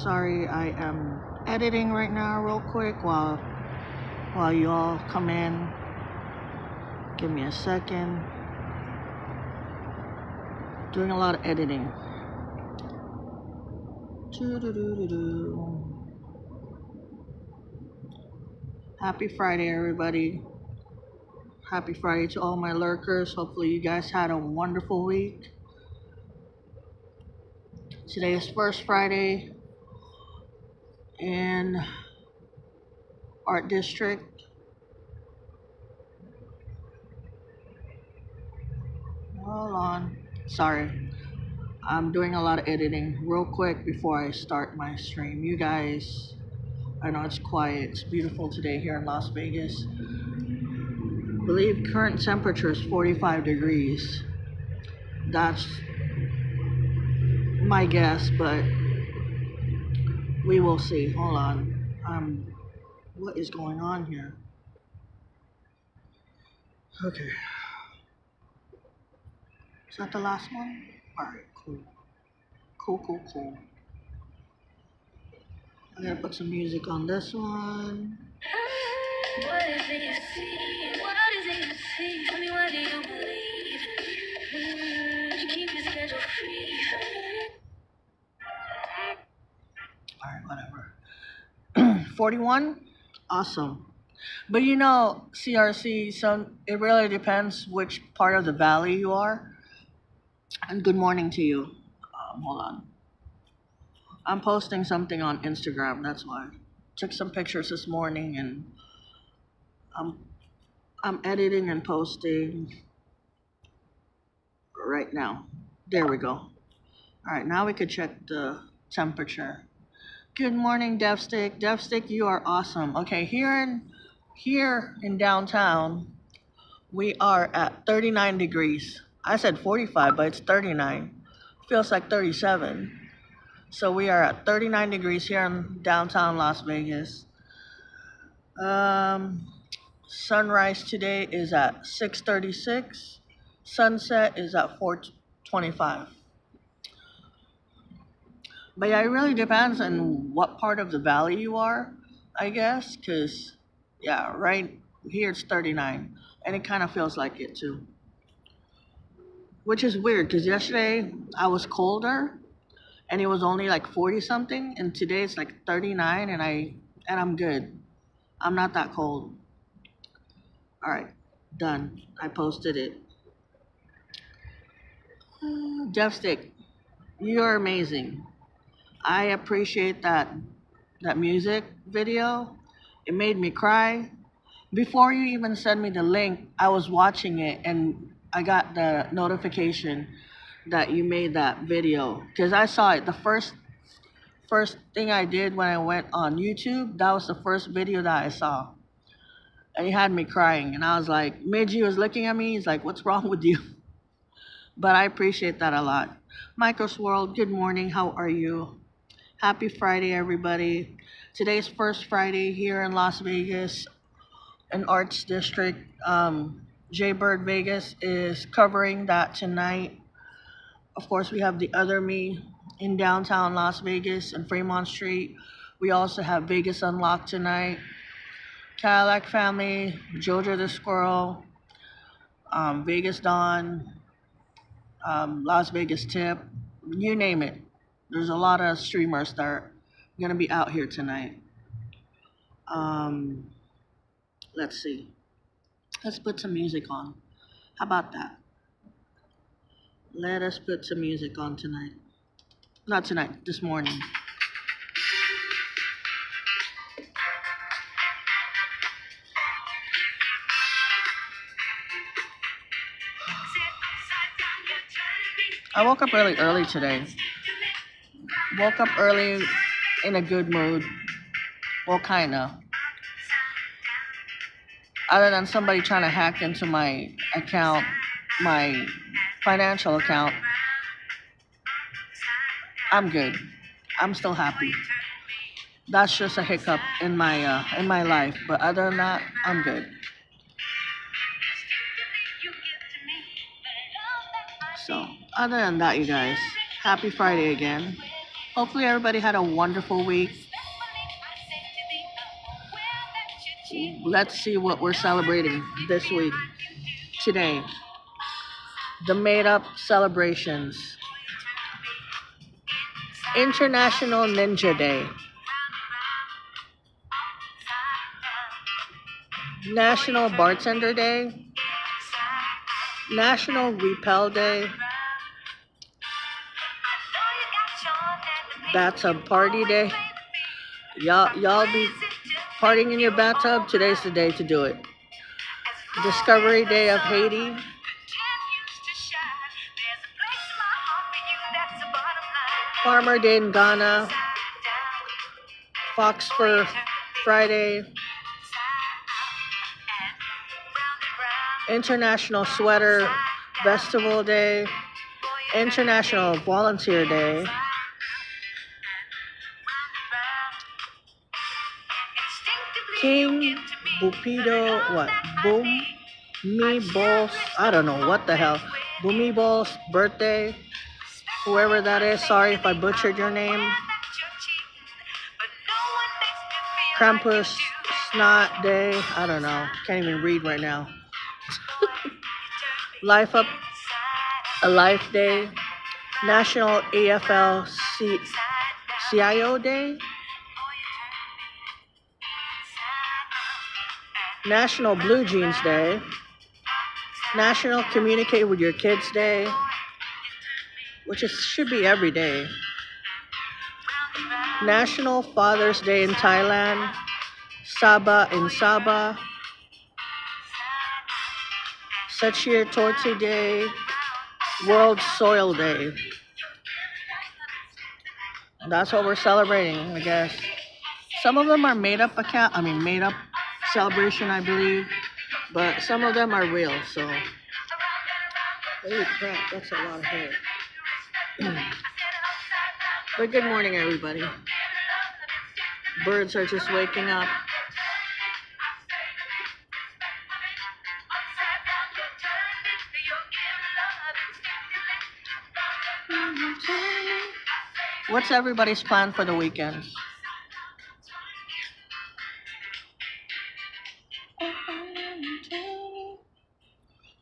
Sorry, I am editing right now real quick while you all come in. Give me a second. Doing a lot of editing. Happy Friday, everybody. Happy Friday to all my lurkers. Hopefully you guys had a wonderful week. Today is first Friday in Art District. Hold on. Sorry. I'm doing a lot of editing real quick before I start my stream. You guys, I know it's quiet. It's beautiful today here in Las Vegas. I believe current temperature is 45 degrees. That's my guess, but we will see. Hold on. What is going on here? Okay. Is that the last one? Alright, cool. Cool. I'm gonna put some music on this one. What is it you see? What is it you see? Tell me, what do you believe? You keep your schedule free. Alright, whatever. 41? Awesome. But you know, CRC, it really depends which part of the valley you are. And good morning to you. Hold on. I'm posting something on Instagram, that's why. Took some pictures this morning and I'm editing and posting right now. There we go. Alright, now we could check the temperature. Good morning, Devstick. Devstick, you are awesome. Okay, here in downtown, we are at 39 degrees. I said 45, but it's 39. Feels like 37. So we are at 39 degrees here in downtown Las Vegas. Sunrise today is at 6:36. Sunset is at 4:25. But yeah, it really depends on what part of the valley you are, I guess. Because, yeah, right here it's 39. And it kind of feels like it too. Which is weird because yesterday I was colder and it was only like 40 something. And today it's like 39 and I'm good. I'm not that cold. Alright, done. I posted it. Jeff Stick, you're amazing. I appreciate that music video. It made me cry. Before you even sent me the link, I was watching it and I got the notification that you made that video because I saw it. The first thing I did when I went on YouTube, that was the first video that I saw. And he had me crying and I was like, Midgie was looking at me, he's like, what's wrong with you? But I appreciate that a lot. Michael Swirl, good morning, how are you? Happy Friday, everybody. Today's first Friday here in Las Vegas, in Arts District. Jaybird Vegas is covering that tonight. Of course, we have the other me in downtown Las Vegas and Fremont Street. We also have Vegas Unlocked tonight. Cadillac Family, Jojo the Squirrel, Vegas Dawn, Las Vegas Tip, you name it. There's a lot of streamers that are gonna be out here tonight. Let's see. Let's put some music on. How about that? Let us put some music on tonight. Not tonight, this morning. I woke up really early today. Woke up early in a good mood. Well, kinda. Other than somebody trying to hack into my account, my financial account, I'm good. I'm still happy. That's just a hiccup in my life, but other than that, I'm good. So, other than that, you guys, happy Friday again. Hopefully, everybody had a wonderful week. Let's see what we're celebrating this week, today. The made up celebrations. International Ninja Day, National Bartender Day, National Repel Day, Bathtub Party Day. Y'all be partying in your bathtub. Today's the day to do it. Discovery Day of Haiti, Farmer Day in Ghana, Fox Fur Friday, International Sweater Festival Day, International Volunteer Day, King Bupido, what? Boom Me Bol's, I don't know what the hell. Boomy Bol's birthday. Whoever that is, sorry if I butchered your name. Krampus Snot Day. I don't know. Can't even read right now. Life Up a Life Day. National AFL CIO Day. National Blue Jeans Day. National Communicate with Your Kids Day, which should be every day. National Father's Day in Thailand. Sabah in Sabah. Sechir Torti Day. World Soil Day. That's what we're celebrating, I guess. Some of them are made up made up celebration, I believe. But some of them are real, so. Holy crap, that's a lot of hair. But good morning, everybody. Birds are just waking up. What's everybody's plan for the weekend?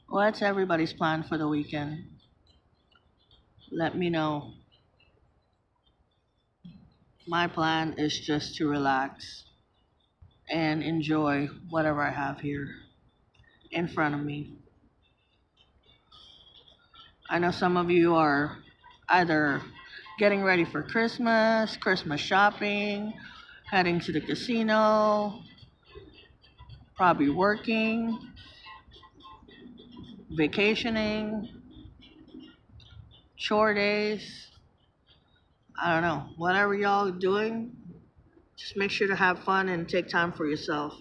What's everybody's plan for the weekend? Let me know. My plan is just to relax and enjoy whatever I have here in front of me. I know some of you are either getting ready for Christmas, Christmas shopping, heading to the casino, probably working, vacationing, chore days. I don't know. Whatever y'all doing, just make sure to have fun and take time for yourself.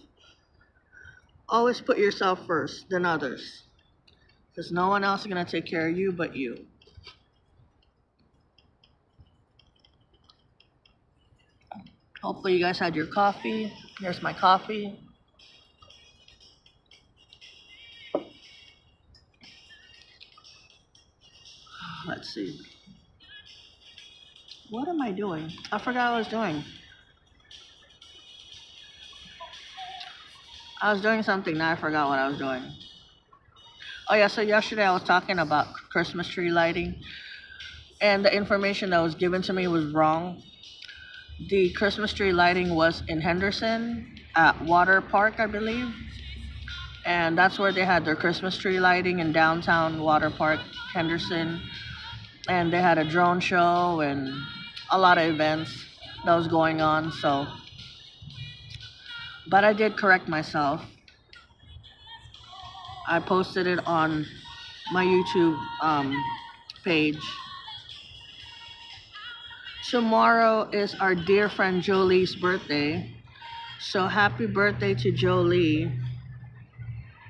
Always put yourself first, then others. Because no one else is going to take care of you but you. Hopefully you guys had your coffee. Here's my coffee. Let's see. What am I doing? I forgot what I was doing. I was doing something, now I forgot what I was doing. Oh yeah, so yesterday I was talking about Christmas tree lighting, and the information that was given to me was wrong. The Christmas tree lighting was in Henderson at Water Park, I believe. And that's where they had their Christmas tree lighting in downtown Water Park, Henderson. And they had a drone show and a lot of events that was going on, so. But I did correct myself. I posted it on my YouTube page. Tomorrow is our dear friend Jolie's birthday. So happy birthday to Jolie.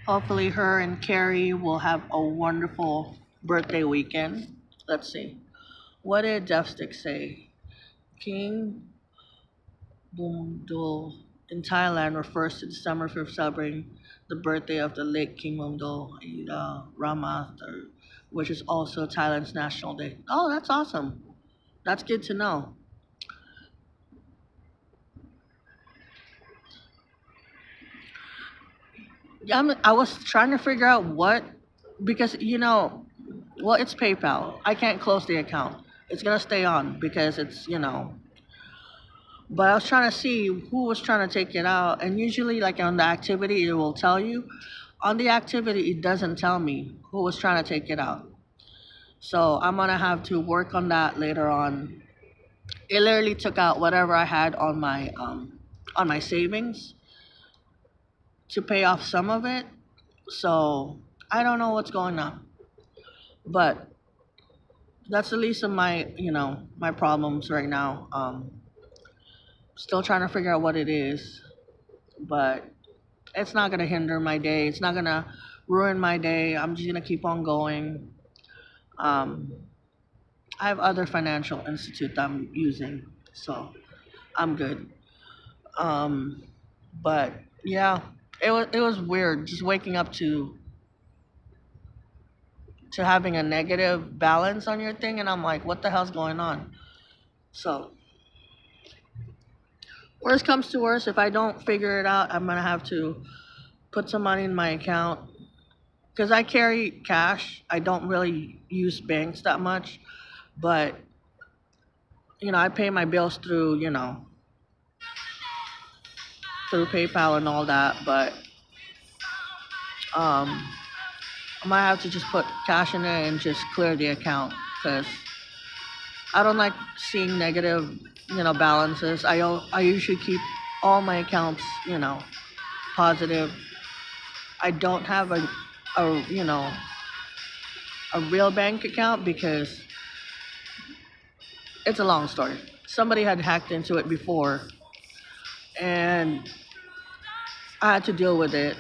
Hopefully her and Carrie will have a wonderful birthday weekend. Let's see. What did Devstick say? King Bumdul in Thailand refers to December 5th celebrating the birthday of the late King Bumdul Rama III, which is also Thailand's national day. Oh, that's awesome. That's good to know. I was trying to figure out what, because well, it's PayPal. I can't close the account. It's gonna stay on because it's. But I was trying to see who was trying to take it out, and usually, like on the activity, it will tell you. On the activity, it doesn't tell me who was trying to take it out. So I'm gonna have to work on that later on. It literally took out whatever I had on my savings to pay off some of it. So I don't know what's going on, but that's the least of my problems right now. Still trying to figure out what it is, but it's not gonna hinder my day. It's not gonna ruin my day. I'm just gonna keep on going. Um, I have other financial institute that I'm using, so I'm good. Um, but yeah, it was weird just waking up to having a negative balance on your thing, and I'm like, what the hell's going on? So worst comes to worst, if I don't figure it out, I'm gonna have to put some money in my account because I carry cash. I don't really use banks that much, but I pay my bills through PayPal and all that. But um, I might have to just put cash in there and just clear the account because I don't like seeing negative balances. I usually keep all my accounts positive. I don't have a real bank account because it's a long story. Somebody had hacked into it before, and I had to deal with it.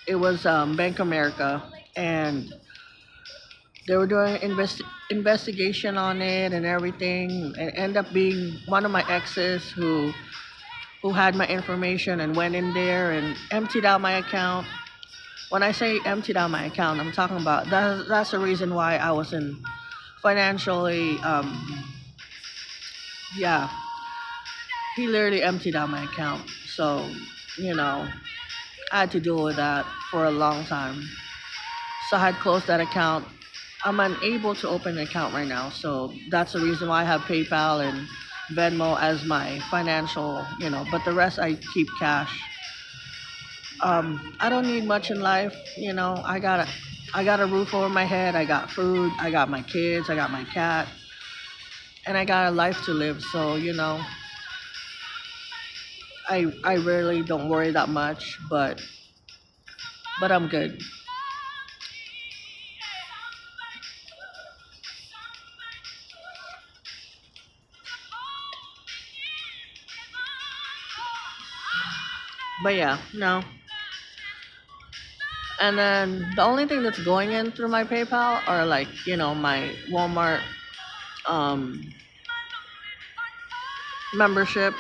It was Bank America, and they were doing investigation on it and everything. It ended up being one of my exes who had my information and went in there and emptied out my account. When I say emptied out my account, I'm talking about that's the reason why I was in financially. Yeah, he literally emptied out my account. So, you know, I had to deal with that for a long time. So I had closed that account. I'm unable to open an account right now. So that's the reason why I have PayPal and Venmo as my financial, but the rest I keep cash. I don't need much in life. I got a roof over my head. I got food. I got my kids. I got my cat, and I got a life to live. So I really don't worry that much, but I'm good. But yeah, no. And then the only thing that's going in through my PayPal are like my Walmart um membership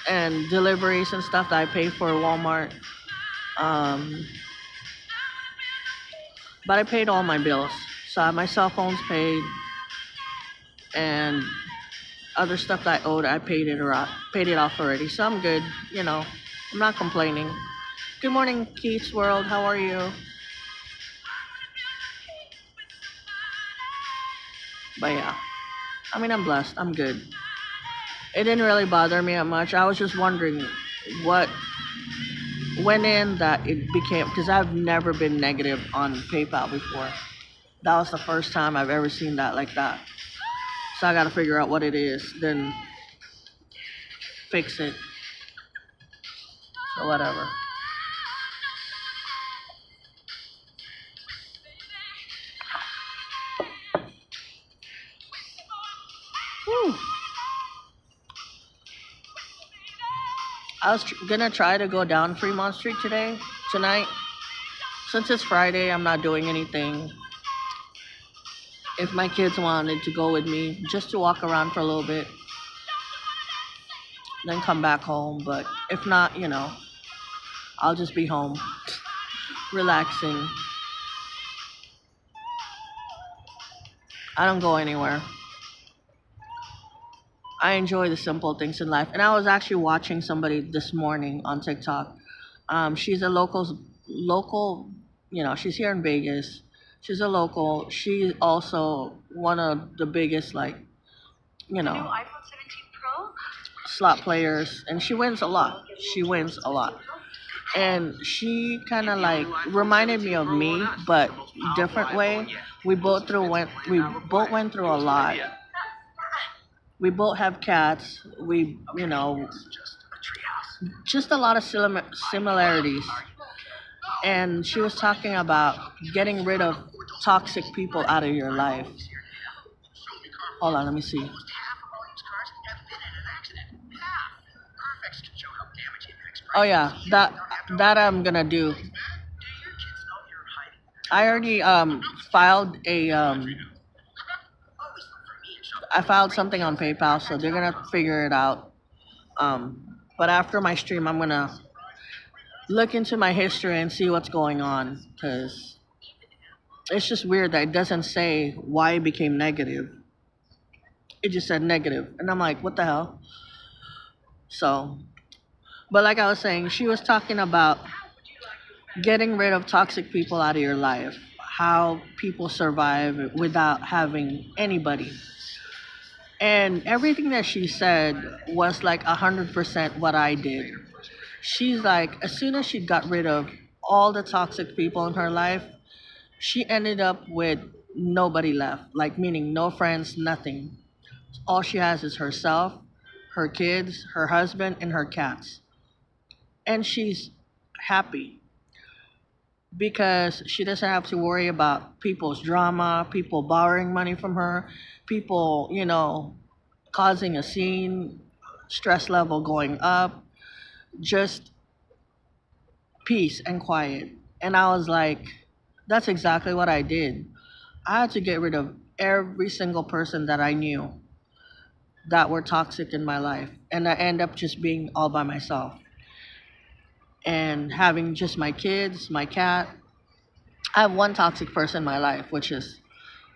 and deliveries and stuff that I pay for Walmart. Um, but I paid all my bills. So my cell phone's paid and other stuff that I owed, I paid it off already. So I'm good. I'm not complaining. Good morning, Keith's World. How are you? But yeah, I mean, I'm blessed. I'm good. It didn't really bother me that much. I was just wondering what went in that it became, because I've never been negative on PayPal before. That was the first time I've ever seen that like that. So I gotta figure out what it is, then fix it. So whatever. Whew. I was gonna try to go down Fremont Street tonight. Since it's Friday, I'm not doing anything. If my kids wanted to go with me, just to walk around for a little bit, then come back home. But if not, I'll just be home, relaxing. I don't go anywhere. I enjoy the simple things in life. And I was actually watching somebody this morning on TikTok. She's a local, she's here in Vegas. She's a local. She's also one of the biggest, like, you know, slot players, and she wins a lot. She wins a lot. And she kind of like reminded me of me, but different way. We both went through a lot. We both have cats. Just a lot of similarities. And she was talking about getting rid of toxic people out of your life. Hold on, let me see. Oh yeah, that I'm gonna do. I already filed a I filed something on PayPal, so they're gonna figure it out. But after my stream, I'm gonna look into my history and see what's going on, because it's just weird that it doesn't say why it became negative. It just said negative, and I'm like, what the hell? So, but like I was saying, she was talking about getting rid of toxic people out of your life, how people survive without having anybody. And everything that she said was like 100% what I did. She's like, as soon as she got rid of all the toxic people in her life, she ended up with nobody left, like meaning no friends, nothing. All she has is herself, her kids, her husband, and her cats. And she's happy because she doesn't have to worry about people's drama, people borrowing money from her, people, causing a scene, stress level going up, just peace and quiet. And I was like, that's exactly what I did. I had to get rid of every single person that I knew that were toxic in my life. And I end up just being all by myself and having just my kids, my cat. I have one toxic person in my life, which is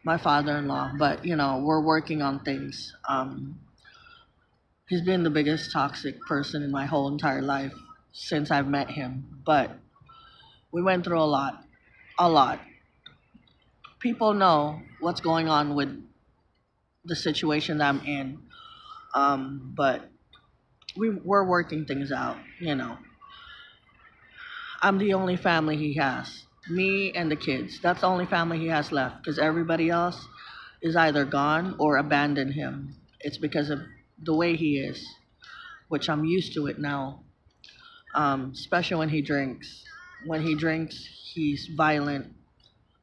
my father-in-law, but we're working on things. He's been the biggest toxic person in my whole entire life since I've met him, but we went through a lot. People know what's going on with the situation that I'm in, but we're working things out. I'm the only family he has, me and the kids. That's the only family he has left, because everybody else is either gone or abandoned him. It's because of the way he is, which I'm used to it now. Especially when he drinks. When he drinks, he's violent.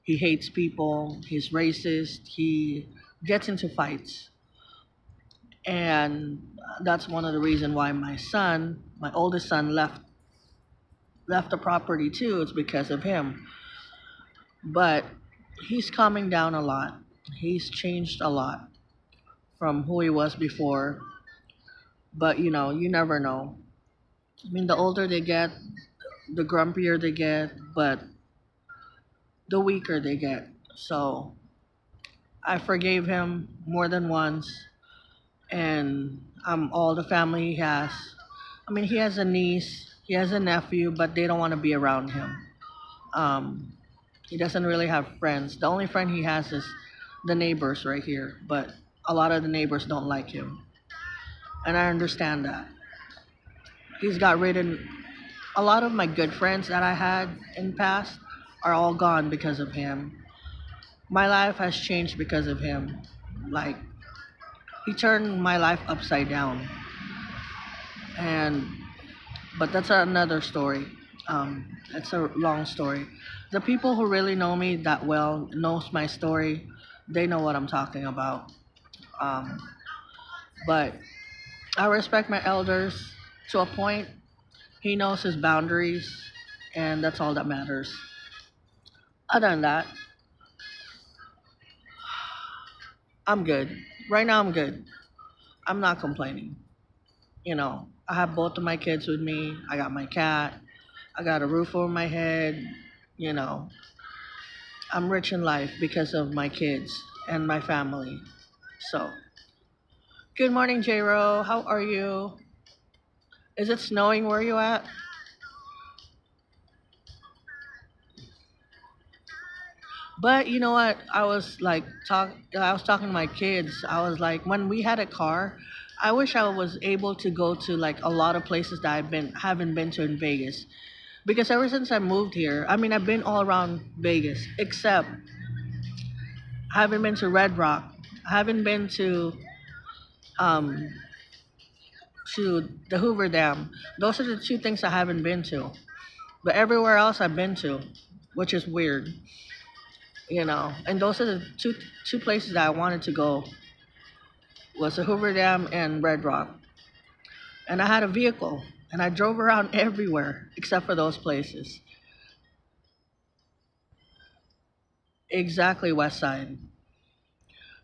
He hates people. He's racist. He gets into fights. And that's one of the reasons why my oldest son, left the property too. It's because of him. But he's calming down a lot. He's changed a lot from who he was before. But you never know. I mean, the older they get, the grumpier they get, but the weaker they get. So I forgave him more than once, and all the family he has. I mean, he has a niece, he has a nephew, but they don't want to be around him. Um, he doesn't really have friends. The only friend he has is the neighbors right here, but a lot of the neighbors don't like him, and I understand that. He's got rid of a lot of my good friends that I had in past are all gone because of him. My life has changed because of him. Like, he turned my life upside down. And but that's another story. It's a long story. The people who really know me that well knows my story. They know what I'm talking about. Um, but I respect my elders to a point. He knows his boundaries, and that's all that matters. Other than that, I'm good. Right now, I'm good. I'm not complaining. I have both of my kids with me. I got my cat. I got a roof over my head. You know, I'm rich in life because of my kids and my family. So, good morning, J-Ro. How are you? Is it snowing where you at? But you know what? I was talking to my kids. I was like, when we had a car, I wish I was able to go to like a lot of places that haven't been to in Vegas. Because ever since I moved here, I mean, I've been all around Vegas, except I haven't been to Red Rock. I haven't been um to the Hoover Dam. Those are the two things I haven't been to. But everywhere else I've been to, which is weird, you know. And those are the two places that I wanted to go, was the Hoover Dam and Red Rock. And I had a vehicle and I drove around everywhere except for those places. Exactly, West Side.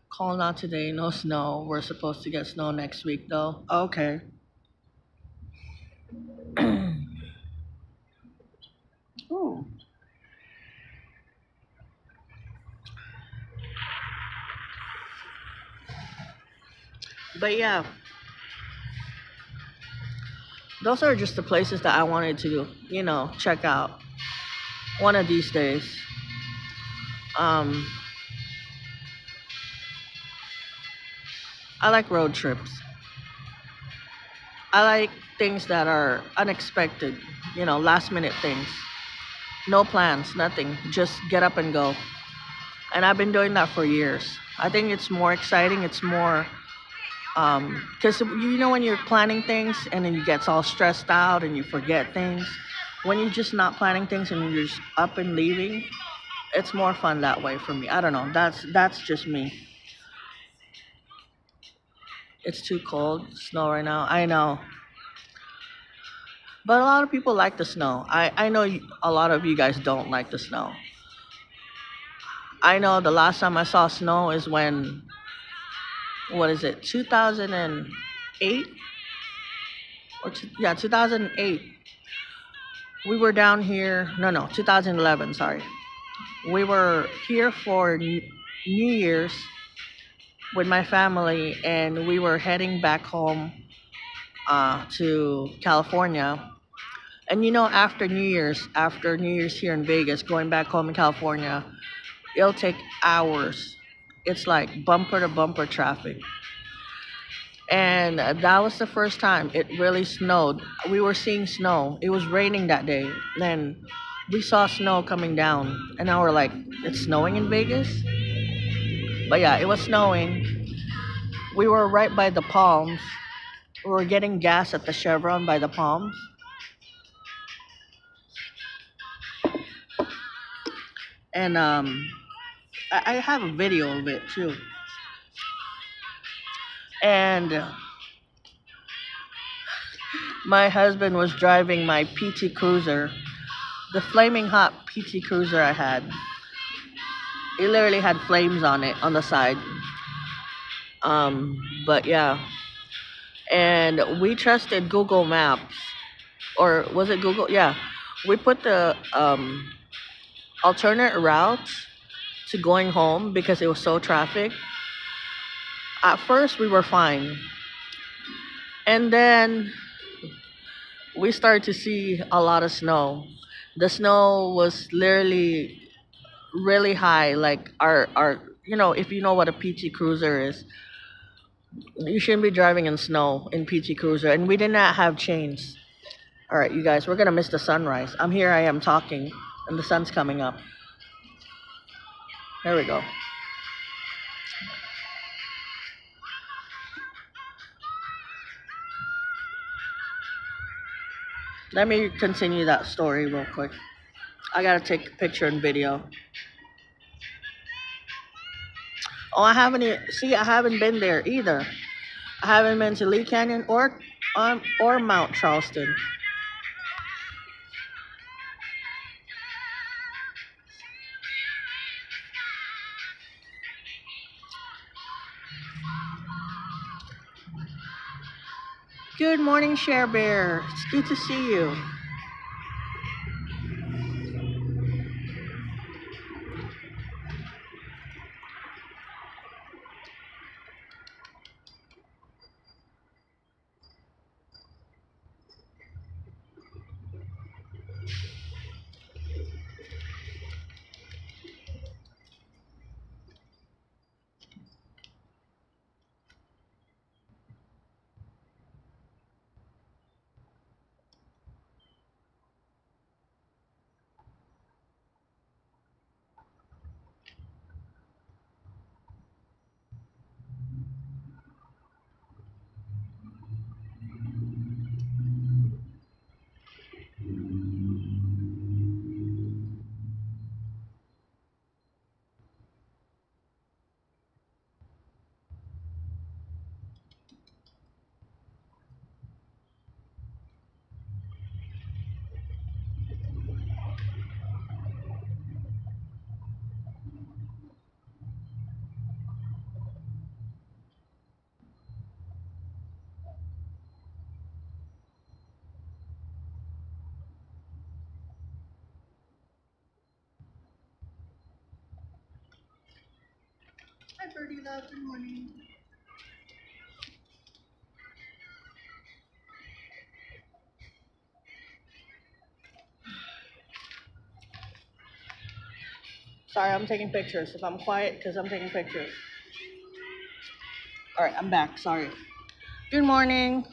Call not today, no snow. We're supposed to get snow next week though. Okay. Ooh. But yeah, those are just the places that I wanted to, check out one of these days. Um, I like road trips. I like things that are unexpected, last minute things. No plans, nothing. Just get up and go. And I've been doing that for years. I think it's more exciting. It's more, because when you're planning things and then you get all stressed out and you forget things. When you're just not planning things and you're just up and leaving, it's more fun that way for me. I don't know. That's just me. It's too cold. Snow right now. I know. But a lot of people like the snow. I know a lot of you guys don't like the snow. I know the last time I saw snow is when, what is it, 2008? Yeah, 2008. We were down here, no, 2011, sorry. We were here for New Year's with my family, and we were heading back home to California. And after New Year's here in Vegas, going back home in California, it'll take hours. It's like bumper to bumper traffic. And that was the first time it really snowed. We were seeing snow. It was raining that day. Then we saw snow coming down. And now we're like, it's snowing in Vegas? But yeah, it was snowing. We were right by the palms. We were getting gas at the Chevron by the palms. And I have a video of it too. And my husband was driving my PT Cruiser, the flaming hot PT Cruiser I had. It literally had flames on it on the side. Um, but yeah, and we trusted Google Maps, or was it Google? Yeah, we put the alternate routes to going home because it was so traffic. At first, we were fine, and then we started to see a lot of snow. The snow was literally really high, like our if you know what a PT Cruiser is, you shouldn't be driving in snow in PT Cruiser, and we did not have chains. All right, you guys, we're gonna miss the sunrise. I am talking, and the sun's coming up. Here we go. Let me continue that story real quick. I gotta take a picture and video. Oh, I haven't been there either. I haven't been to Lee Canyon or Mount Charleston. Good morning, Share Bear. It's good to see you. Birdie Love. Good morning. Sorry, I'm taking pictures. If I'm quiet, because I'm taking pictures. All right, I'm back. Sorry. Good morning.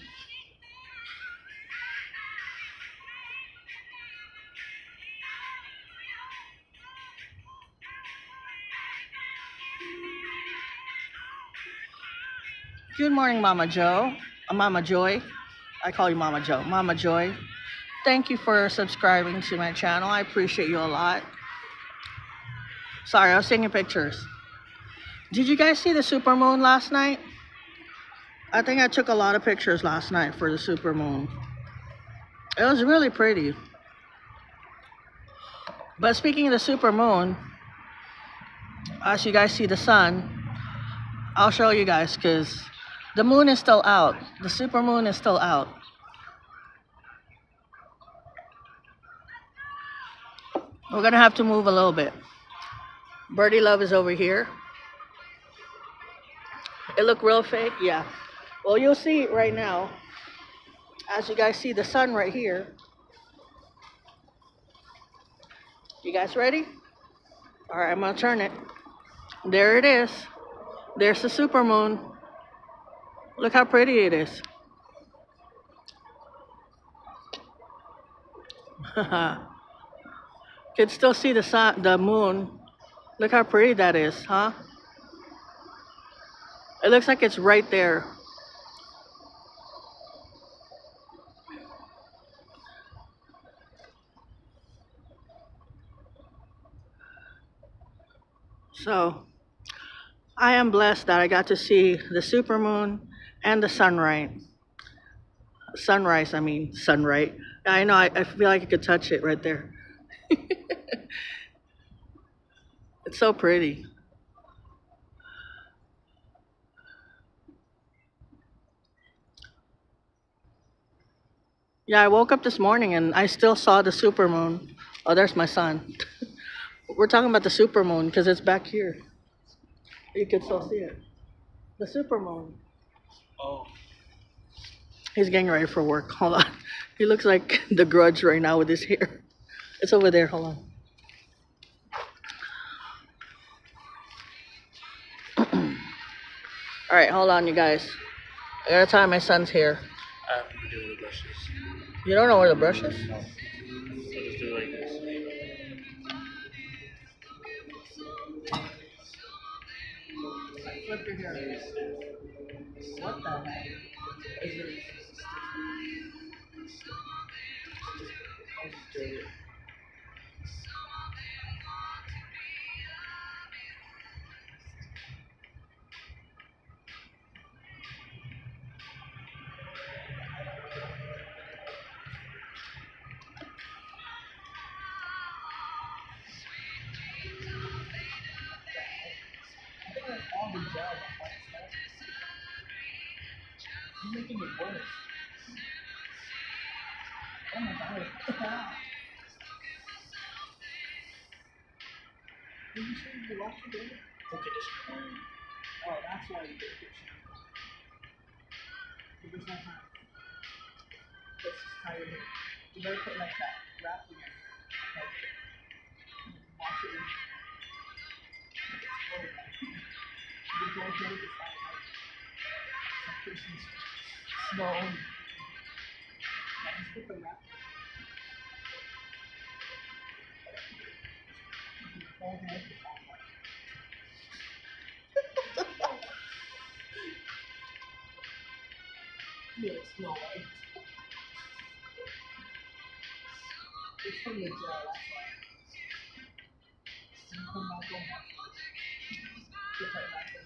Good morning, Mama Joe. Mama Joy. I call you Mama Joe. Mama Joy. Thank you for subscribing to my channel. I appreciate you a lot. Sorry, I was taking pictures. Did you guys see the supermoon last night? I think I took a lot of pictures last night for the supermoon. It was really pretty. But speaking of the supermoon, as you guys see the sun, I'll show you guys because the moon is still out. The supermoon is still out. We're gonna have to move a little bit. Birdie Love is over here. It look real fake? Yeah. Well, you'll see it right now. As you guys see the sun right here. You guys ready? All right, I'm gonna turn it. There it is. There's the supermoon. Look how pretty it is. Can still see the sun, the moon. Look how pretty that is, huh? It looks like it's right there. So, I am blessed that I got to see the supermoon and the sunrise. Sunrise, I mean, sunrise. I know, I feel like I could touch it right there. It's so pretty. Yeah, I woke up this morning and I still saw the supermoon. Oh, there's my son. We're talking about the supermoon because it's back here. You can still see it. The supermoon. Oh, He's getting ready for work. Hold on. He looks like the Grudge right now with his hair. It's over there. Hold on. All right, hold on, you guys. I gotta tie my son's hair. I have to do the brushes. You don't know where the brush is? No. I'll just do it like this. Flip your hair. What the heck? You're making it worse. Oh my god. Did you say you washed your hair? Conditioner. Oh, that's why you did it. Because no time. Let's just tie your hair. You better put it like that. Wrap your hair. Like, wash it in. You don't get it. It's like some Christmas snow. Now just put the wrap. Whole head is all white. Yeah, it's Snow White. It's from the gel, that's why. You come back home. Get right back in.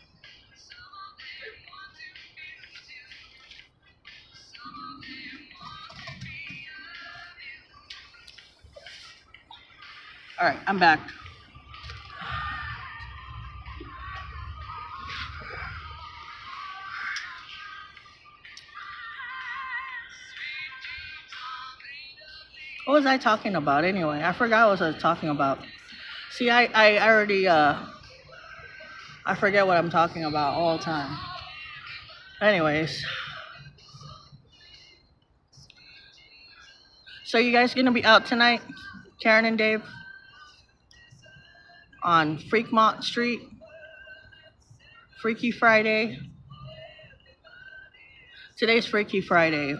All right, I'm back. What was I talking about anyway? I forgot what I was talking about. See, I I forget what I'm talking about all the time. Anyways, so you guys gonna be out tonight, Karen and Dave, on Freakmont Street, Freaky Friday. Today's Freaky Friday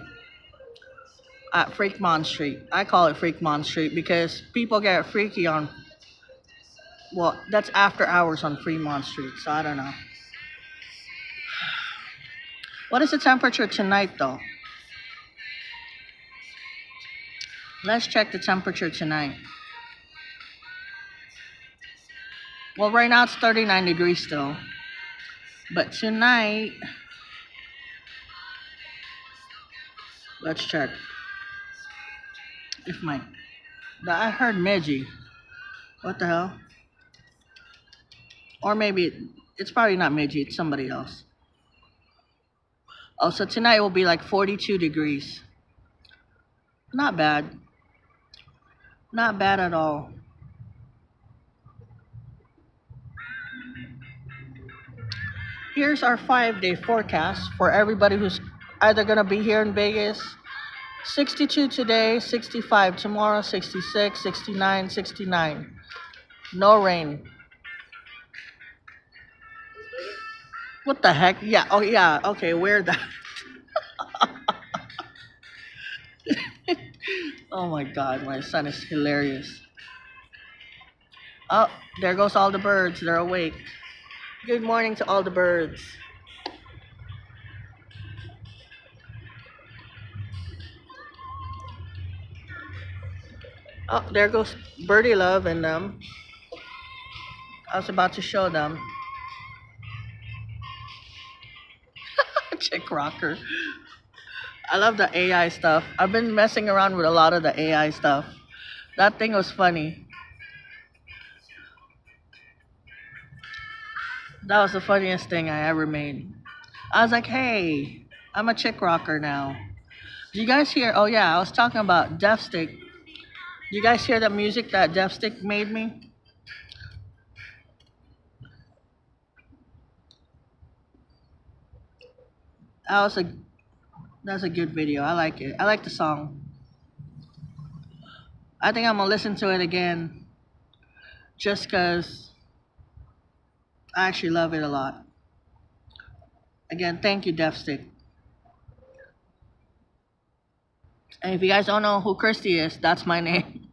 at Freakmont Street. I call it Freakmont Street because people get freaky on, well, that's after hours on Fremont Street, so I don't know. What is the temperature tonight, though? Let's check the temperature tonight. Well, right now it's 39 degrees still. But tonight, let's check. If my, I heard Meji. What the hell? Or maybe, it's probably not Meji, it's somebody else. Oh, so tonight will be like 42 degrees. Not bad. Not bad at all. Here's our 5-day forecast for everybody who's either gonna be here in Vegas. 62 today, 65 tomorrow, 66, 69, 69. No rain. What the heck? Yeah, oh yeah, okay, wear that. Oh my god, my son is hilarious. Oh, there goes all the birds, they're awake. Good morning to all the birds. Oh, there goes Birdie Love and them. I was about to show them. Chick rocker. I love the AI stuff. I've been messing around with a lot of the AI stuff. That thing was funny. That was the funniest thing I ever made. I was like, hey, I'm a chick rocker now. Did you guys hear? Oh yeah, I was talking about Deathstick. Did you guys hear the music that Deathstick made me? That was a that's a good video. I like it. I like the song. I think I'm gonna listen to it again just cause I actually love it a lot. Again, thank you, Deathstick. And if you guys don't know who Christy is, that's my name.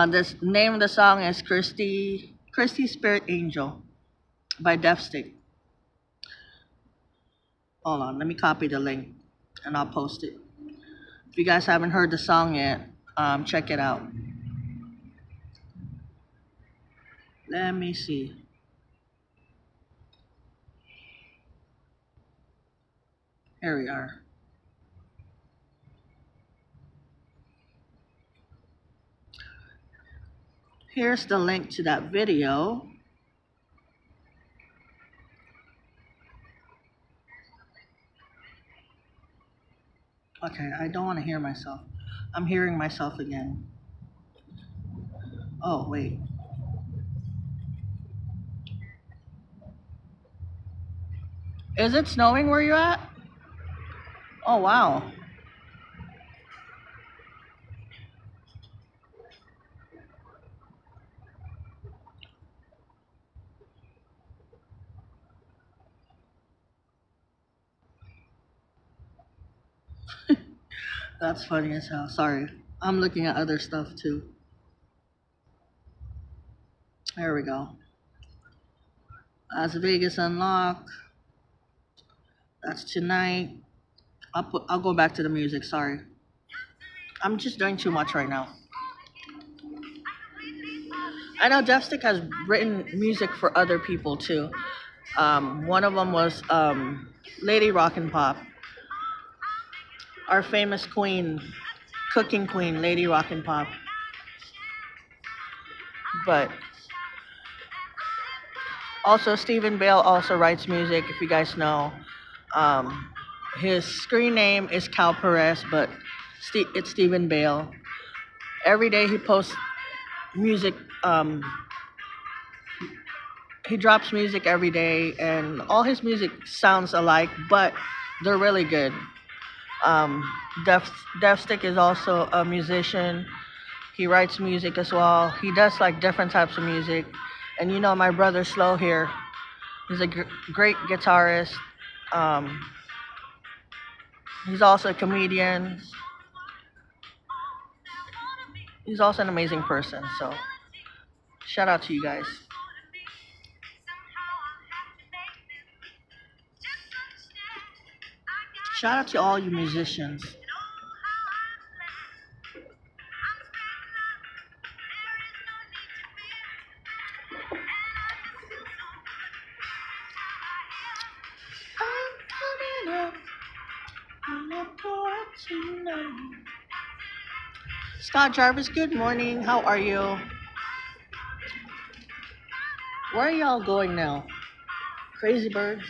This name of the song is Christy Spirit Angel by Deathstick. Hold on, let me copy the link and I'll post it. If you guys haven't heard the song yet, check it out. Let me see. Here we are. Here's the link to that video. Okay, I don't want to hear myself. I'm hearing myself again. Oh, wait. Is it snowing where you're at? Oh, wow. That's funny as hell. Sorry. I'm looking at other stuff too. There we go. Las Vegas Unlock. That's tonight. I'll go back to the music, sorry. I'm just doing too much right now. I know Deathstick has written music for other people too. One of them was Lady Rockin' Pop. Our famous queen, cooking queen, Lady Rockin' Pop. But also Stephen Bale also writes music, if you guys know. His screen name is Cal Perez, but it's Stephen Bale. Every day he posts music. he drops music every day, and all his music sounds alike, but they're really good. Um, Def Stick is also a musician. He writes music as well. He does like different types of music. And you know, my brother Slow here, he's a great guitarist. Um, he's also a comedian. He's also an amazing person. So shout out to you guys. Shout out to all you musicians. I'm coming up. I'm a poet tonight. Scott Jarvis, good morning. How are you? Where are y'all going now? Crazy birds?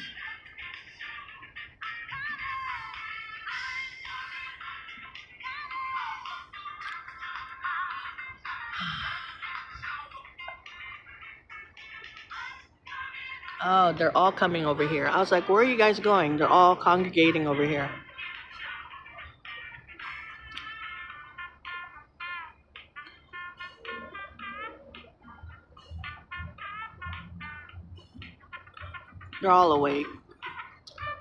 Oh, they're all coming over here. I was like, where are you guys going? They're all congregating over here. They're all awake.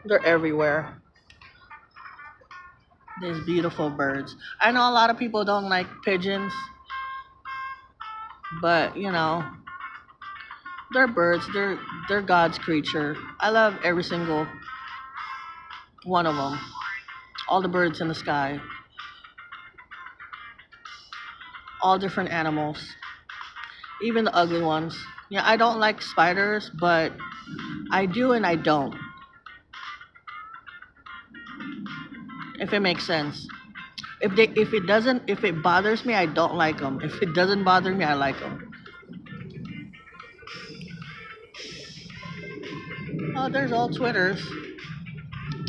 They're everywhere. These beautiful birds. I know a lot of people don't like pigeons, but you know, they're birds. They're God's creature. I love every single one of them. All the birds in the sky. All different animals. Even the ugly ones. Yeah, I don't like spiders, but I do and I don't. If it makes sense. If it bothers me, I don't like them. If it doesn't bother me, I like them. Oh, there's all Twitters.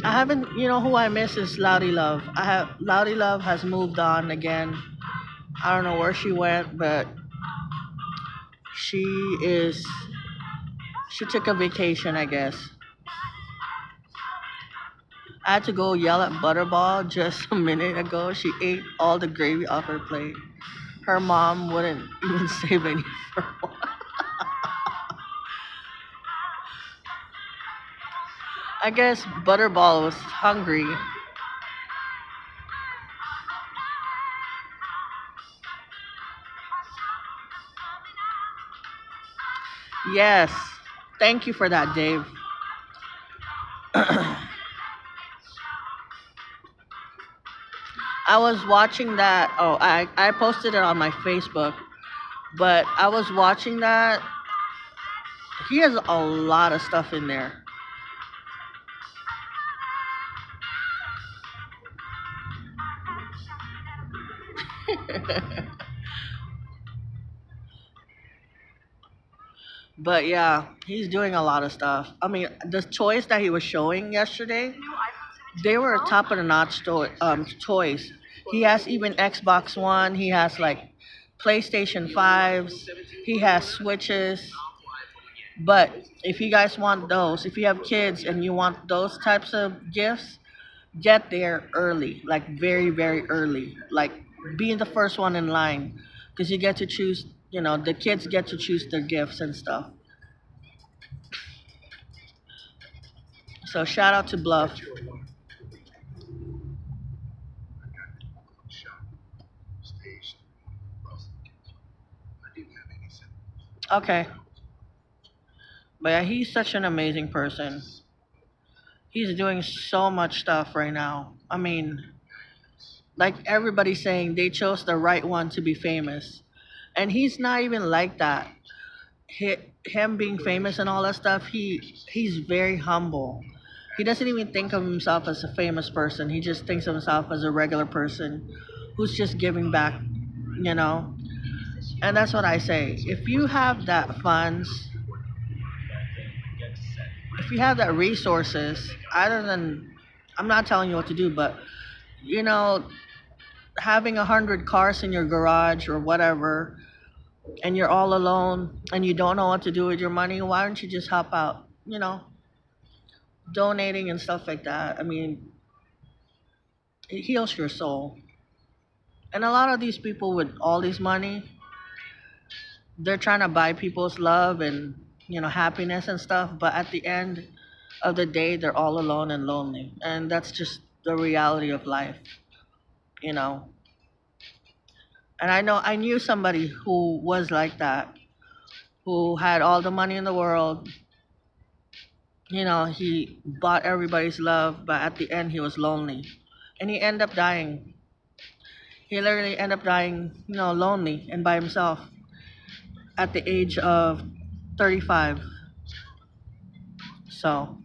I haven't, you know who I miss is Loudy Love. Loudy Love has moved on again. I don't know where she went, but she is, she took a vacation, I guess. I had to go yell at Butterball just a minute ago. She ate all the gravy off her plate. Her mom wouldn't even save any for her. I guess Butterball was hungry. Yes. Thank you for that, Dave. I was watching that. Oh, I posted it on my Facebook, but I was watching that. He has a lot of stuff in there. But yeah, he's doing a lot of stuff. I mean, the toys that he was showing yesterday, they were top of the notch toys. He has even Xbox One. He has like PlayStation 5s. He has Switches. But if you guys want those, if you have kids and you want those types of gifts, get there early, like very, very early. Like being the first one in line because you get to choose, you know, the kids get to choose their gifts and stuff. So shout out to Bluff. Okay. But yeah, he's such an amazing person. He's doing so much stuff right now. I mean, like everybody's saying, they chose the right one to be famous. And he's not even like that. Him being famous and all that stuff, he's very humble. He doesn't even think of himself as a famous person. He just thinks of himself as a regular person who's just giving back, you know? And that's what I say. If you have that funds, if you have that resources, other than, I'm not telling you what to do, but you know, having 100 cars in your garage or whatever, and you're all alone and you don't know what to do with your money, why don't you just help out? Donating and stuff like that. I mean, it heals your soul. And a lot of these people with all this money, they're trying to buy people's love and happiness and stuff. But at the end of the day, they're all alone and lonely, and that's just the reality of life. You know. And I knew somebody who was like that, who had all the money in the world. He bought everybody's love, but at the end he was lonely, and he ended up dying. He literally ended up dying, lonely and by himself at the age of 35. So,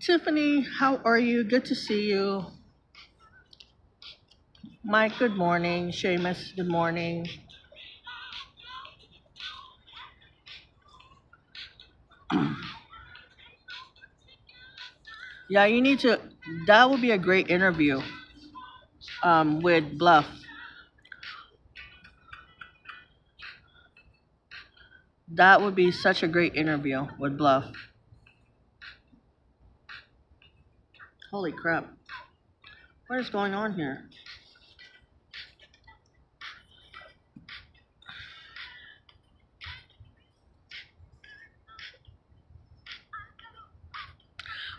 Tiffany, how are you? Good to see you. Mike, good morning. Seamus, good morning. Yeah, you need to. That would be a great interview with Bluff. That would be such a great interview with Bluff. Holy crap. What is going on here?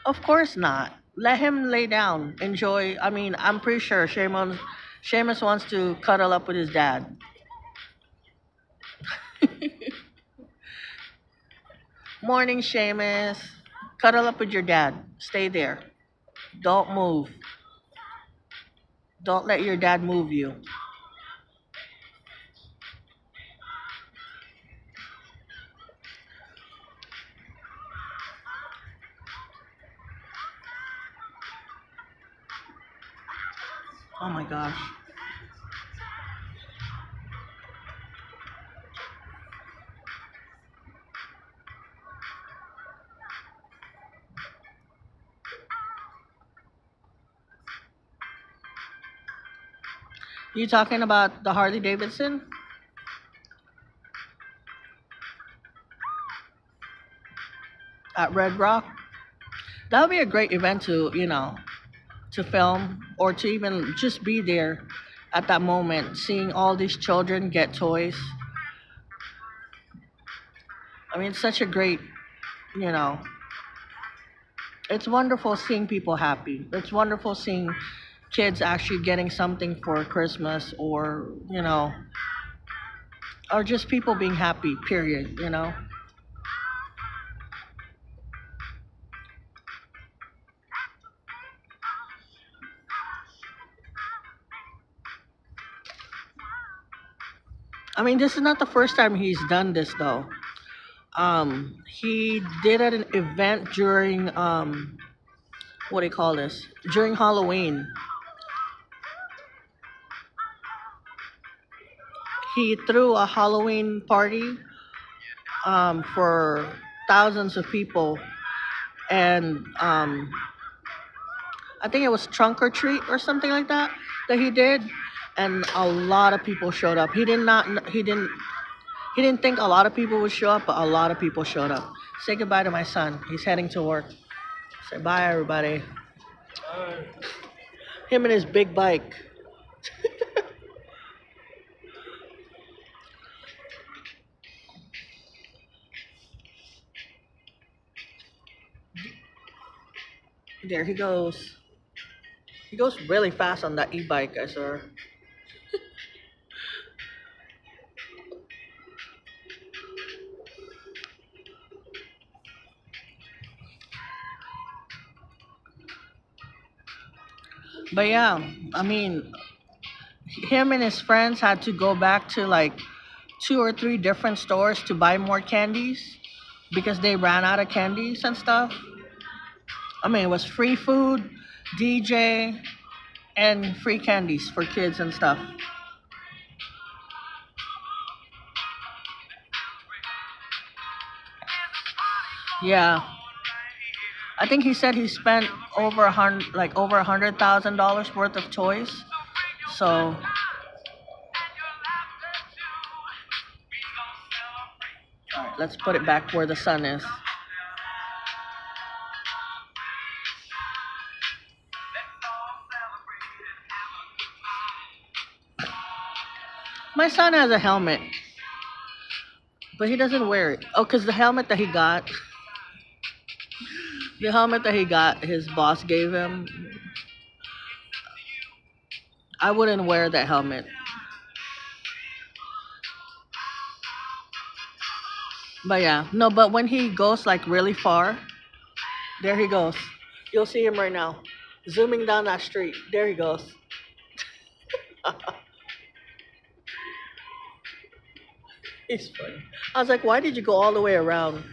Of course not. Let him lay down. Enjoy. I mean, I'm pretty sure Seamus wants to cuddle up with his dad. Morning, Seamus. Cuddle up with your dad. Stay there. Don't move. Don't let your dad move you. Oh my gosh. You talking about the Harley Davidson at Red Rock? That would be a great event to film or to even just be there at that moment, seeing all these children get toys. I mean, it's such a great, you know, it's wonderful seeing people happy. It's wonderful seeing kids actually getting something for Christmas or just people being happy, period. I mean, this is not the first time he's done this though. He did at an event during what do you call this? During Halloween. He threw a Halloween party for thousands of people, and I think it was trunk or treat or something like that he did, and a lot of people showed up. He didn't think a lot of people would show up, but a lot of people showed up. Say goodbye to my son. He's heading to work. Say bye, everybody. Him and his big bike. There he goes. He goes really fast on that e-bike, I swear. But yeah, I mean, him and his friends had to go back to like two or three different stores to buy more candies because they ran out of candies and stuff. I mean, it was free food, DJ, and free candies for kids and stuff. Yeah, I think he said he spent over $100,000 worth of toys. So Let's put it back where the sun is. My son has a helmet, but he doesn't wear it. Oh, because the helmet that he got, his boss gave him. I wouldn't wear that helmet. But yeah, no, but when he goes like really far, there he goes. You'll see him right now, zooming down that street. There he goes. He's funny. I was like, why did you go all the way around?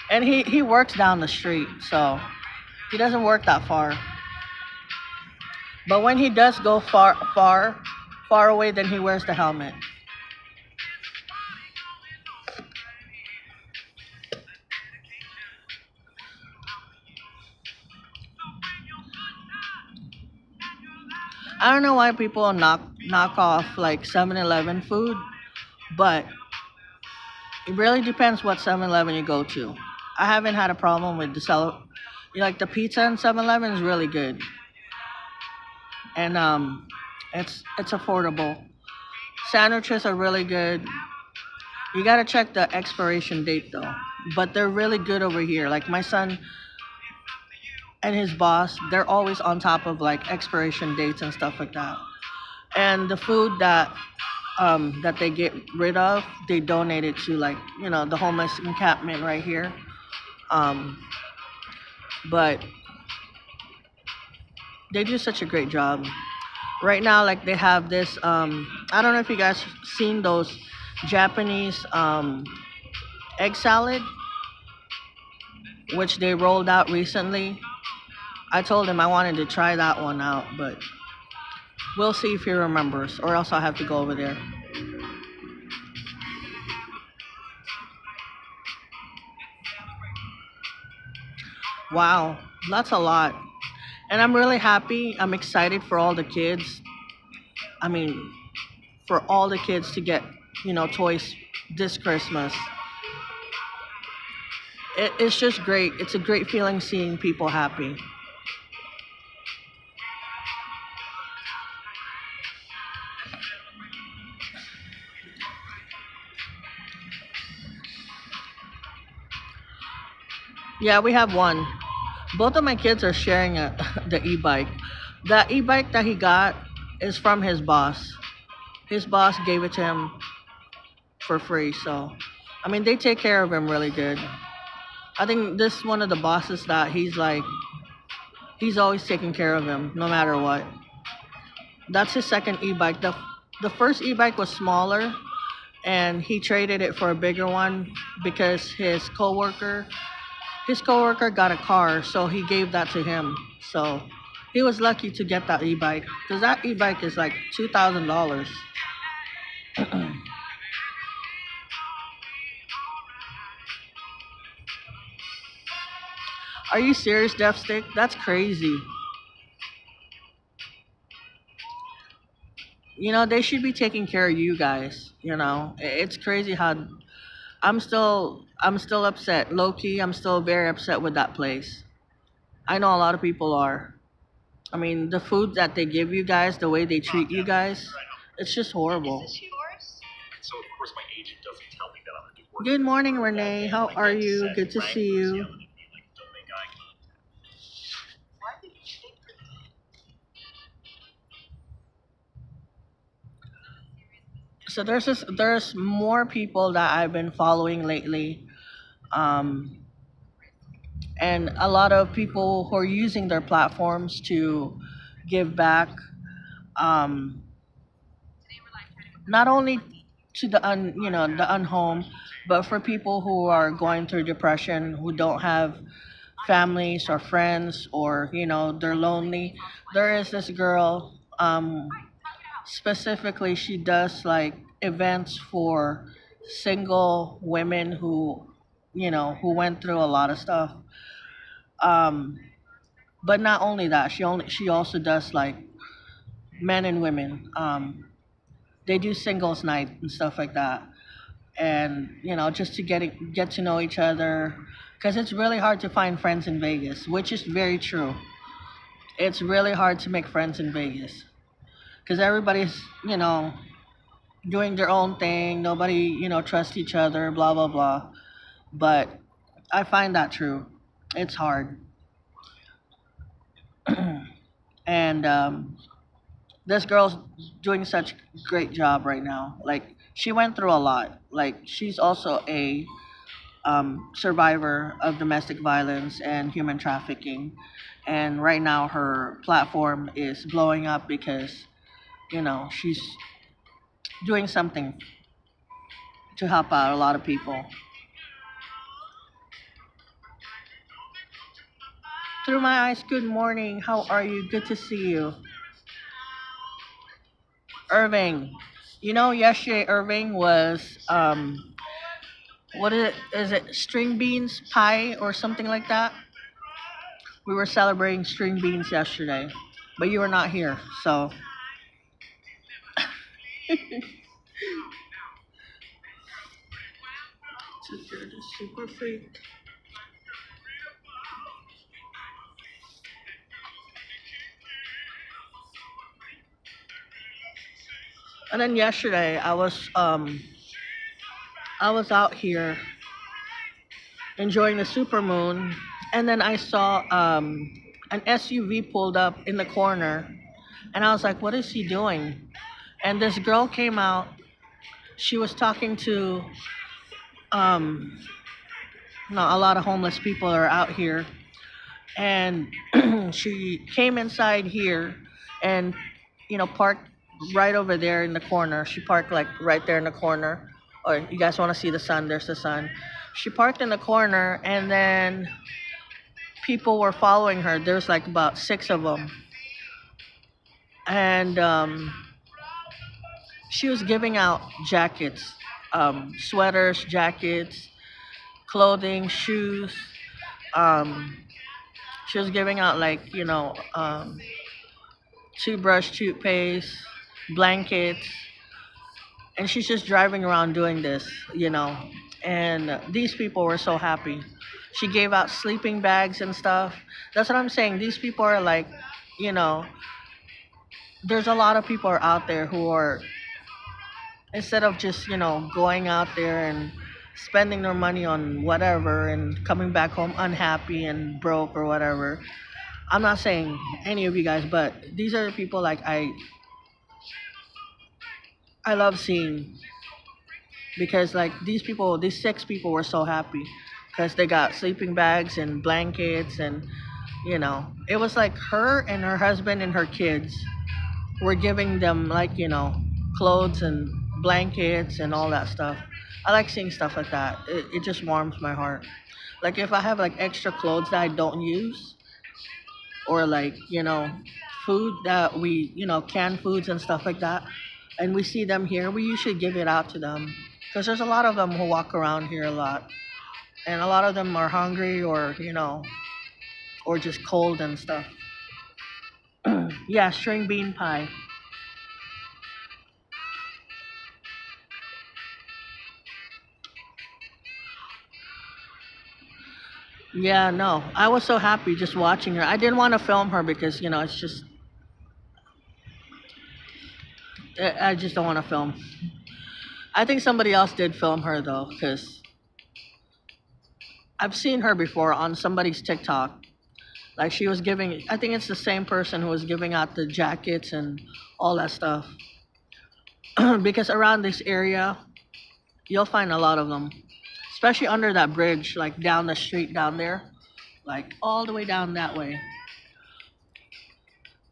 And he works down the street, so he doesn't work that far. But when he does go far away, then he wears the helmet. I don't know why people knock off like 7-Eleven food, but it really depends what 7-Eleven you go to. I haven't had a problem with the like the pizza in 7-Eleven is really good, and it's affordable. Sandwiches are really good. You gotta check the expiration date though, but they're really good over here. Like my son and his boss, they're always on top of like expiration dates and stuff like that. And the food that they get rid of, they donate it to like the homeless encampment right here. Um, but they do such a great job. Right now, like they have this. I don't know if you guys seen those Japanese egg salad, which they rolled out recently. I told him I wanted to try that one out, but we'll see if he remembers, or else I'll have to go over there. Wow, that's a lot. And I'm really happy. I'm excited for all the kids. I mean, for all the kids to get, toys this Christmas. It's just great. It's a great feeling seeing people happy. Yeah, we have one. Both of my kids are sharing the e-bike. The e-bike that he got is from his boss. His boss gave it to him for free. So, I mean, they take care of him really good. I think this is one of the bosses that he's always taking care of him, no matter what. That's his second e-bike. The first e-bike was smaller, and he traded it for a bigger one because his coworker got a car, so he gave that to him. So he was lucky to get that e-bike because that e-bike is like $2,000. Are you serious, Death Stick? That's crazy. They should be taking care of you guys. It's crazy how I'm still upset. Low key, I'm still very upset with that place. I know a lot of people are. I mean, the food that they give you guys, the way they treat you guys, it's just horrible. Good morning, Renee. How are you? Good to see you. So there's more people that I've been following lately, um, and a lot of people who are using their platforms to give back, um, not only to the unhome, but for people who are going through depression, who don't have families or friends, or they're lonely. There is this girl, specifically, she does like events for single women who went through a lot of stuff. um but not only that, she also does like men and women. they do singles night and stuff like that, and just to get to know each other, because it's really hard to find friends in Vegas, which is very true. It's really hard to make friends in Vegas because everybody's doing their own thing. Nobody trusts each other. Blah blah blah. But I find that true. It's hard, and this girl's doing such great job right now. Like she went through a lot. Like she's also a survivor of domestic violence and human trafficking. And right now, her platform is blowing up because, she's doing something to help out a lot of people. Through my eyes, good morning. How are you? Good to see you. Irving. Yesterday Irving was, what is it, string beans pie or something like that? We were celebrating string beans yesterday, but you were not here, so. Super freak. And then yesterday I was out here enjoying the super moon, and then I saw an SUV pulled up in the corner, and I was like, what is he doing? And this girl came out. She was talking to um a lot of homeless people are out here, and she came inside here and parked right over there in the corner. She parked like right there in the corner. Or you guys want to see the sun? There's the sun. She parked in the corner, and then people were following her. There's like about six of them, and she was giving out jackets, sweaters, jackets, clothing, shoes. Um, she was giving out like toothbrush, toothpaste, blankets, and she's just driving around doing this. And these people were so happy. She gave out sleeping bags and stuff. That's what I'm saying. These people are like, you know, there's a lot of people are out there who are, instead of just, going out there and spending their money on whatever and coming back home unhappy and broke or whatever. I'm not saying any of you guys, but these are the people like I love seeing, because like these six people were so happy because they got sleeping bags and blankets, and it was like her and her husband and her kids were giving them like clothes and blankets and all that stuff. I like seeing stuff like that. It just warms my heart. Like if I have like extra clothes that I don't use, or like food that we canned foods and stuff like that, and we see them here, we usually give it out to them, because there's a lot of them who walk around here a lot, and a lot of them are hungry, or or just cold and stuff. Yeah, string bean pie. Yeah, no, I was so happy just watching her. I didn't want to film her because it's just, I just don't want to film. I think somebody else did film her though, because I've seen her before on somebody's TikTok. Like she was giving, I think it's the same person who was giving out the jackets and all that stuff. Because around this area, you'll find a lot of them, especially under that bridge, like down the street down there, like all the way down that way.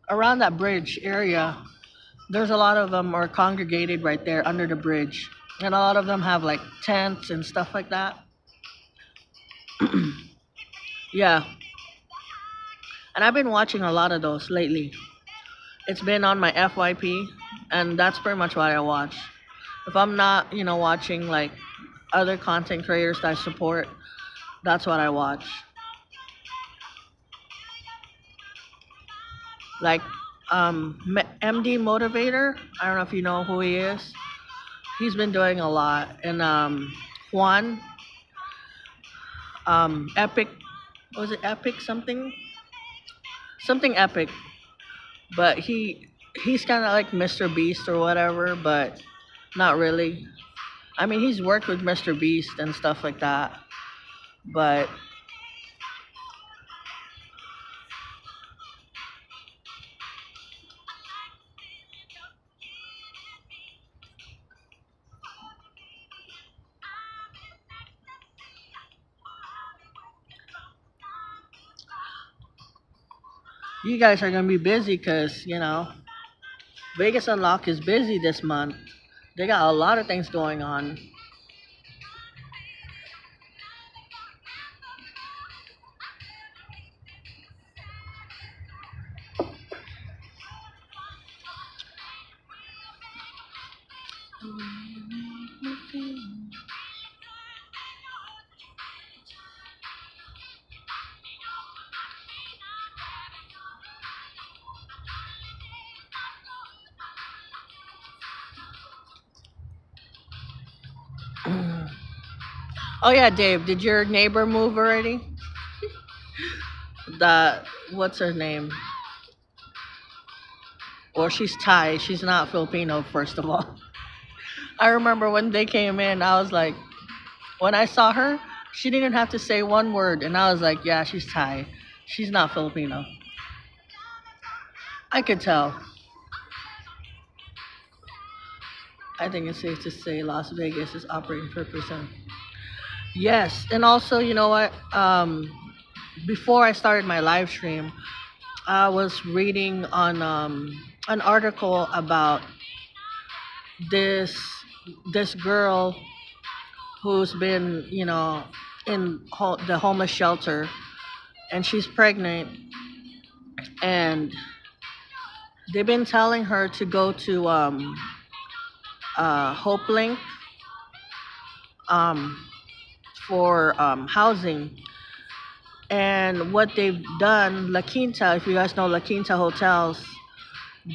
Around that bridge area, there's a lot of them are congregated right there under the bridge, and a lot of them have like tents and stuff like that. Yeah, and I've been watching a lot of those lately. It's been on my FYP, and that's pretty much what I watch. If I'm not, watching like other content creators that I support, that's what I watch. Like MD Motivator. I don't know if you know who he is. He's been doing a lot. And Juan, Epic, was it Epic something? Something Epic. But he's kind of like Mr. Beast or whatever, but not really. I mean, he's worked with Mr. Beast and stuff like that. But you guys are gonna be busy because Vegas Unlock is busy this month. They got a lot of things going on. Oh yeah, Dave, did your neighbor move already? The what's her name? Or she's Thai. She's not Filipino, first of all. I remember when they came in, I was like, when I saw her, she didn't have to say one word, and I was like, yeah, she's Thai. She's not Filipino. I could tell. I think it's safe to say Las Vegas is operating for percent. Yes, and also, you know what? Before I started my live stream, I was reading on an article about this this girl who's been, in the homeless shelter, and she's pregnant, and they've been telling her to go to Hope Link um, for housing. And what they've done, La Quinta, if you guys know La Quinta hotels,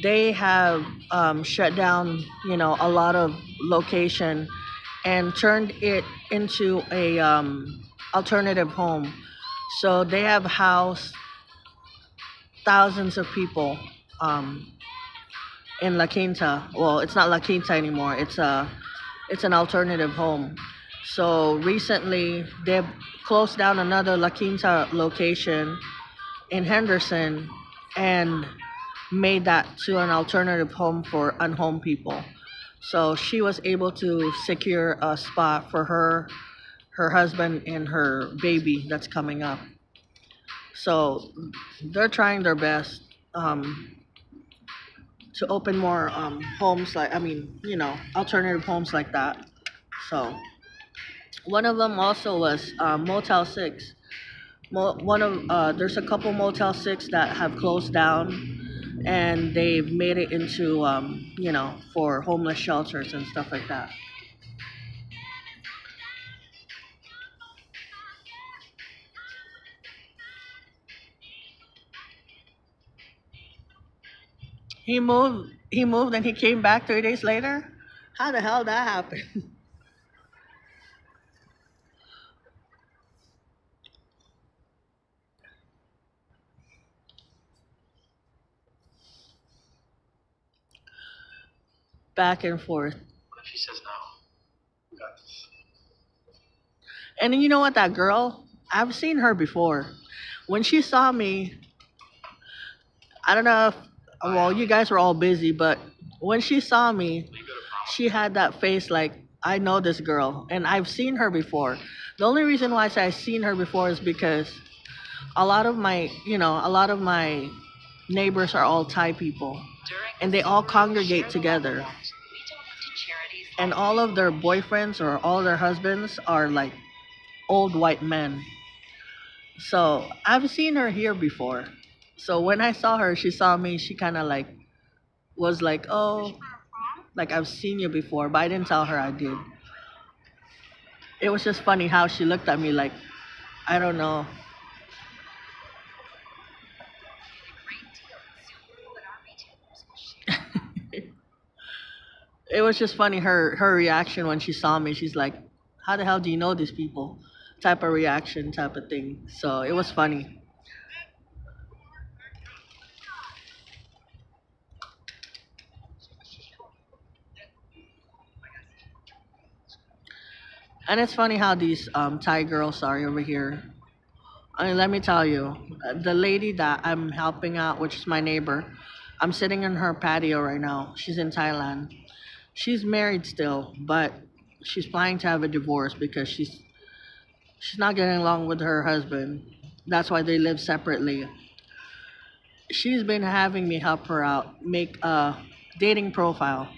they have shut down, a lot of location and turned it into a alternative home. So they have housed thousands of people in La Quinta. Well, it's not La Quinta anymore. It's an alternative home. So recently they've closed down another La Quinta location in Henderson and made that to an alternative home for unhomed people. So she was able to secure a spot for her husband, and her baby that's coming up. So they're trying their best to open more homes, like, I mean, alternative homes like that. So one of them also was Motel 6. There's a couple Motel 6 that have closed down, and they've made it into for homeless shelters and stuff like that. He moved and he came back 3 days later. How the hell that happened? Back and forth. What if he says no? We got this. And then you know what, that girl, I've seen her before. When she saw me, I don't know if, well, you guys were all busy, but when she saw me, she had that face like, I know this girl, and I've seen her before. The only reason why I say I've seen her before is because a lot of my neighbors are all Thai people, and they all congregate together. And all of their boyfriends or all their husbands are like old white men. So I've seen her here before. So when I saw her, she saw me, she kind of like was like, oh, like I've seen you before, but I didn't tell her I did. It was just funny how she looked at me like, I don't know. It was just funny her reaction when she saw me. She's like, "How the hell do you know these people?" Type of reaction, type of thing. So it was funny. And it's funny how these Thai girls are over here. I mean, let me tell you, the lady that I'm helping out, which is my neighbor, I'm sitting in her patio right now. She's in Thailand. She's married still, but she's planning to have a divorce because she's not getting along with her husband. That's why they live separately. She's been having me help her out make a dating profile,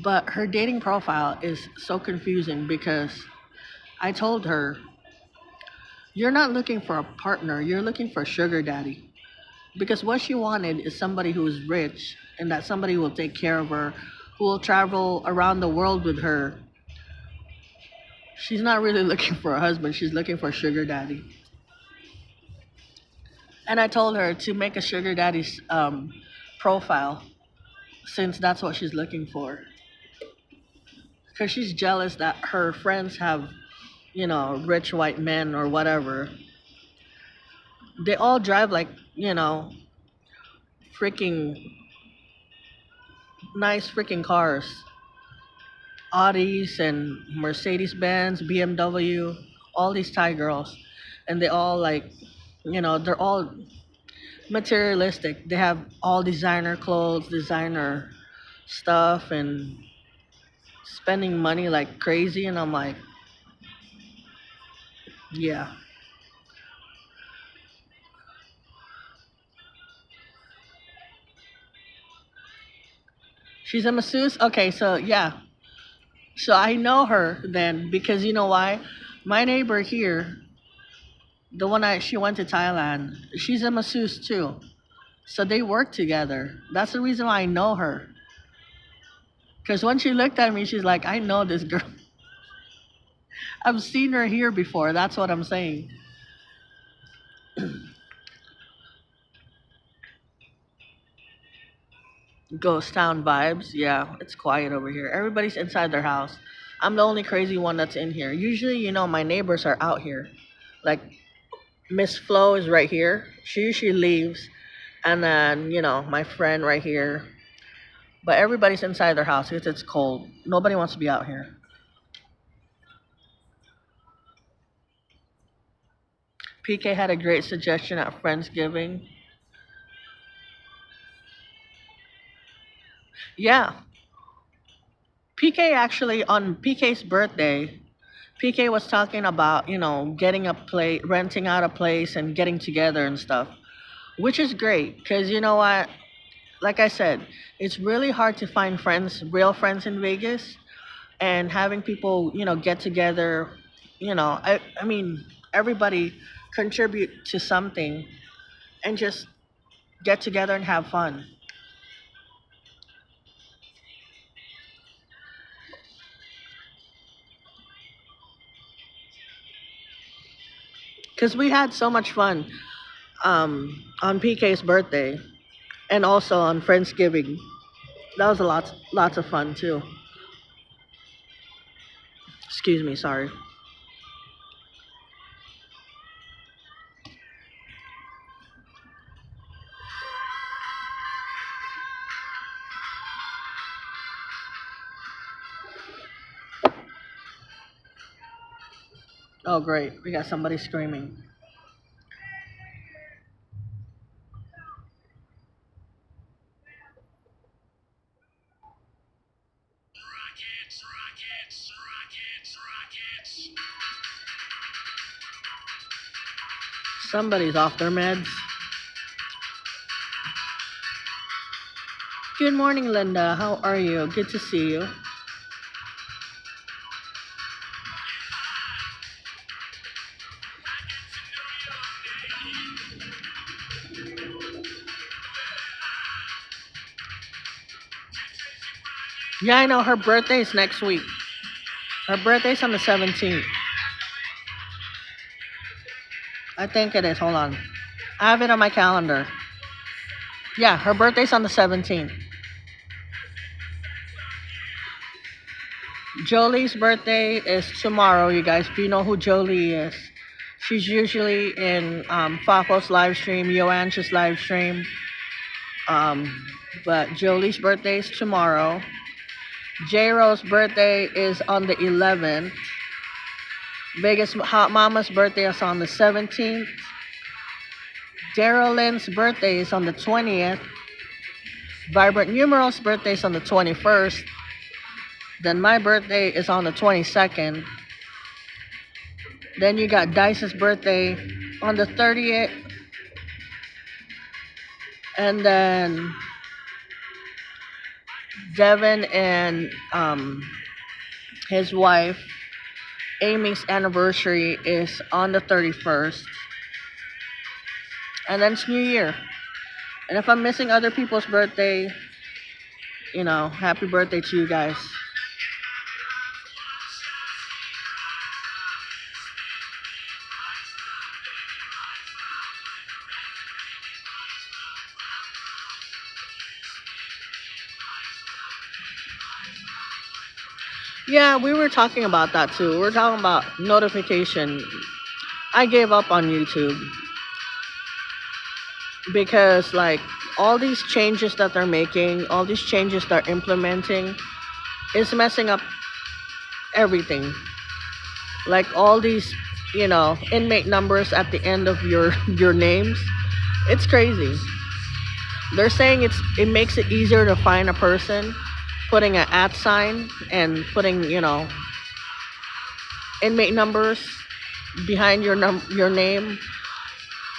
but her dating profile is so confusing because I told her, "You're not looking for a partner, you're looking for a sugar daddy." Because what she wanted is somebody who is rich and that somebody who will take care of her, who will travel around the world with her. She's not really looking for a husband, she's looking for a sugar daddy. And I told her to make a sugar daddy's profile since that's what she's looking for. Because she's jealous that her friends have, rich white men or whatever. They all drive like, freaking nice freaking cars. Audis and Mercedes Benz, BMW, all these Thai girls. And they all like, they're all materialistic. They have all designer clothes, designer stuff, and spending money like crazy. And I'm like, yeah. She's a masseuse? Okay, so yeah. So I know her then because you know why? My neighbor here, the one she went to Thailand, she's a masseuse too. So they work together. That's the reason why I know her. Because when she looked at me, she's like, I know this girl. I've seen her here before. That's what I'm saying. Ghost town vibes. Yeah, it's quiet over here. Everybody's inside their house. I'm the only crazy one that's in here. Usually, my neighbors are out here. Like Miss Flo is right here. She usually leaves. And then, my friend right here. But everybody's inside their house because it's cold. Nobody wants to be out here. PK had a great suggestion at Friendsgiving. Yeah, PK actually on PK's birthday, PK was talking about, getting a place, renting out a place and getting together and stuff, which is great because you know what? Like I said, it's really hard to find friends, real friends in Vegas, and having people, get together, I mean, everybody contribute to something and just get together and have fun. Because we had so much fun on PK's birthday and also on Friendsgiving. That was a lots of fun too. Excuse me, sorry. Oh great, we got somebody screaming. Somebody's off their meds. Good morning, Linda. How are you? Good to see you. Yeah, I know her birthday's next week. Her birthday's on the 17th. I think it is. Hold on. I have it on my calendar. Yeah, her birthday's on the 17th. Jolie's birthday is tomorrow, you guys. If you know who Jolie is, she's usually in Fafo's live stream, Yoanch's live stream. Um, but Jolie's birthday is tomorrow. J Ro's birthday is on the 11th. Vegas Hot Mama's birthday is on the 17th. Daryl Lynn's birthday is on the 20th. Vibrant Numeral's birthday is on the 21st. Then my birthday is on the 22nd. Then you got Dice's birthday on the 30th. And then Devin and his wife, Amy's anniversary is on the 31st. And then it's New Year. And if I'm missing other people's birthday, happy birthday to you guys. Yeah, we were talking about that too. We were talking about notification. I gave up on YouTube because like all these changes that they're making, all these changes they're implementing is messing up everything. Like all these, inmate numbers at the end of your names. It's crazy. They're saying it makes it easier to find a person, putting an @ sign and putting, inmate numbers behind your name.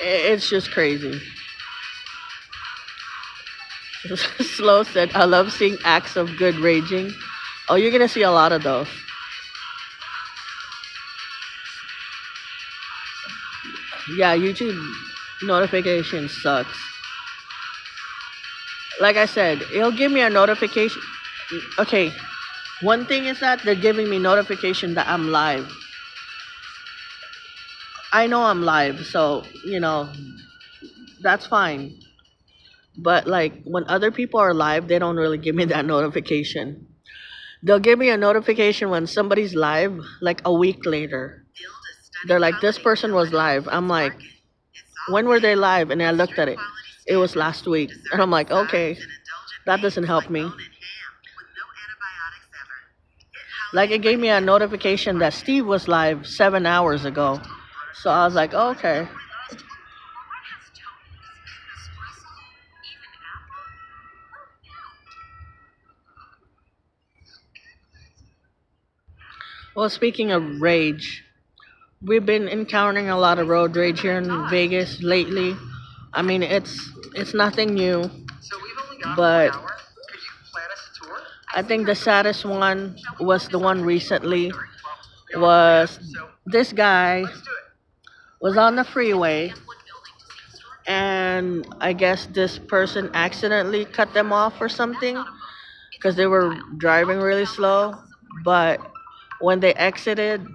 It's just crazy. Slow said, I love seeing acts of good raging. Oh, you're gonna see a lot of those. Yeah, YouTube notification sucks. Like I said, it'll give me a notification. Okay, one thing is that they're giving me notification that I'm live. I know I'm live, so, that's fine. But like when other people are live, they don't really give me that notification. They'll give me a notification when somebody's live, like a week later. They're like, this person was live. I'm like, when were they live? And I looked at it. It was last week. And I'm like, okay, that doesn't help me. Like it gave me a notification that Steve was live 7 hours ago. So I was like, okay. Well, speaking of rage, we've been encountering a lot of road rage here in Vegas lately. I mean, it's nothing new, but I think the saddest one was the one recently. Was this guy was on the freeway, and I guess this person accidentally cut them off or something because they were driving really slow. But when they exited,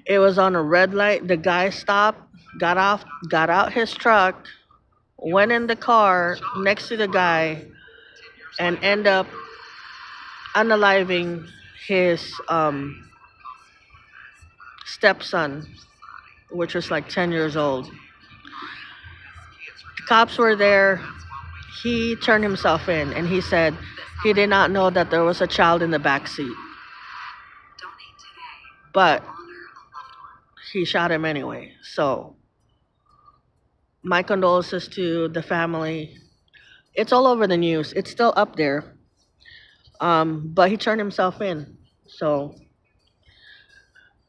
it was on a red light. The guy stopped, got out his truck, went in the car next to the guy, and end up unaliving his stepson, which was like 10 years old. The cops were there. He turned himself in and he said he did not know that there was a child in the back seat. But he shot him anyway. So my condolences to the family. It's all over the news. It's still up there. But he turned himself in. So,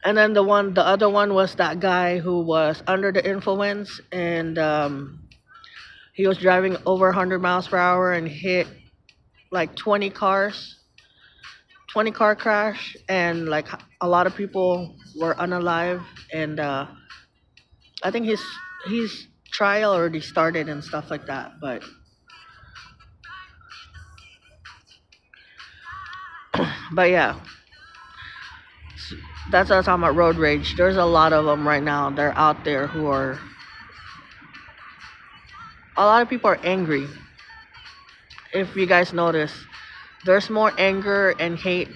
and then the other one was that guy who was under the influence, and he was driving over 100 miles per hour and hit like 20 cars, 20 car crash, and like a lot of people were unalive. And I think his trial already started and stuff like that. But yeah, that's what I'm talking about, road rage. There's a lot of them right now. They're out there who are. A lot of people are angry. If you guys notice, there's more anger and hate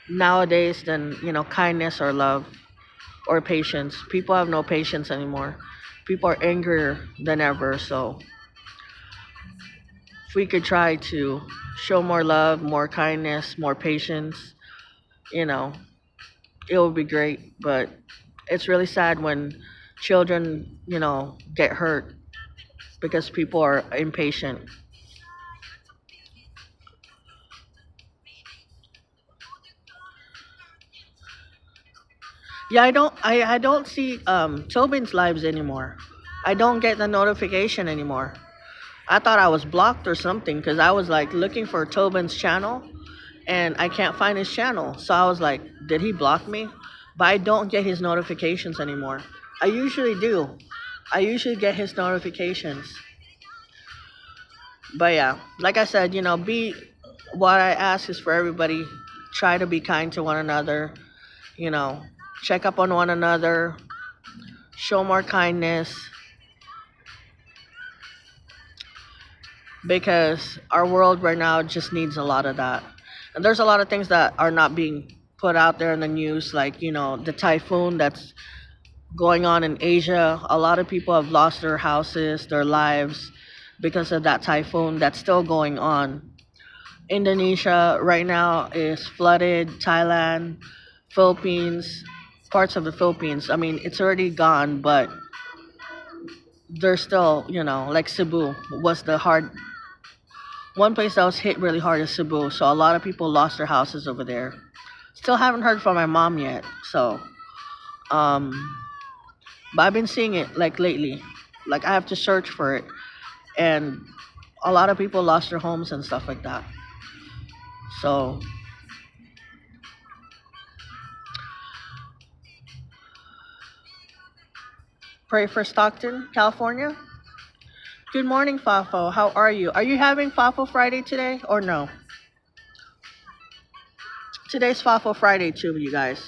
nowadays than, kindness or love or patience. People have no patience anymore. People are angrier than ever. So if we could try to show more love, more kindness, more patience, you know, it would be great. But it's really sad when children, get hurt because people are impatient. Yeah, I don't see Tobin's lives anymore. I don't get the notification anymore. I thought I was blocked or something because I was like looking for Tobin's channel and I can't find his channel. So I was like, did he block me? But I don't get his notifications anymore. I usually do. I usually get his notifications. But yeah, like I said, be what I ask is for everybody. Try to be kind to one another, you know, check up on one another, show more kindness because our world right now just needs a lot of that. And there's a lot of things that are not being put out there in the news, like, the typhoon that's going on in Asia. A lot of people have lost their houses, their lives because of that typhoon that's still going on. Indonesia right now is flooded, Thailand, Philippines, parts of the Philippines. I mean, it's already gone, but there's still, like Cebu was the hard one place that was hit really hard is Cebu. So a lot of people lost their houses over there. Still haven't heard from my mom yet. So, um, but I've been seeing it like lately. Like I have to search for it, and a lot of people lost their homes and stuff like that. So pray for Stockton, California. Good morning, Fafo. How are you? Are you having Fafo Friday today or no? Today's Fafo Friday too, you guys.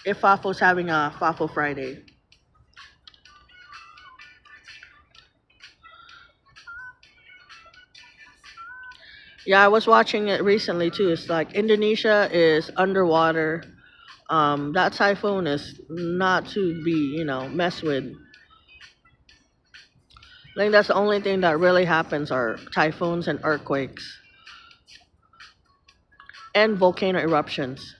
If Fafo's having a Fafo Friday. Yeah, I was watching it recently too. It's like Indonesia is underwater. That typhoon is not to be, messed with. I think that's the only thing that really happens are typhoons and earthquakes and volcano eruptions.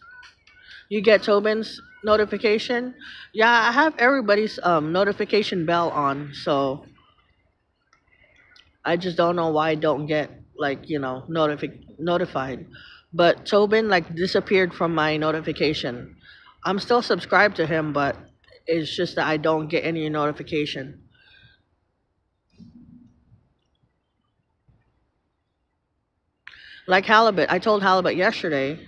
You get Tobin's notification. Yeah, I have everybody's notification bell on, so I just don't know why I don't get like notified. But Tobin like disappeared from my notification. I'm still subscribed to him, but it's just that I don't get any notification. Like Halibut, I told Halibut yesterday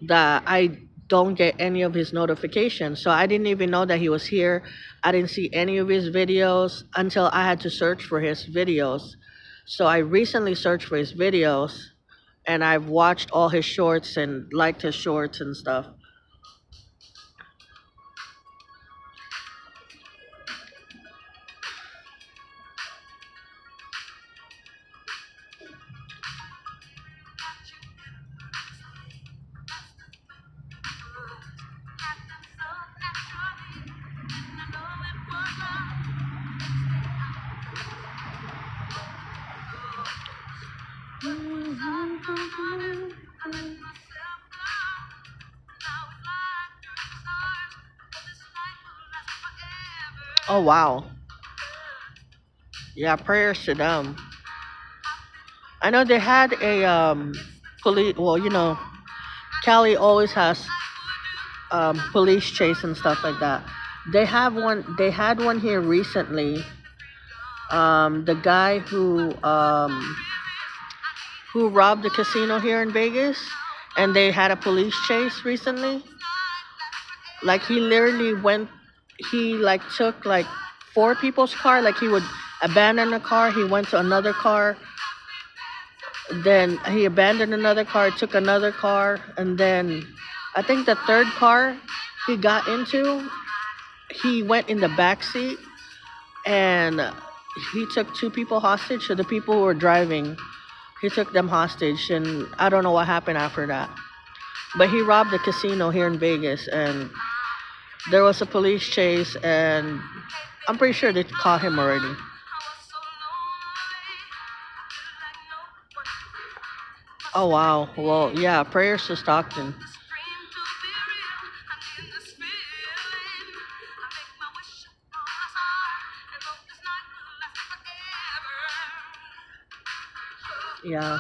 that I don't get any of his notifications. So I didn't even know that he was here. I didn't see any of his videos until I had to search for his videos. So I recently searched for his videos and I've watched all his shorts and liked his shorts and stuff. Oh wow. Yeah, prayers to them. I know they had a police well, Cali always has police chase and stuff like that. They had one here recently. The guy who robbed the casino here in Vegas and they had a police chase recently. Like he literally went he like took like four people's car, like he would abandon a car, he went to another car, then he abandoned another car, took another car, and then I think the third car he got into, he went in the back seat and he took two people hostage. So the people who were driving, he took them hostage, and I don't know what happened after that. But he robbed a casino here in Vegas, and there was a police chase, and I'm pretty sure they caught him already. Oh wow. Well, yeah. Prayers to Stockton. Yeah.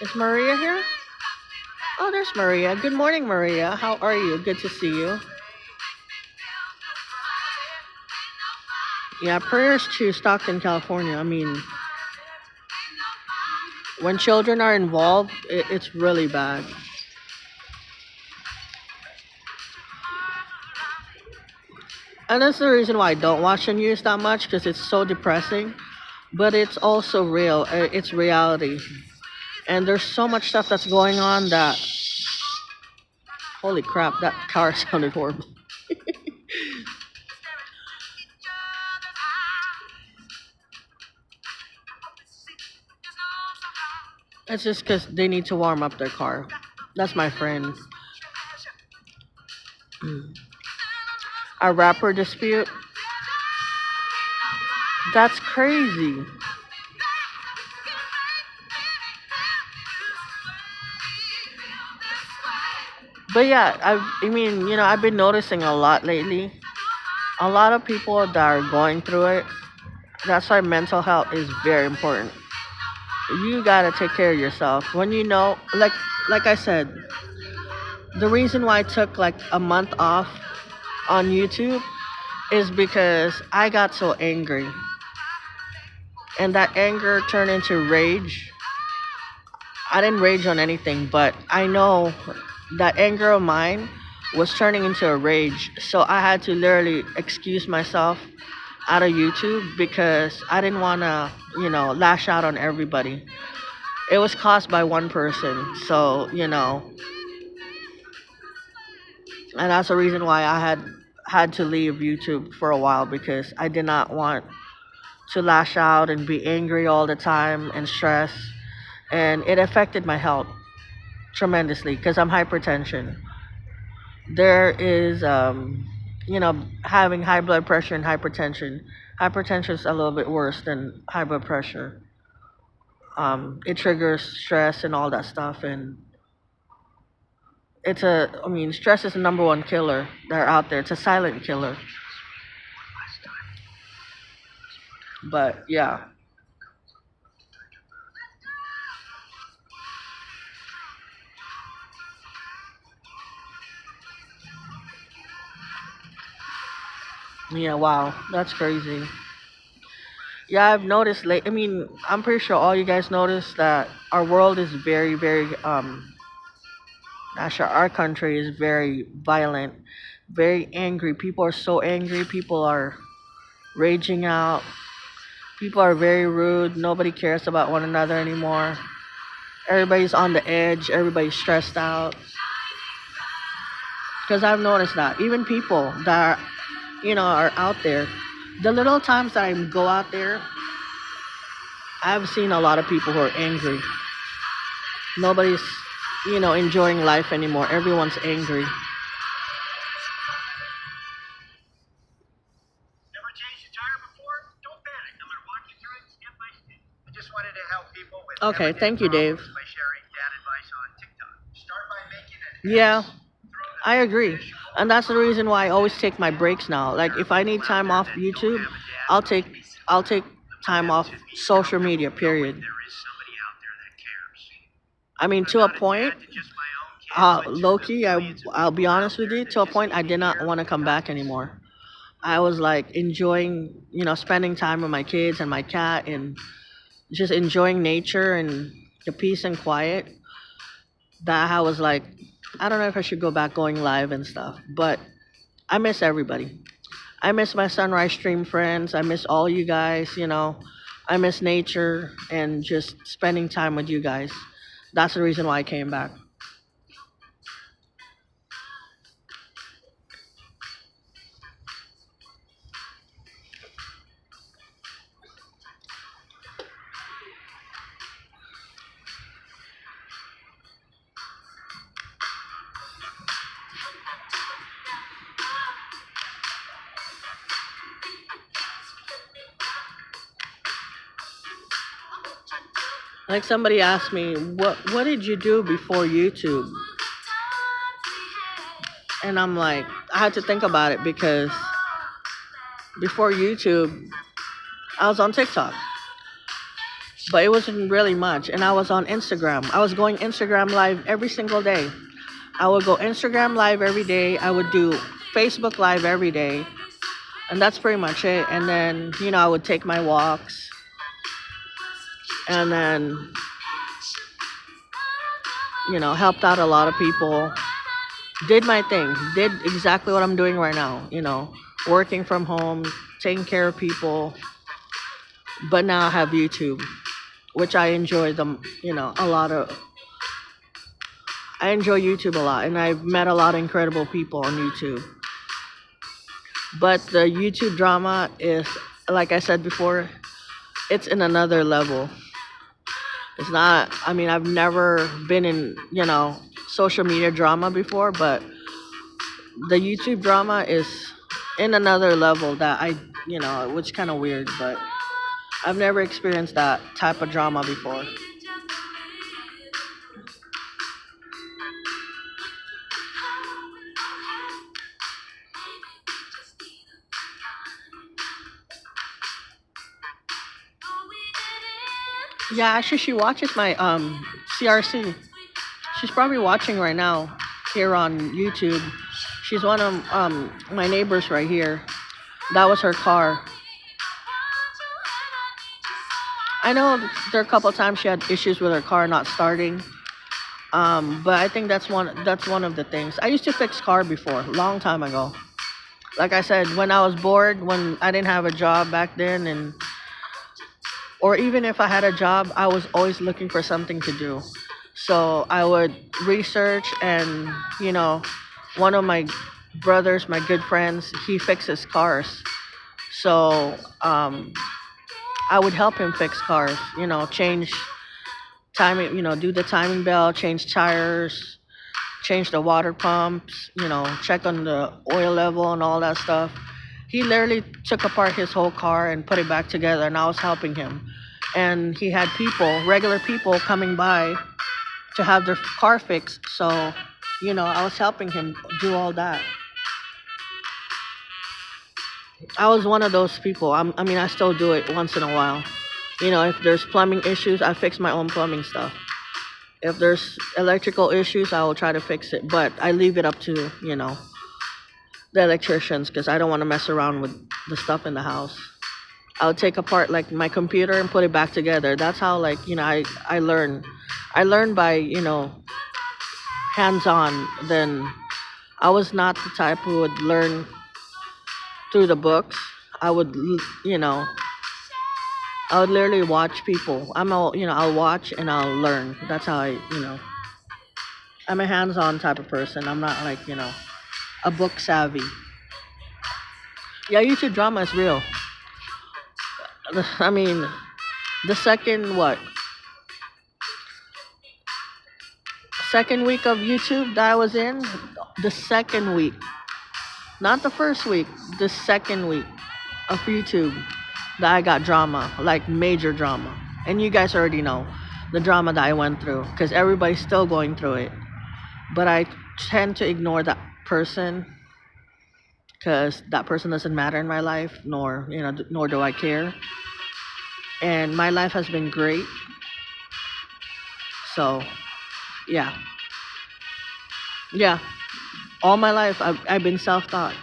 Is Maria here? Oh, there's Maria. Good morning, Maria. How are you? Good to see you. Yeah, prayers to Stockton, California. I mean, when children are involved, it's really bad. And that's the reason why I don't watch the news that much because it's so depressing. But it's also real. It's reality. And there's so much stuff that's going on that, holy crap, that car sounded horrible. It's just because they need to warm up their car. That's my friend. A rapper dispute? That's crazy. But yeah, I mean, I've been noticing a lot lately. A lot of people that are going through it. That's why mental health is very important. You gotta take care of yourself. When like I said, the reason why I took like a month off on YouTube is because I got so angry. And that anger turned into rage. I didn't rage on anything, but I know that anger of mine was turning into a rage. So I had to literally excuse myself out of YouTube because I didn't want to, lash out on everybody. It was caused by one person. So, and that's the reason why I had to leave YouTube for a while because I did not want to lash out and be angry all the time and stress. And it affected my health tremendously because I'm hypertension. There is, having high blood pressure and hypertension. Hypertension is a little bit worse than high blood pressure. It triggers stress and all that stuff, and I mean, stress is the number one killer that are out there. It's a silent killer. But yeah, yeah, wow, that's crazy. Yeah, I've noticed late. I mean, I'm pretty sure all you guys noticed that our world is very, very actually, our country is very violent, very angry. People are so angry. People are raging out. People are very rude. Nobody cares about one another anymore. Everybody's on the edge. Everybody's stressed out. Because I've noticed that even people that are out there, the little times that I go out there, I've seen a lot of people who are angry. Nobody's enjoying life anymore. Everyone's angry. Never changed a tire before? Don't panic. I'm going to walk you through it step by step. I just wanted to help people with Okay, everyday thank you, Dave. problems by sharing dad advice on TikTok. Start by making it. Yeah, Throw the I agree. And that's the reason why I always take my breaks now. Like if I need time off YouTube, I'll take I'll take time off social media, period. there is somebody out there that cares. I mean to a point, To just my own kids, but to low the key, millions of I'll be people out honest with there you, that to a just point I need did to not hear want to come back anymore. I was like enjoying, spending time with my kids and my cat and just enjoying nature and the peace and quiet. That I was like, I don't know if I should go back going live and stuff, but I miss everybody. I miss my sunrise stream friends. I miss all you guys. I miss nature and just spending time with you guys. That's the reason why I came back. Like somebody asked me, what did you do before YouTube? And I'm like, I had to think about it because before YouTube, I was on TikTok, but it wasn't really much. And I was on Instagram. I was going Instagram live every single day. I would go Instagram live every day. I would do Facebook live every day. And that's pretty much it. And then, I would take my walks. And then, helped out a lot of people. Did my thing. Did exactly what I'm doing right now. Working from home, taking care of people. But now I have YouTube, which I enjoy a lot of. I enjoy YouTube a lot, and I've met a lot of incredible people on YouTube. But the YouTube drama is, like I said before, it's in another level. It's not, I've never been in, social media drama before, but the YouTube drama is in another level that which kind of weird, but I've never experienced that type of drama before. Yeah, actually, she watches my CRC. She's probably watching right now here on YouTube. She's one of my neighbors right here. That was her car. I know there are a couple of times she had issues with her car not starting. But I think that's one of the things. I used to fix car before, long time ago. Like I said, when I was bored, when I didn't have a job back then, or even if I had a job, I was always looking for something to do. So I would research, and one of my brothers, my good friends, he fixes cars. So I would help him fix cars. Change timing, do the timing belt, change tires, change the water pumps, check on the oil level and all that stuff. He literally took apart his whole car and put it back together, and I was helping him. And he had people, regular people, coming by to have their car fixed. So, I was helping him do all that. I was one of those people. I still do it once in a while. If there's plumbing issues, I fix my own plumbing stuff. If there's electrical issues, I will try to fix it. But I leave it up to, the electricians, because I don't want to mess around with the stuff in the house. I'll take apart like my computer and put it back together. That's how I learn. I learn by, hands on. Then I was not the type who would learn through the books. I would, I would literally watch people. I'll watch and I'll learn. That's how I'm a hands-on type of person. I'm not like, a book savvy. Yeah, YouTube drama is real. I mean, the second week of YouTube that I was in, the second week, not the first week, the second week of YouTube that I got drama, like major drama. And you guys already know the drama that I went through, because everybody's still going through it. But I tend to ignore that person, because that person doesn't matter in my life, nor do I care. And my life has been great. So, yeah. Yeah. All my life, I've been self-taught.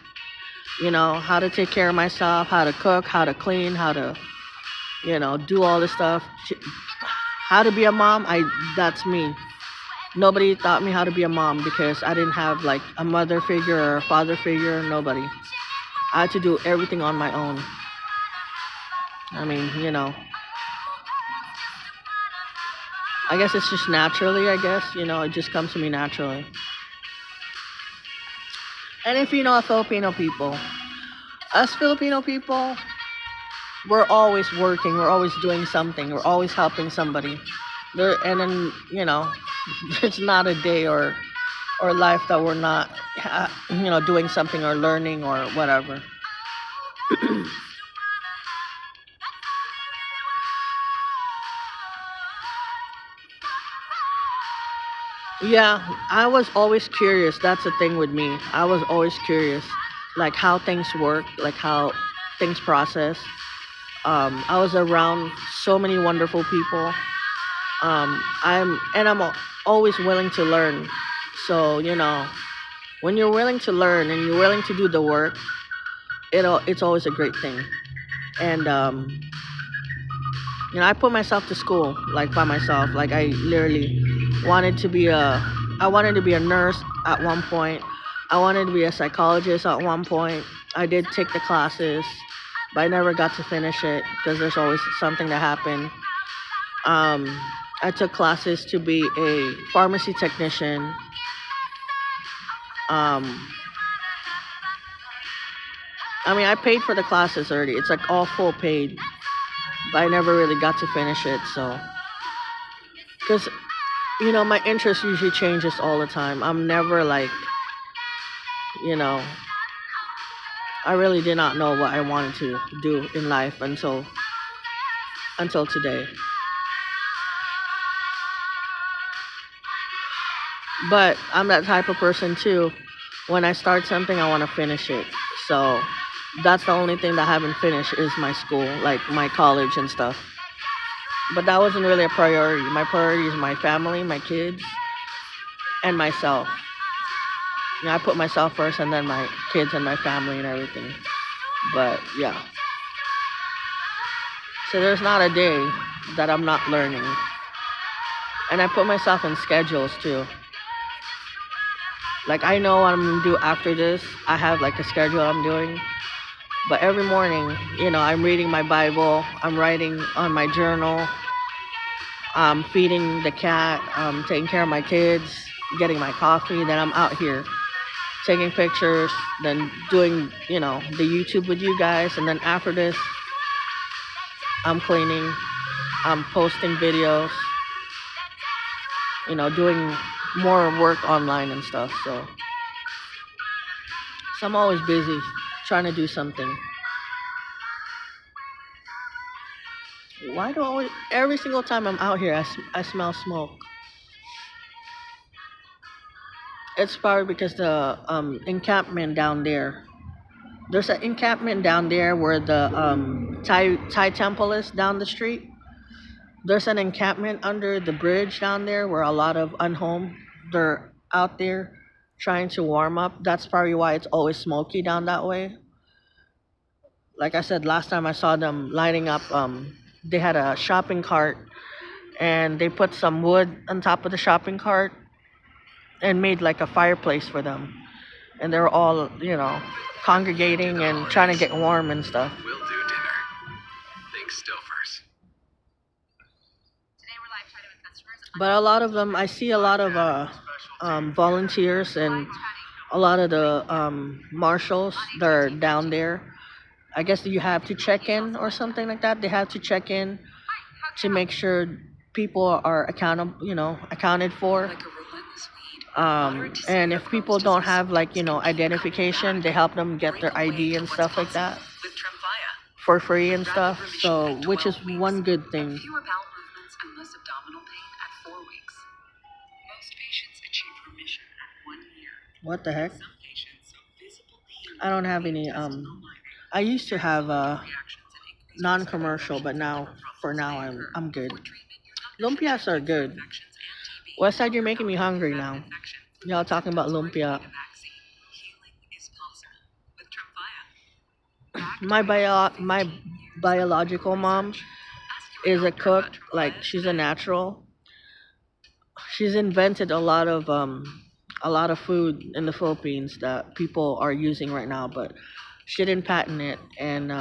How to take care of myself, how to cook, how to clean, how to, do all this stuff. How to be a mom, that's me. Nobody taught me how to be a mom, because I didn't have like a mother figure or a father figure, nobody. I had to do everything on my own. I guess it's just naturally, it just comes to me naturally. And if you know Filipino people, us Filipino people, we're always working, we're always doing something, we're always helping somebody. And then, there's not a day or life that we're not, doing something or learning or whatever. Yeah, I was always curious. That's the thing with me. I was always curious, like how things work, like how things process. I was around so many wonderful people. I'm always willing to learn. So when you're willing to learn and you're willing to do the work, it's always a great thing. And I put myself to school like by myself. Like I literally wanted to be a I wanted to be a nurse at one point. I wanted to be a psychologist at one point. I did take the classes, but I never got to finish it because there's always something to happen. Um, I took classes to be a pharmacy technician. Um, I mean, I paid for the classes already. It's like all full paid, but I never really got to finish it. So, because my interest usually changes all the time. I'm never like, you know, I really did not know what I wanted to do in life until today. But I'm that type of person too. When I start something, I want to finish it. So that's the only thing that I haven't finished is my school, like my college and stuff. But that wasn't really a priority. My priority is my family, my kids, and myself. I put myself first and then my kids and my family and everything. But yeah. So there's not a day that I'm not learning. And I put myself in schedules too. Like I know what I'm gonna do after this. I have like a schedule I'm doing. But every morning, I'm reading my Bible, I'm writing on my journal, I'm feeding the cat, I'm taking care of my kids, getting my coffee, then I'm out here taking pictures, then doing, the YouTube with you guys, and then after this, I'm cleaning, I'm posting videos, doing more work online and stuff. So I'm always busy trying to do something. Why do I always, every single time I'm out here, I smell smoke? It's probably because the encampment down there. There's an encampment down there where the Thai temple is down the street. There's an encampment under the bridge down there where a lot of unhomed they're out there trying to warm up. That's probably why it's always smoky down that way. Like I said, last time I saw them lighting up, they had a shopping cart and they put some wood on top of the shopping cart and made like a fireplace for them. And they're all, congregating and trying to get warm and stuff. We'll do dinner. Think still first. But a lot of them, I see a lot of volunteers and a lot of the marshals that are down there. I guess you have to check in or something like that. They have to check in to make sure people are accounted for. And if people don't have like identification, they help them get their ID and stuff like that for free and stuff. So which is one good thing. Fewer bowel movements and less abdominal pain at 4 weeks. Most patients achieve remission at 1 year. What the heck? Some patients visible pain. I don't have any I used to have non-commercial, but for now I'm good. Lumpias are good. Westside, you're making me hungry now. Y'all talking about lumpia. My biological mom is a cook. Like she's a natural. She's invented a lot of food in the Philippines that people are using right now, but she didn't patent it, and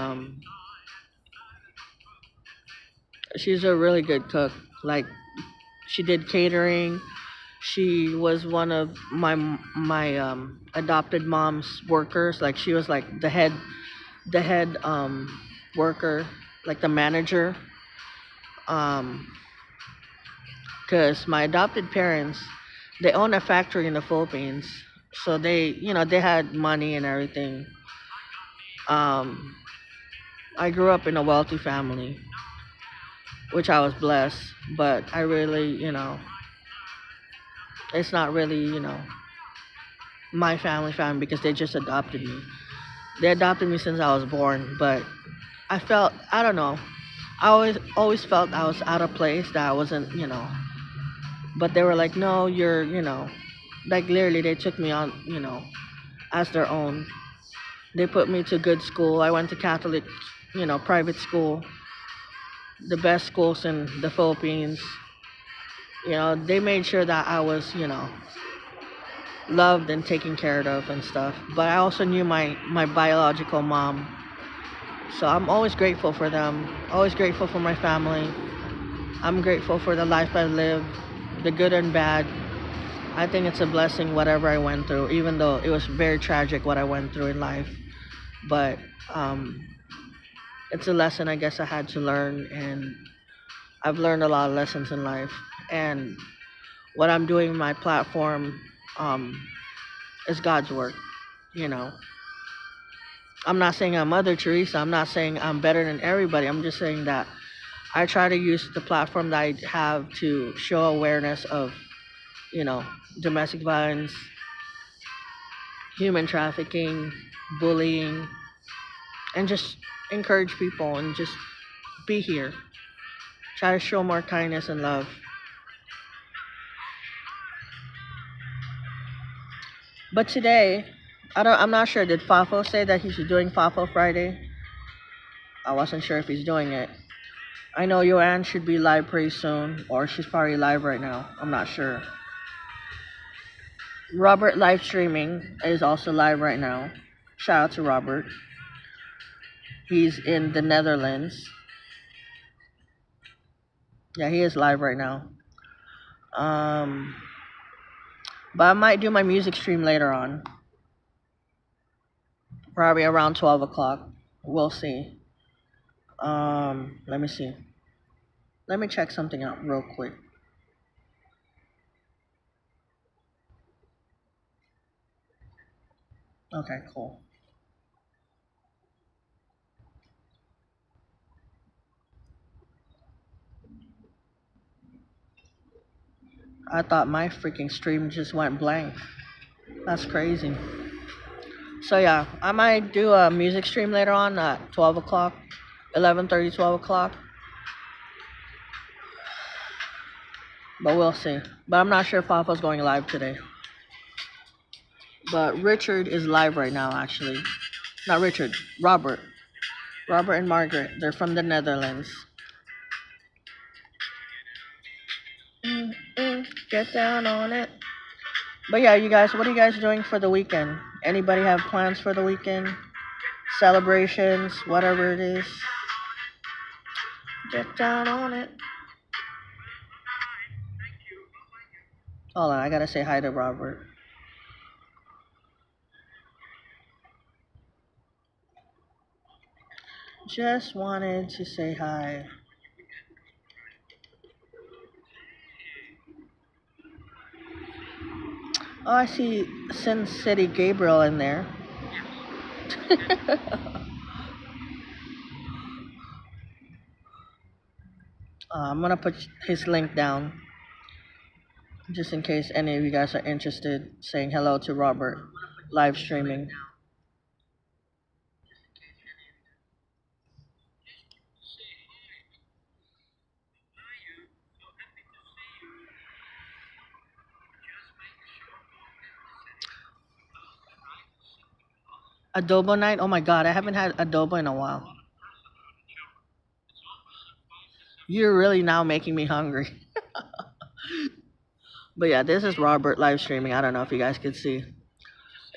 she's a really good cook. Like she did catering. She was one of my adopted mom's workers. Like she was like the head worker, like the manager. Um, because my adopted parents, they own a factory in the Philippines, so they had money and everything. Um, I grew up in a wealthy family, which I was blessed, but I really, It's not really, my family because they just adopted me. They adopted me since I was born, but I don't know. I always felt I was out of place, that I wasn't, but they were like, "No, you're, like literally they took me on, as their own. They put me to good school. I went to Catholic, private school, the best schools in the Philippines. They made sure that I was, loved and taken care of and stuff. But I also knew my biological mom. So I'm always grateful for them. Always grateful for my family. I'm grateful for the life I live, the good and bad. I think it's a blessing whatever I went through, even though it was very tragic what I went through in life. But it's a lesson I guess I had to learn, and I've learned a lot of lessons in life. And what I'm doing in my platform um, is God's work. You know, I'm not saying I'm Mother Teresa. I'm not saying I'm better than everybody. I'm just saying that I try to use the platform that I have to show awareness of, you know, domestic violence, human trafficking, bullying, and just encourage people and just be here. Try to show more kindness and love. But today, I'm not sure. Did Fafo say that he's doing Fafo Friday? I wasn't sure if he's doing it. I know Joanne should be live pretty soon, or she's probably live right now. I'm not sure. Robert live streaming is also live right now. Shout out to Robert. He's in the Netherlands. Yeah, he is live right now. Um, but I might do my music stream later on, probably around 12 o'clock. We'll see. Let me see. Let me check something out real quick. Okay, cool. I thought my freaking stream just went blank. That's crazy. So yeah, I might do a music stream later on at 12 o'clock, 11:30, 12 o'clock. But we'll see. But I'm not sure if Papa's going live today. But Richard is live right now, actually. Not Richard, Robert. Robert and Margaret. They're from the Netherlands. Get down on it. But yeah, you guys, what are you guys doing for the weekend? Anybody have plans for the weekend? Celebrations, whatever it is. Get down on it. Hold on, I gotta say hi to Robert. Just wanted to say hi. Oh, I see Sin City Gabriel in there. I'm gonna put his link down just in case any of you guys are interested. Saying hello to Robert, live streaming. Adobo night. Oh my god, I haven't had adobo in a while. You're really now making me hungry. But yeah, this is Robert live streaming. I don't know if you guys can see.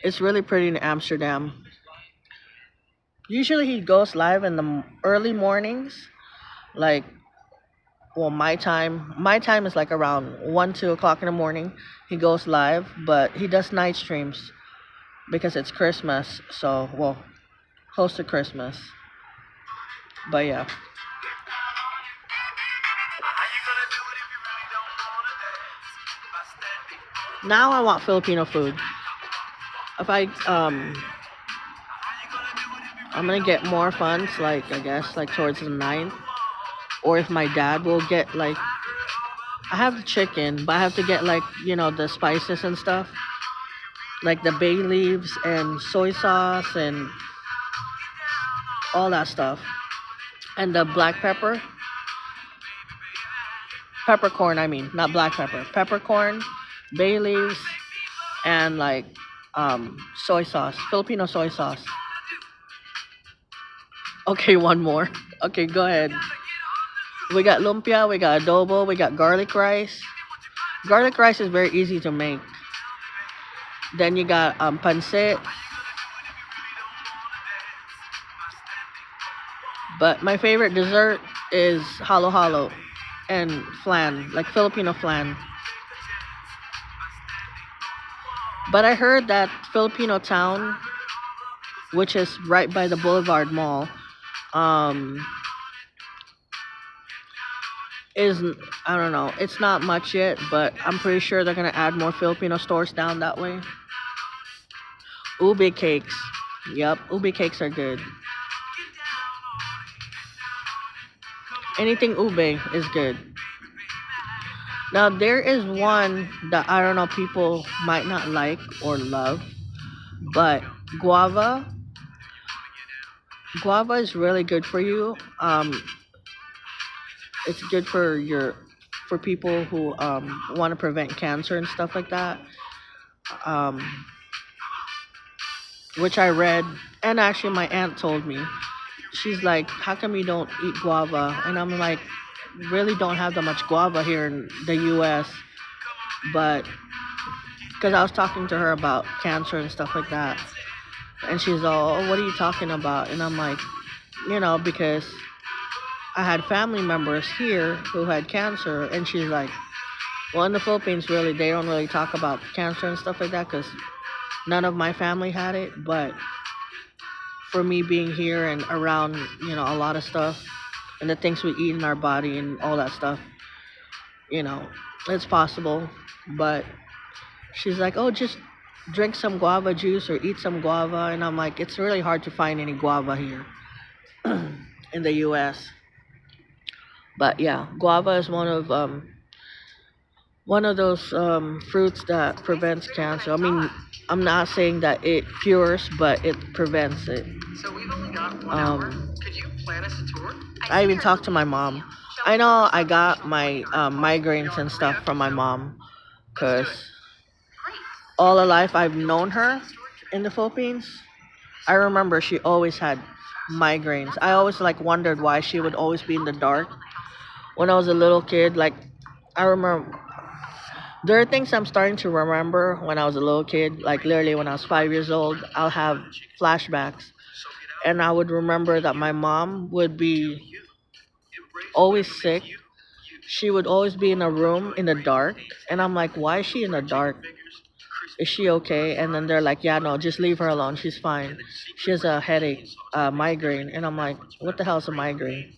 It's really pretty in Amsterdam. Usually he goes live in the early mornings, like, well, my time is like around 1, 2 o'clock in the morning. He goes live, but he does night streams because it's Christmas. So, well, close to Christmas. But yeah. Now I want Filipino food. If I'm gonna get more funds, like I guess like towards the 9th, or if my dad will get like I have the chicken, but I have to get like, the spices and stuff, like the bay leaves and soy sauce and all that stuff. And the black peppercorn, I mean, not black pepper, peppercorn, bay leaves, and like soy sauce, Filipino soy sauce. Okay, one more. Okay, go ahead. We got lumpia, we got adobo, we got garlic rice. Garlic rice is very easy to make. Then you got pancit. But my favorite dessert is halo halo and flan, like Filipino flan. But I heard that Filipino town, which is right by the Boulevard Mall, um, is I don't know. It's not much yet, but I'm pretty sure they're gonna add more Filipino stores down that way. Ube cakes. Yep, ube cakes are good. Anything ube is good. Now there is one that I don't know people might not like or love, but guava. Guava is really good for you. It's good for people who want to prevent cancer and stuff like that. Um, which I read, and actually my aunt told me. She's like, "How come you don't eat guava?" And I'm like, "Really don't have that much guava here in the U.S." But because I was talking to her about cancer and stuff like that, and she's all, "Oh, what are you talking about?" And I'm like, because I had family members here who had cancer, and she's like, "Well, in the Philippines, really, they don't really talk about cancer and stuff like that because none of my family had it. But for me being here and around, a lot of stuff and the things we eat in our body and all that stuff, you know, it's possible." But she's like, "Oh, just drink some guava juice or eat some guava." And I'm like, it's really hard to find any guava here in the U.S. But yeah, guava is one of those fruits that prevents cancer. I mean, I'm not saying that it cures, but it prevents it. So we've only got 1 hour. Could you plan us a tour? I even talked to my mom. I know I got my migraines and stuff from my mom because all her life I've known her in the Philippines. I remember she always had migraines. I always like wondered why she would always be in the dark when I was a little kid. Like I remember there are things I'm starting to remember when I was a little kid. Like literally when I was 5 years old, I'll have flashbacks, and I would remember that my mom would be always sick. She would always be in a room in the dark, and I'm like, why is she in the dark? Is she okay? And then they're like, yeah, no, just leave her alone. She's fine. She has a headache, migraine. And I'm like, what the hell is a migraine?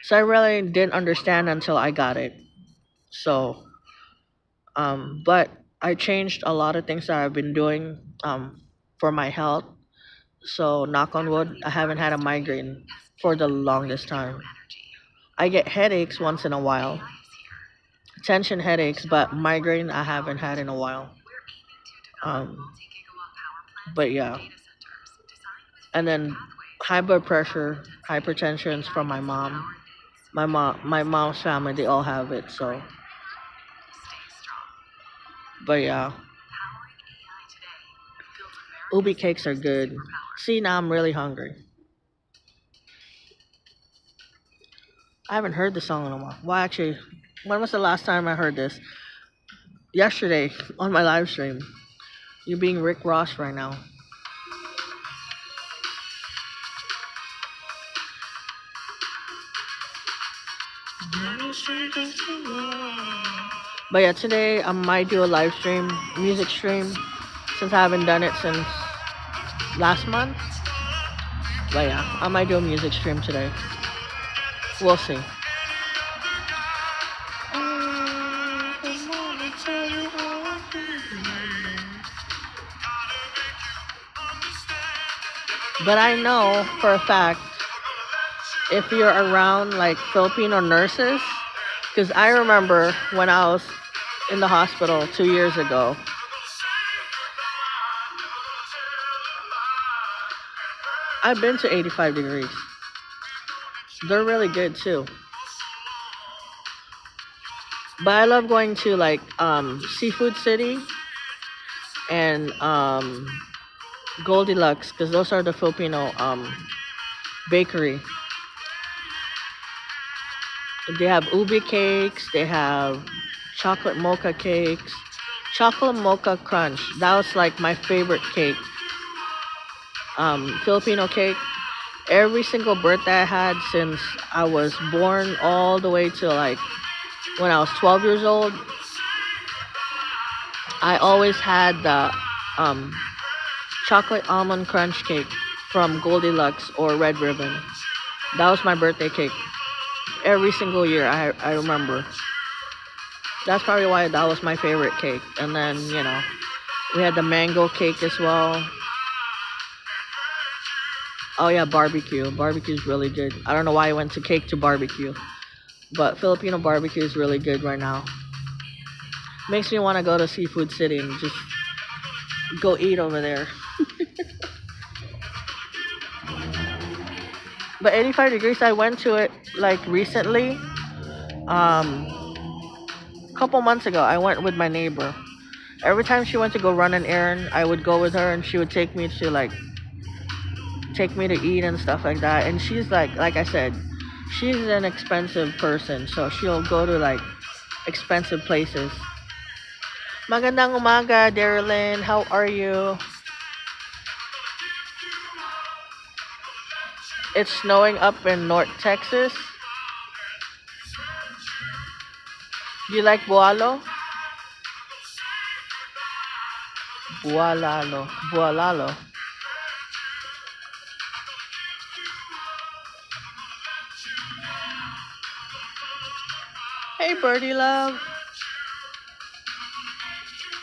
So I really didn't understand until I got it. So, but I changed a lot of things that I've been doing for my health. So, knock on wood, I haven't had a migraine for the longest time. I get headaches once in a while, tension headaches, but migraine I haven't had in a while. Um, but yeah, and then high blood pressure, hypertension's from my mom. My mom's family, they all have it. So, but yeah, ubi cakes are good. See, now I'm really hungry. I haven't heard the song in a while. Well, actually, when was the last time I heard this? Yesterday on my live stream. You're being Rick Ross right now. But yeah, today I might do a live stream, music stream, since I haven't done it since last month. But yeah, I might do a music stream today. We'll see. But I know for a fact, if you're around like Filipino nurses, Because I remember when I was in the hospital 2 years ago, I've been to 85 degrees. They're really good too. But I love going to like Seafood City and Goldilocks because those are the Filipino bakery. They have ubi cakes, they have chocolate mocha cakes, chocolate mocha crunch. That was like my favorite cake. Filipino cake. Every single birthday I had since I was born all the way to like when I was 12 years old, I always had the um, chocolate almond crunch cake from Goldilocks or Red Ribbon. That was my birthday cake. Every single year, I remember. That's probably why that was my favorite cake. And then, we had the mango cake as well. Oh yeah, barbecue. Barbecue is really good. I don't know why I went to cake to barbecue. But Filipino barbecue is really good right now. Makes me want to go to Seafood City and just go eat over there. But 85 degrees, I went to it like recently. A couple months ago, I went with my neighbor. Every time she went to go run an errand, I would go with her and she would take me to eat and stuff like that. And she's like I said, she's an expensive person, so she'll go to like expensive places. Magandang umaga, Darylyn. How are you? It's snowing up in North Texas. Do you like Bualo? Bualalo. Bualalo. Hey, Birdie Love.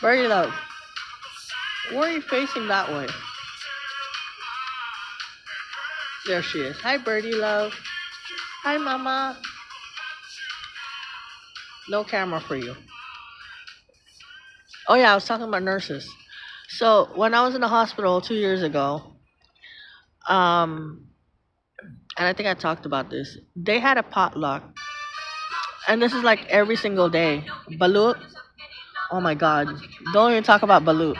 Birdie Love. Where are you facing that way? There she is. Hi, Birdie Love. Hi, Mama. No camera for you. Oh, yeah, I was talking about nurses. So, when I was in the hospital 2 years ago, um, and I think I talked about this, they had a potluck. And this is like every single day. Balut. Oh my God. Don't even talk about balut.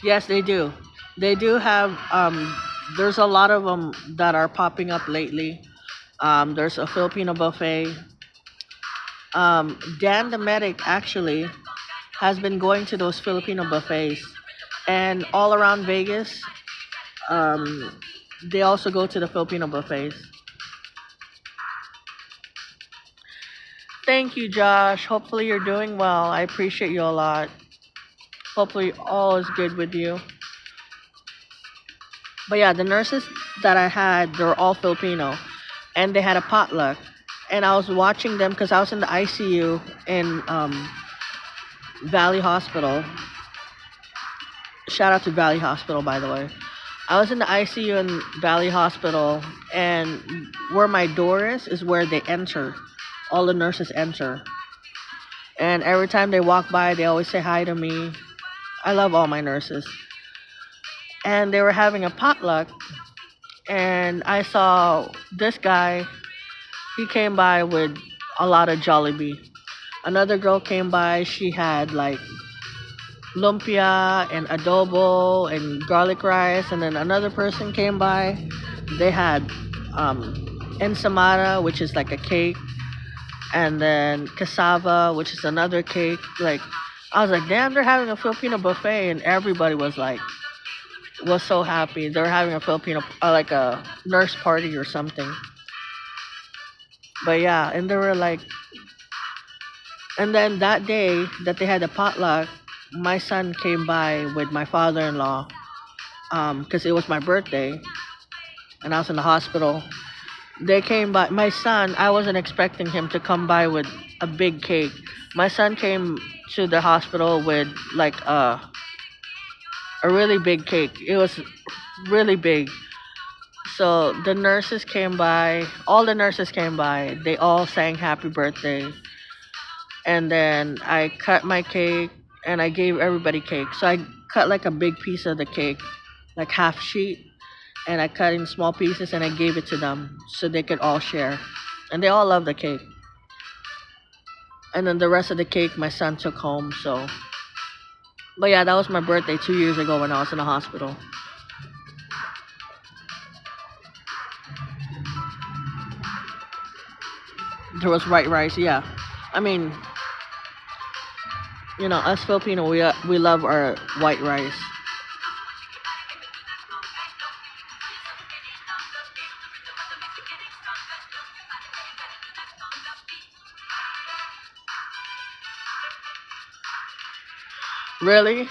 Yes, they do. They do have. There's a lot of them that are popping up lately. There's a Filipino buffet. Dan the medic actually has been going to those Filipino buffets, and all around Vegas, um, they also go to the Filipino buffets. Thank you, Josh. Hopefully you're doing well. I appreciate you a lot. Hopefully all is good with you. But yeah, the nurses that I had, they're all Filipino, and they had a potluck. And I was watching them because I was in the ICU in Valley Hospital. Shout out to Valley Hospital, by the way. I was in the ICU in Valley Hospital, and where my door is where they enter. All the nurses enter. And every time they walk by, they always say hi to me. I love all my nurses. And they were having a potluck, and I saw this guy. He came by with a lot of Jollibee. Another girl came by. She had like lumpia and adobo and garlic rice. And then another person came by. They had ensamada, which is like a cake, and then cassava, which is another cake. Like, I was like, damn, they're having a Filipino buffet, and everybody was so happy. They're having a Filipino, like a nurse party or something. But yeah, and they were like, and then that day that they had the potluck, my son came by with my father-in-law, because it was my birthday, and I was in the hospital. They came by. My son, I wasn't expecting him to come by with a big cake. My son came to the hospital with like a really big cake. It was really big. So the nurses came by, all the nurses came by. They all sang happy birthday. And then I cut my cake and I gave everybody cake. So I cut like a big piece of the cake, like half sheet, and I cut in small pieces and I gave it to them so they could all share. And they all loved the cake. And then the rest of the cake my son took home. So, but yeah, that was my birthday 2 years ago when I was in the hospital. There was white rice, yeah. I mean, us Filipino, we love our white rice. Really?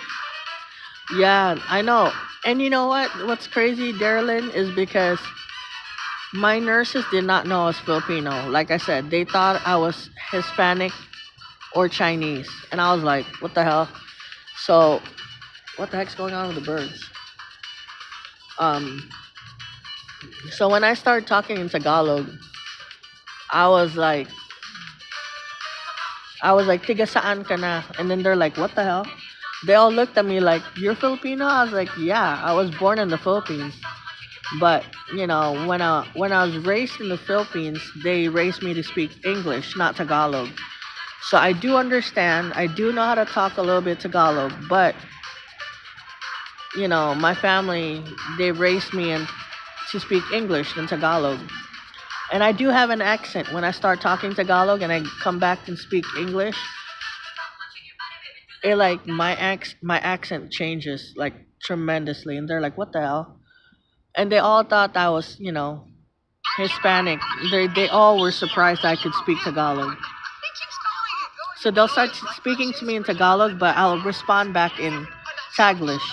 Yeah, I know. And you know what? What's crazy, Darylyn, is because my nurses did not know I was Filipino. Like I said, they thought I was Hispanic or Chinese. And I was like, what the hell? So, what the heck's going on with the birds? Um, so when I started talking in Tagalog, I was like, tiga saan ka na? And then they're like, what the hell? They all looked at me like, you're Filipino? I was like, yeah, I was born in the Philippines. But when I was raised in the Philippines, they raised me to speak English, not Tagalog. So I do understand. I do know how to talk a little bit Tagalog, but my family, they raised me to speak English and Tagalog. And I do have an accent when I start talking Tagalog and I come back and speak English. It like my accent changes like tremendously, and they're like, "What the hell?" And they all thought I was, Hispanic. They all were surprised I could speak Tagalog. So they'll start speaking to me in Tagalog, but I'll respond back in Taglish.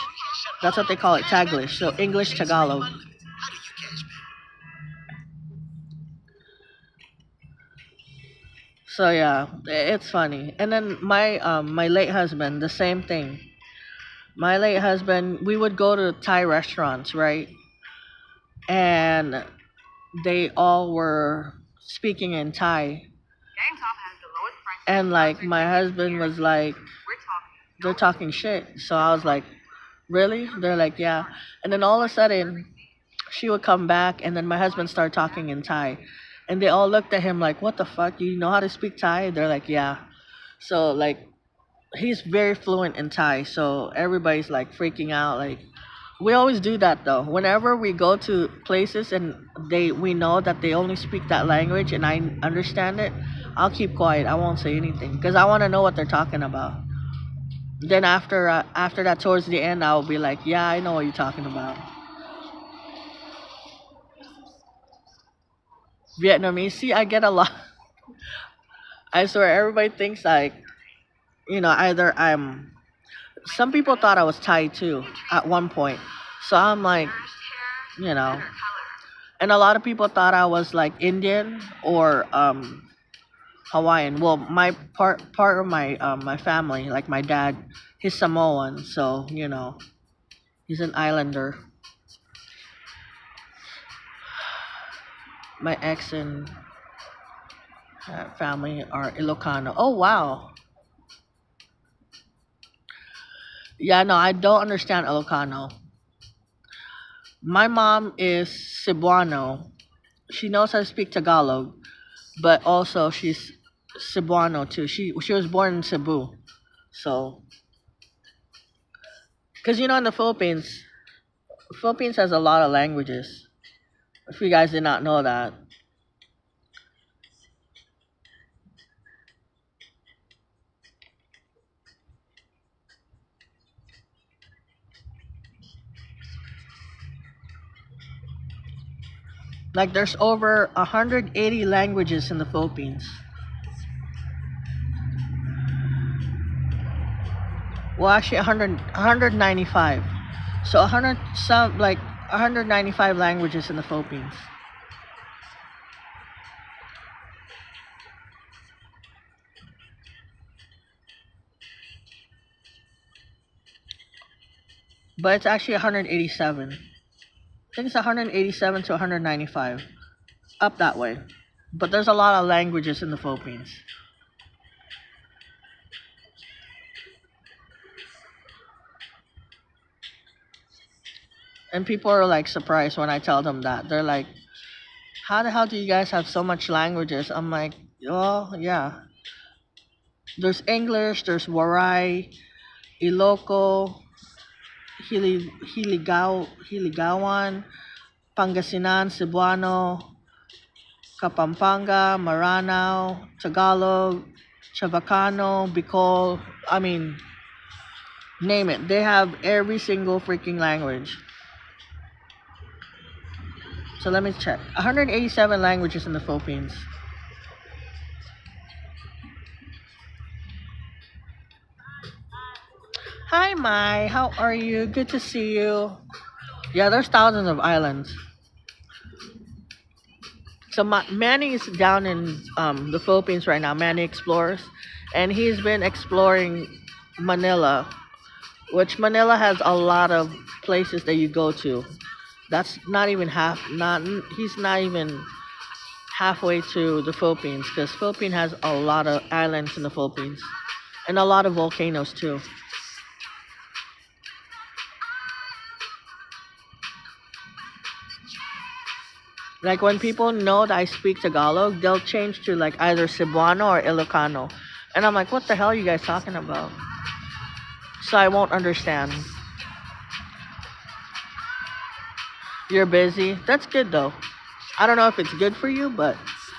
That's what they call it, Taglish. So English Tagalog. So yeah, it's funny. And then my late husband, the same thing. My late husband, we would go to Thai restaurants, right? And they all were speaking in Thai. And like my husband was like, they're talking shit. So I was like, really? They're like, yeah. And then all of a sudden, she would come back, and then my husband started talking in Thai. And they all looked at him like, what the fuck? You know how to speak Thai? They're like, yeah. So, like, he's very fluent in Thai. So everybody's like freaking out. Like, we always do that though. Whenever we go to places and we know that they only speak that language and I understand it, I'll keep quiet. I won't say anything because I want to know what they're talking about. Then after that, towards the end, I'll be like, yeah, I know what you're talking about. Vietnamese. See, I get a lot. I swear, everybody thinks like, either I'm. Some people thought I was Thai too at one point. So I'm like, you know, and a lot of people thought I was like Indian or Hawaiian. Well, my part of my family, like my dad, he's Samoan, so he's an islander. My ex and family are Ilocano. Oh wow, yeah, no, I don't understand Ilocano. My mom is Cebuano. She knows how to speak Tagalog, but also she's Cebuano too. She was born in Cebu, so because in the Philippines has a lot of languages. If you guys did not know that, like there's over 180 languages in the Philippines. Well, actually, 195. So 195 languages in the Philippines. but it's actually 187. I think it's 187 to 195, up that way. But there's a lot of languages in the Philippines. And people are like surprised when I tell them that. They're like, how the hell do you guys have so much languages? I'm like, well, yeah. There's English, there's Waray, Iloco, Hiligawan, Pangasinan, Cebuano, Kapampangan, Maranao, Tagalog, Chavacano, Bicol. I mean, name it. They have every single freaking language. So let me check. 187 languages in the Philippines. Hi, Mai. How are you? Good to see you. Yeah, there's thousands of islands. So Manny is down in the Philippines right now. Manny explores, and he's been exploring Manila, which Manila has a lot of places that you go to. That's not even half. Not he's not even halfway to the Philippines because Philippines has a lot of islands in the Philippines and a lot of volcanoes too. Like when people know that I speak Tagalog, they'll change to like either Cebuano or Ilocano. And I'm like, what the hell are you guys talking about? So I won't understand. You're busy. That's good though. I don't know if it's good for you, but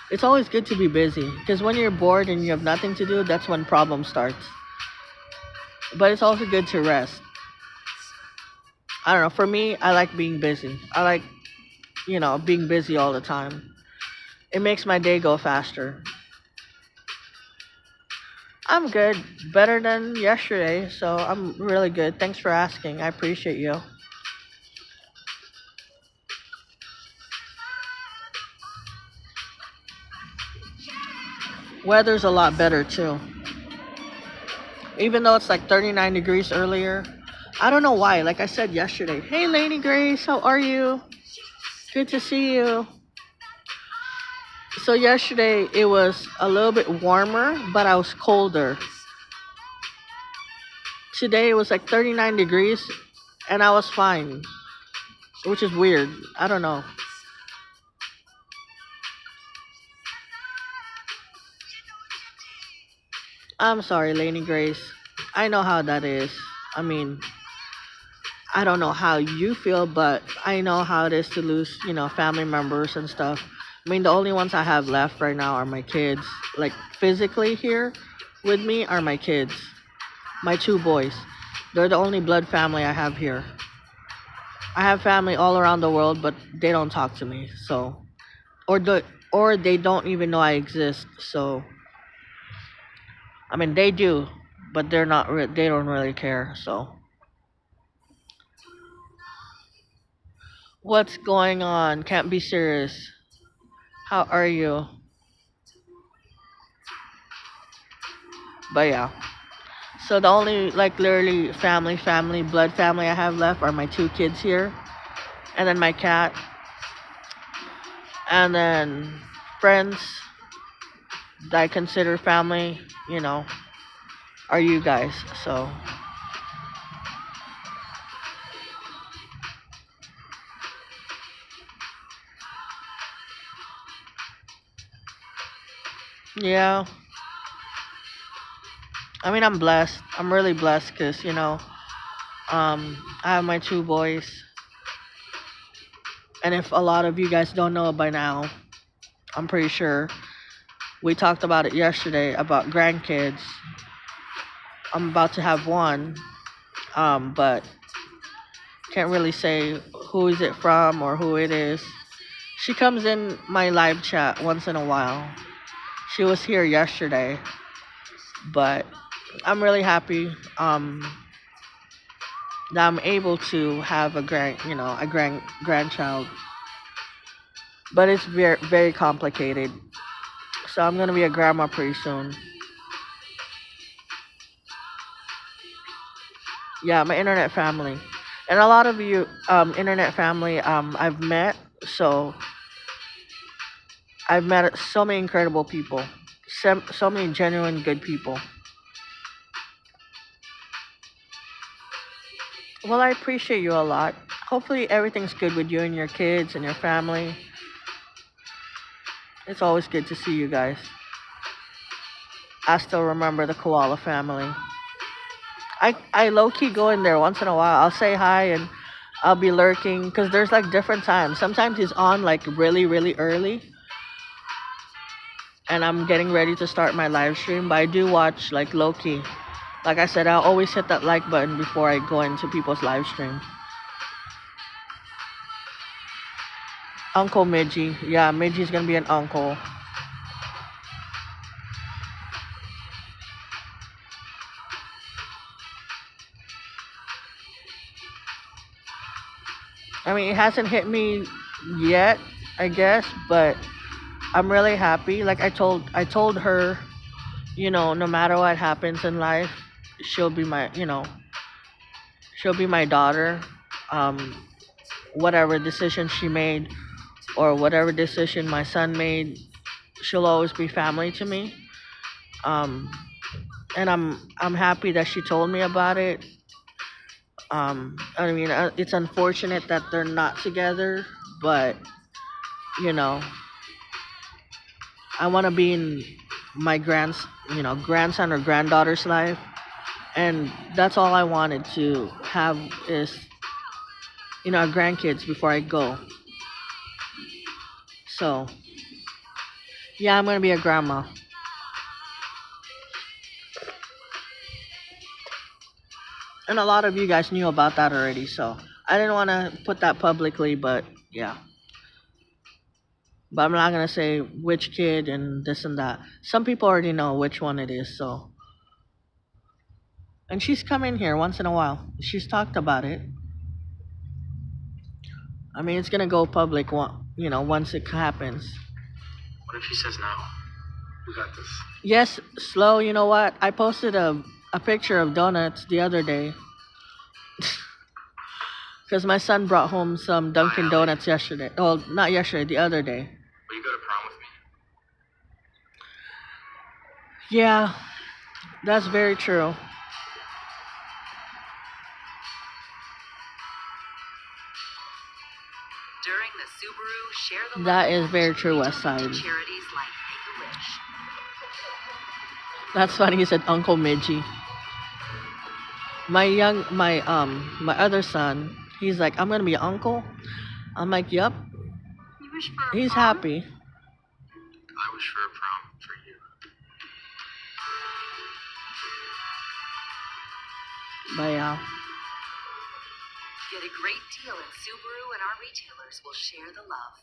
it's always good to be busy. Because when you're bored and you have nothing to do, that's when problem starts. But it's also good to rest. I don't know. For me, I like being busy. I like, being busy all the time. It makes my day go faster. I'm good. Better than yesterday, so I'm really good. Thanks for asking. I appreciate you. Weather's a lot better too. Even though it's like 39 degrees earlier. I don't know why. Like I said yesterday. Hey, Lainey Grace, how are you? Good to see you. So yesterday it was a little bit warmer, but I was colder. Today it was like 39 degrees and I was fine, which is weird. I don't know. I'm sorry, Lainey Grace. I know how that is. I mean, I don't know how you feel, but I know how it is to lose, family members and stuff. I mean, the only ones I have left right now are my kids. Like, physically here with me are my kids, my two boys. They're the only blood family I have here. I have family all around the world, but they don't talk to me. So, or they don't even know I exist. So, I mean, they do, but they don't really care. So, what's going on? Can't be serious. How are you? But yeah. So the only like literally blood family I have left are my two kids here, and then my cat, and then friends that I consider family, are you guys. So yeah, I mean I'm blessed. I'm really blessed because I have my two boys, and if a lot of you guys don't know it by now, I'm pretty sure we talked about it yesterday about grandkids. I'm about to have one, but can't really say who is it from or who it is. She comes in my live chat once in a while. She was here yesterday, but I'm really happy that I'm able to have a grandchild. But it's very very complicated. So I'm gonna be a grandma pretty soon. Yeah, my internet family. And a lot of you, internet family, I've met. So I've met so many incredible people, so many genuine good people. Well, I appreciate you a lot. Hopefully, everything's good with you and your kids and your family. It's always good to see you guys. I still remember the koala family. I low key go in there once in a while. I'll say hi and I'll be lurking because there's like different times. Sometimes he's on like really, really early and I'm getting ready to start my live stream, but I do watch like low key. Like I said, I'll always hit that like button before I go into people's live stream. Uncle Midgie. Yeah, Midgie's gonna be an uncle. I mean, it hasn't hit me yet, I guess, but I'm really happy. Like I told her, no matter what happens in life, she'll be she'll be my daughter. Um, whatever decision she made or whatever decision my son made, she'll always be family to me. Um, and I'm happy that she told me about it. I mean, it's unfortunate that they're not together, but you know, I want to be in my grandson or granddaughter's life, and that's all I wanted to have is grandkids before I go. So yeah, I'm gonna be a grandma, and a lot of you guys knew about that already. So I didn't want to put that publicly, but yeah. But I'm not gonna say which kid and this and that. Some people already know which one it is. So, and she's come in here once in a while. She's talked about it. I mean, it's gonna go public once it happens. What if she says no? We got this. Yes, slow. You know what? I posted a picture of donuts the other day because my son brought home some Dunkin' Donuts yesterday. Oh, not yesterday, the other day. Will you go to prom with me? Yeah, that's very true. During the Subaru Share the Love That is very event, true, we West Side. donated to charities like Make-A-Wish. That's funny. You said Uncle Midgie. My other son, he's like, I'm gonna be uncle. I'm like, yep. You wish for a He's prom? happy. I wish for a prom for you. But yeah. Get a great deal at Subaru, and our retailers will share the love.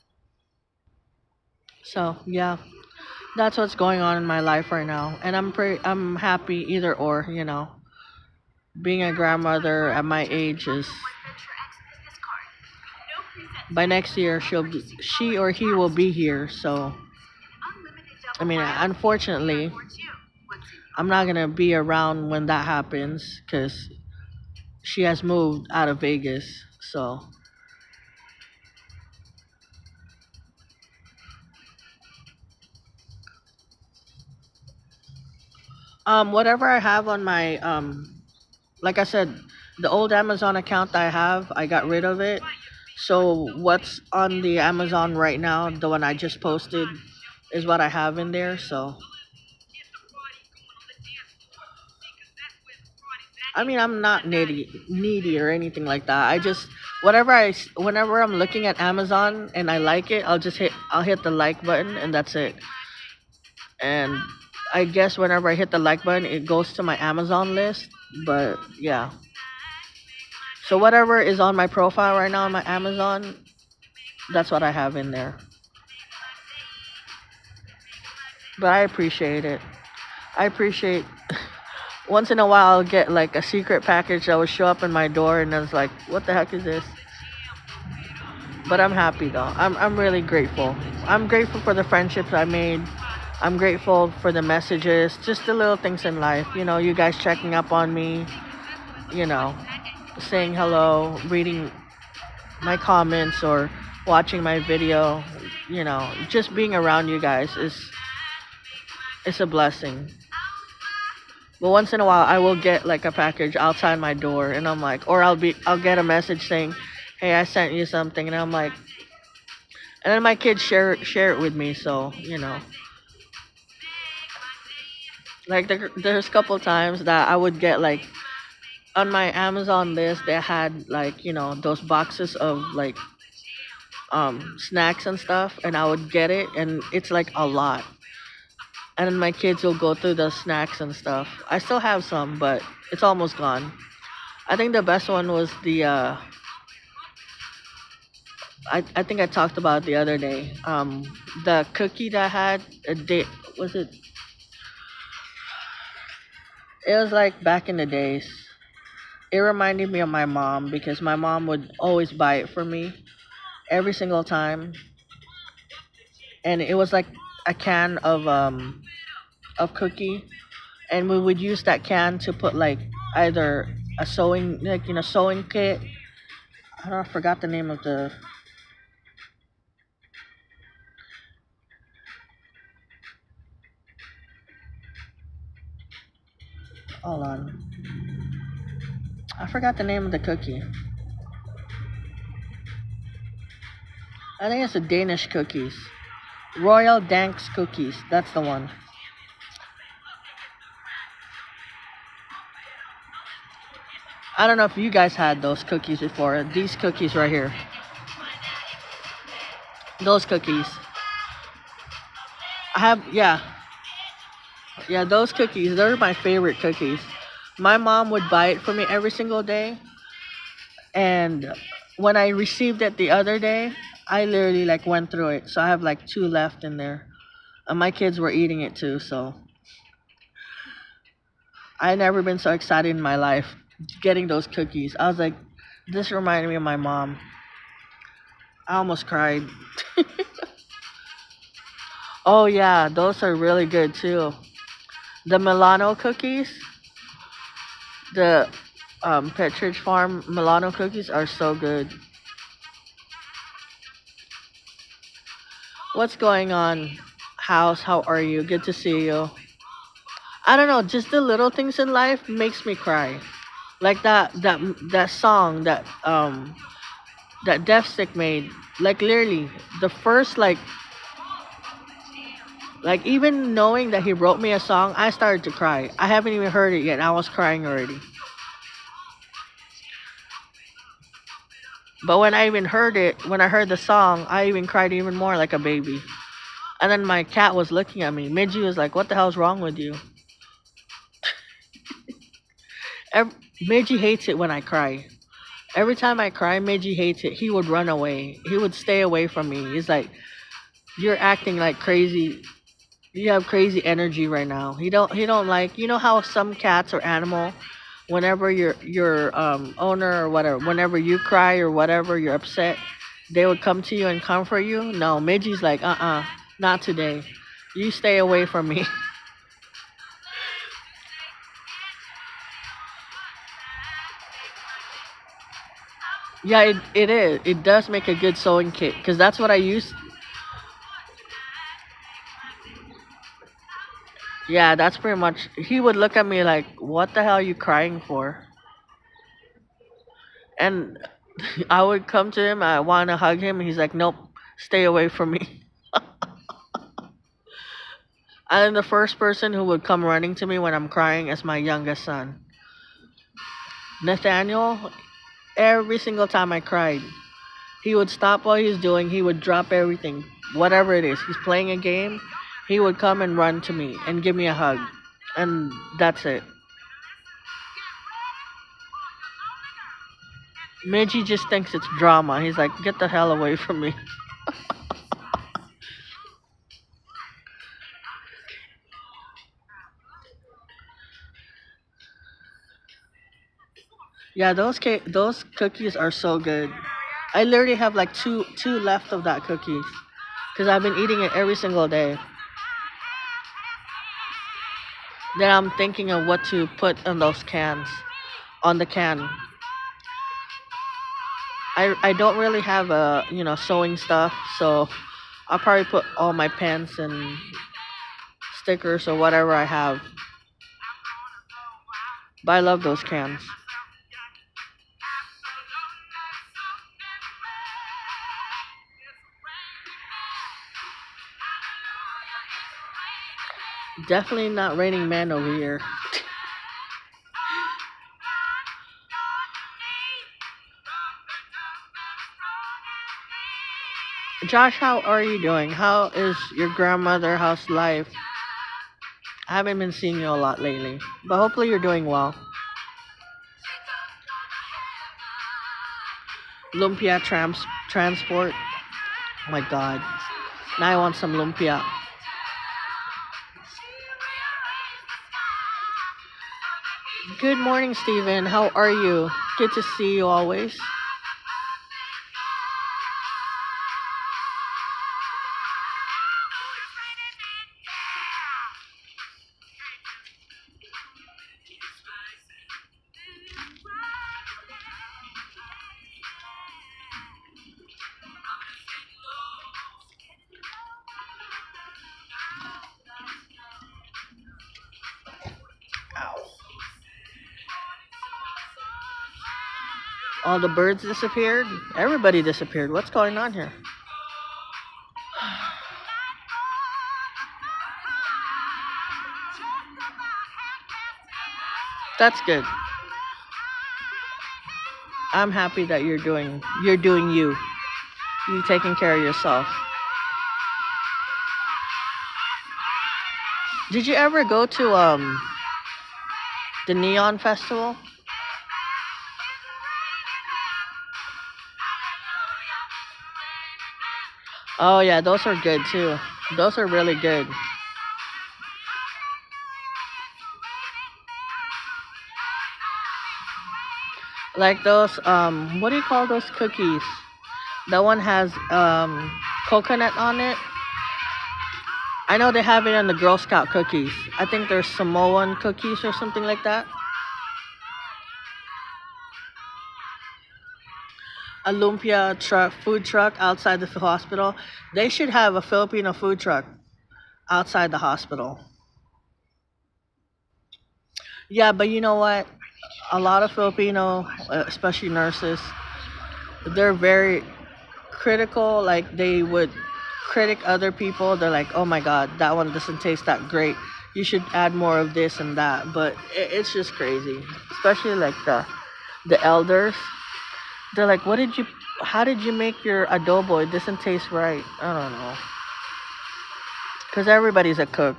So yeah, that's what's going on in my life right now, and I'm happy either or. Being a grandmother at my age is by next year she or he will be here. So I mean, unfortunately, I'm not gonna be around when that happens because she has moved out of Vegas. So whatever I have on my like I said, the old Amazon account I have, I got rid of it. So what's on the Amazon right now, the one I just posted, is what I have in there. So I mean, I'm not needy or anything like that. I just whenever I'm looking at Amazon and I like it, I'll hit the like button and that's it. And I guess whenever I hit the like button, it goes to my Amazon list. But yeah. So whatever is on my profile right now on my Amazon, that's what I have in there. But I appreciate it. I appreciate once in a while I'll get like a secret package that will show up in my door and it's like, what the heck is this? But I'm happy though. I'm really grateful. I'm grateful for the friendships I made. I'm grateful for the messages, just the little things in life. You guys checking up on me, you know. saying hello, reading my comments, or watching my video. Just being around you guys is a blessing. But once in a while, I will get like a package outside my door, and I'm like, or I'll get a message saying, "Hey, I sent you something," and I'm like, and then my kids share it with me. So like there's a couple times that I would get like on my Amazon list, they had like those boxes of like snacks and stuff, and I would get it, and it's like a lot. And then my kids will go through the snacks and stuff. I still have some, but it's almost gone. I think the best one was the I think I talked about it the other day. The cookie that had a date, was it? It was like back in the days. It reminded me of my mom because my mom would always buy it for me every single time, and it was like a can of cookie, and we would use that can to put like either a sewing, like sewing kit. I don't know, I forgot the name of the. Hold on, I forgot the name of the cookie. I think it's the Danish cookies. Royal Danks cookies. That's the one. I don't know if you guys had those cookies before. These cookies right here. Those cookies. I have, yeah. Yeah, those cookies. They're my favorite cookies. My mom would buy it for me every single day. And when I received it the other day, I literally like went through it. So I have like two left in there. And my kids were eating it too, so I never been so excited in my life getting those cookies. I was like, this reminded me of my mom. I almost cried. Oh yeah, those are really good too. The Milano cookies, the Petridge Farm Milano cookies are so good. What's going on, house? How are you? Good to see you. I don't know, just the little things in life makes me cry. Like that song that Death Stick made. Like literally, the first like even knowing that he wrote me a song, I started to cry. I haven't even heard it yet. And I was crying already. But when I even heard it, when I heard the song, I even cried even more like a baby. And then my cat was looking at me. Midgie was like, "What the hell's wrong with you?" Midgie hates it when I cry. Every time I cry, Midgie hates it. He would run away. He would stay away from me. He's like, "You're acting like crazy. You have crazy energy right now." He don't like, how some cats or animal, whenever your owner or whatever, whenever you cry or whatever, you're upset, they would come to you and comfort you. No, Midgie's like, not today. You stay away from me. Yeah, it is. It does make a good sewing kit because that's what I use. Yeah, that's pretty much. He would look at me like, "What the hell are you crying for?" And I would come to him. I want to hug him. And he's like, "Nope, stay away from me." And then the first person who would come running to me when I'm crying is my youngest son, Nathaniel. Every single time I cried, he would stop what he's doing. He would drop everything, whatever it is. He's playing a game. He would come and run to me and give me a hug, and that's it. Midgie just thinks it's drama. He's like, "Get the hell away from me." Yeah, those cookies are so good. I literally have like two left of that cookies because I've been eating it every single day. Then I'm thinking of what to put on those cans, on the can. I don't really have sewing stuff, so I'll probably put all my pens and stickers or whatever I have. But I love those cans. Definitely not raining men over here. Josh, how are you doing? How is your grandmother? How's life? I haven't been seeing you a lot lately, but hopefully you're doing well. Lumpia transport. Oh my god. Now I want some lumpia. Good morning, Steven. How are you? Good to see you always. All the birds disappeared. Everybody disappeared. What's going on here? That's good. I'm happy that you're doing you. You taking care of yourself. Did you ever go to the Neon Festival? Oh yeah, those are good too. Those are really good. Like those what do you call those cookies? That one has coconut on it. I know they have it in the Girl Scout cookies. I think they're Samoan cookies or something like that. A lumpia truck, food truck outside the hospital. They should have a Filipino food truck outside the hospital. Yeah, but you know what? A lot of Filipino, especially nurses, they're very critical. Like they would critic other people. They're like, "Oh my God, that one doesn't taste that great. You should add more of this and that." But it's just crazy, especially like the elders. They're like, "What did you? How did you make your adobo? It doesn't taste right." I don't know, because everybody's a cook.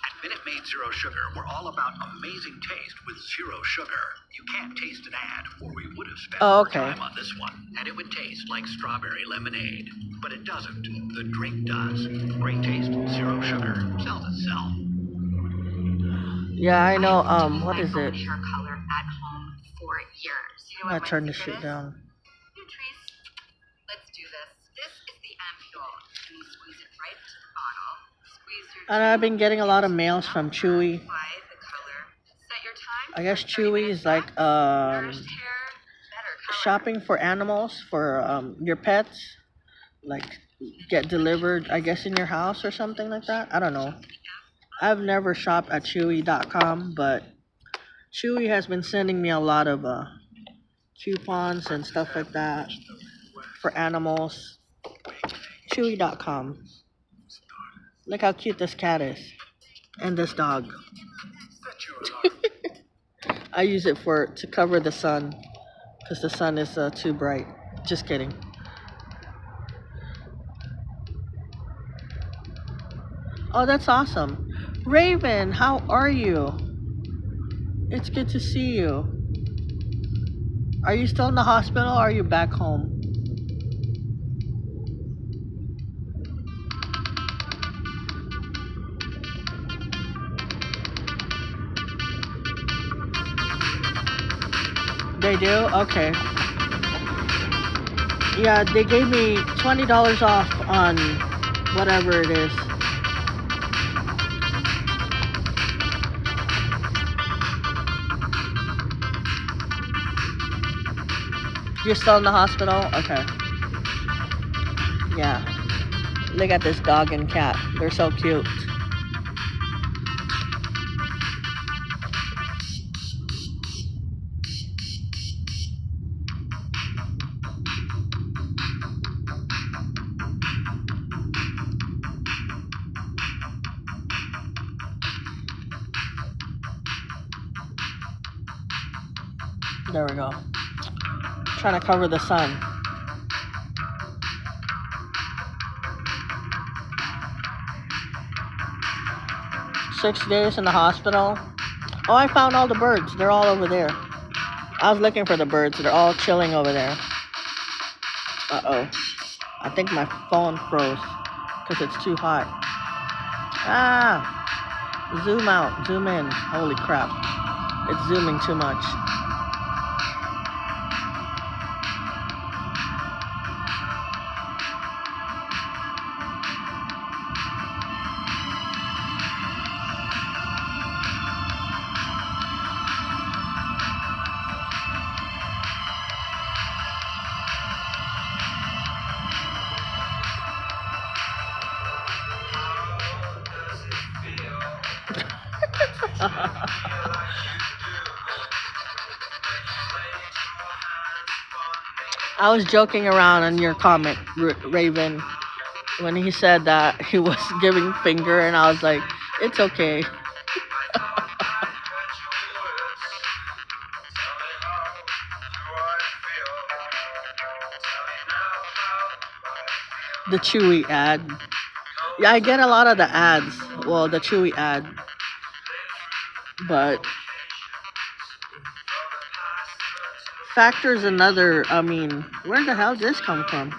At Minute Maid Zero Sugar, we're all about amazing taste with zero sugar. You can't taste an ad, or we would have spent Oh, more okay. time on this one, and it would taste like strawberry lemonade. But it doesn't. The drink does. Great taste, zero sugar. Sells itself. Yeah, I know. I have What my is own it? hair color at home for years. You know I'm what gonna my turn this secret shit is? down. Nutrice. Let's do this. This is the ampule, and you squeeze it right into the bottle. Squeeze your And I've been getting a lot of juice mails from out, Chewy. apply the color. Set your time I guess for 30 Chewy minutes is like max. Nourished hair, better color. shopping for animals for your pets, like get delivered, I guess, in your house or something like that. I don't know. I've never shopped at Chewy.com, but Chewy has been sending me a lot of coupons and stuff like that for animals. Chewy.com. Look how cute this cat is. And this dog. I use it to cover the sun because the sun is too bright. Just kidding. Oh, that's awesome. Raven, how are you? It's good to see you. Are you still in the hospital or are you back home? They do? Okay. Yeah, they gave me $20 off on whatever it is. You're still in the hospital? Okay. Yeah. Look at this dog and cat. They're so cute. There we go. Trying to cover the sun. Six days in the hospital. Oh, I found all the birds. They're all over there. I was looking for the birds. They're all chilling over there. Uh-oh. I think my phone froze because it's too hot. Ah! Zoom out. Zoom in. Holy crap. It's zooming too much. I was joking around on your comment, Raven, when he said that he was giving finger, and I was like, it's okay. The Chewy ad. Yeah, I get a lot of the ads. Well, the Chewy ad. But Factor's another, I mean, where the hell did this come from?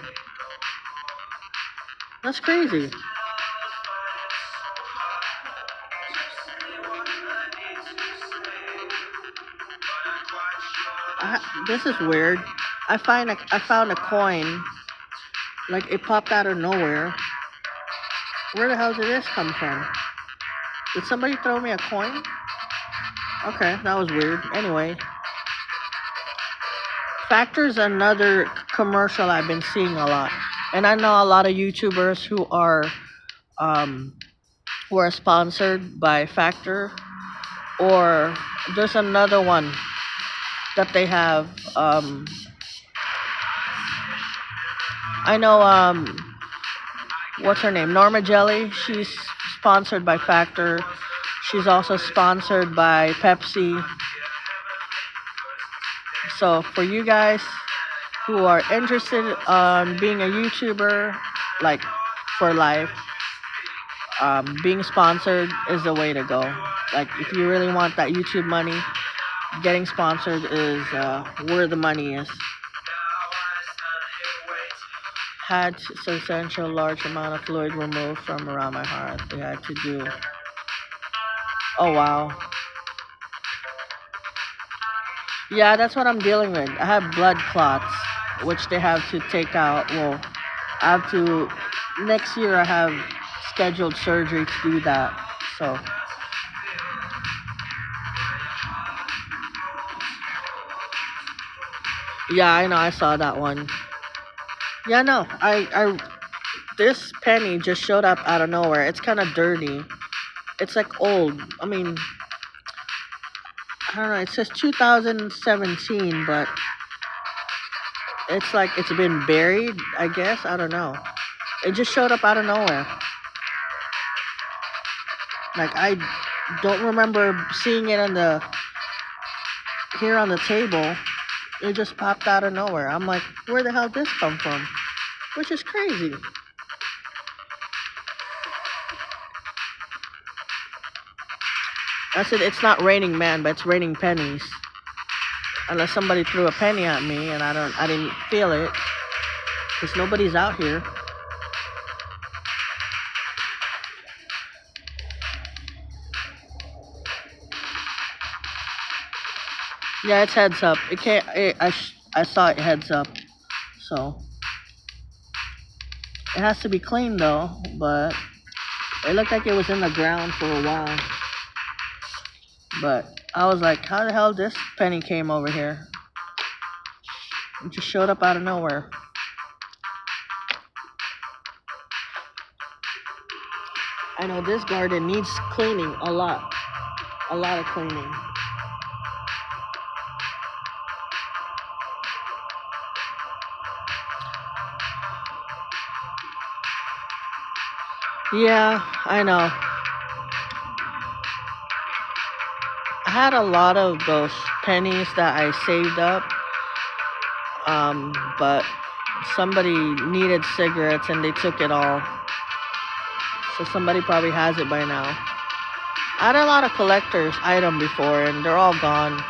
That's crazy. This is weird. I found a coin. Like, it popped out of nowhere. Where the hell did this come from? Did somebody throw me a coin? Okay, that was weird. Anyway. Factor's another commercial I've been seeing a lot. And I know a lot of YouTubers who are sponsored by Factor. Or there's another one that they have. I know, what's her name? Norma Jelly. She's sponsored by Factor. She's also sponsored by Pepsi. So for you guys who are interested in being a YouTuber, like for life, being sponsored is the way to go. Like if you really want that YouTube money, getting sponsored is where the money is. Had substantial large amount of fluid removed from around my heart. They had to do. Oh wow. Yeah, that's what I'm dealing with. I have blood clots, which they have to take out. Well, I have to. Next year, I have scheduled surgery to do that. So. Yeah, I know. I saw that one. Yeah, no. This penny just showed up out of nowhere. It's kind of dirty. It's like old. I mean, I don't know. It says 2017, but it's like it's been buried, I guess. I don't know. It just showed up out of nowhere. Like I don't remember seeing it here on the table. It just popped out of nowhere. I'm like, where the hell did this come from? Which is crazy. I said it's not raining man, but it's raining pennies. Unless somebody threw a penny at me and I didn't feel it. Because nobody's out here. Yeah, it's heads up. It can't. I saw it heads up, so it has to be clean though. But it looked like it was in the ground for a while. But I was like, how the hell this penny came over here? It just showed up out of nowhere. I know this garden needs cleaning a lot. A lot of cleaning. Yeah, I know. I had a lot of those pennies that I saved up, but somebody needed cigarettes and they took it all. So somebody probably has it by now. I had a lot of collector's item before and they're all gone.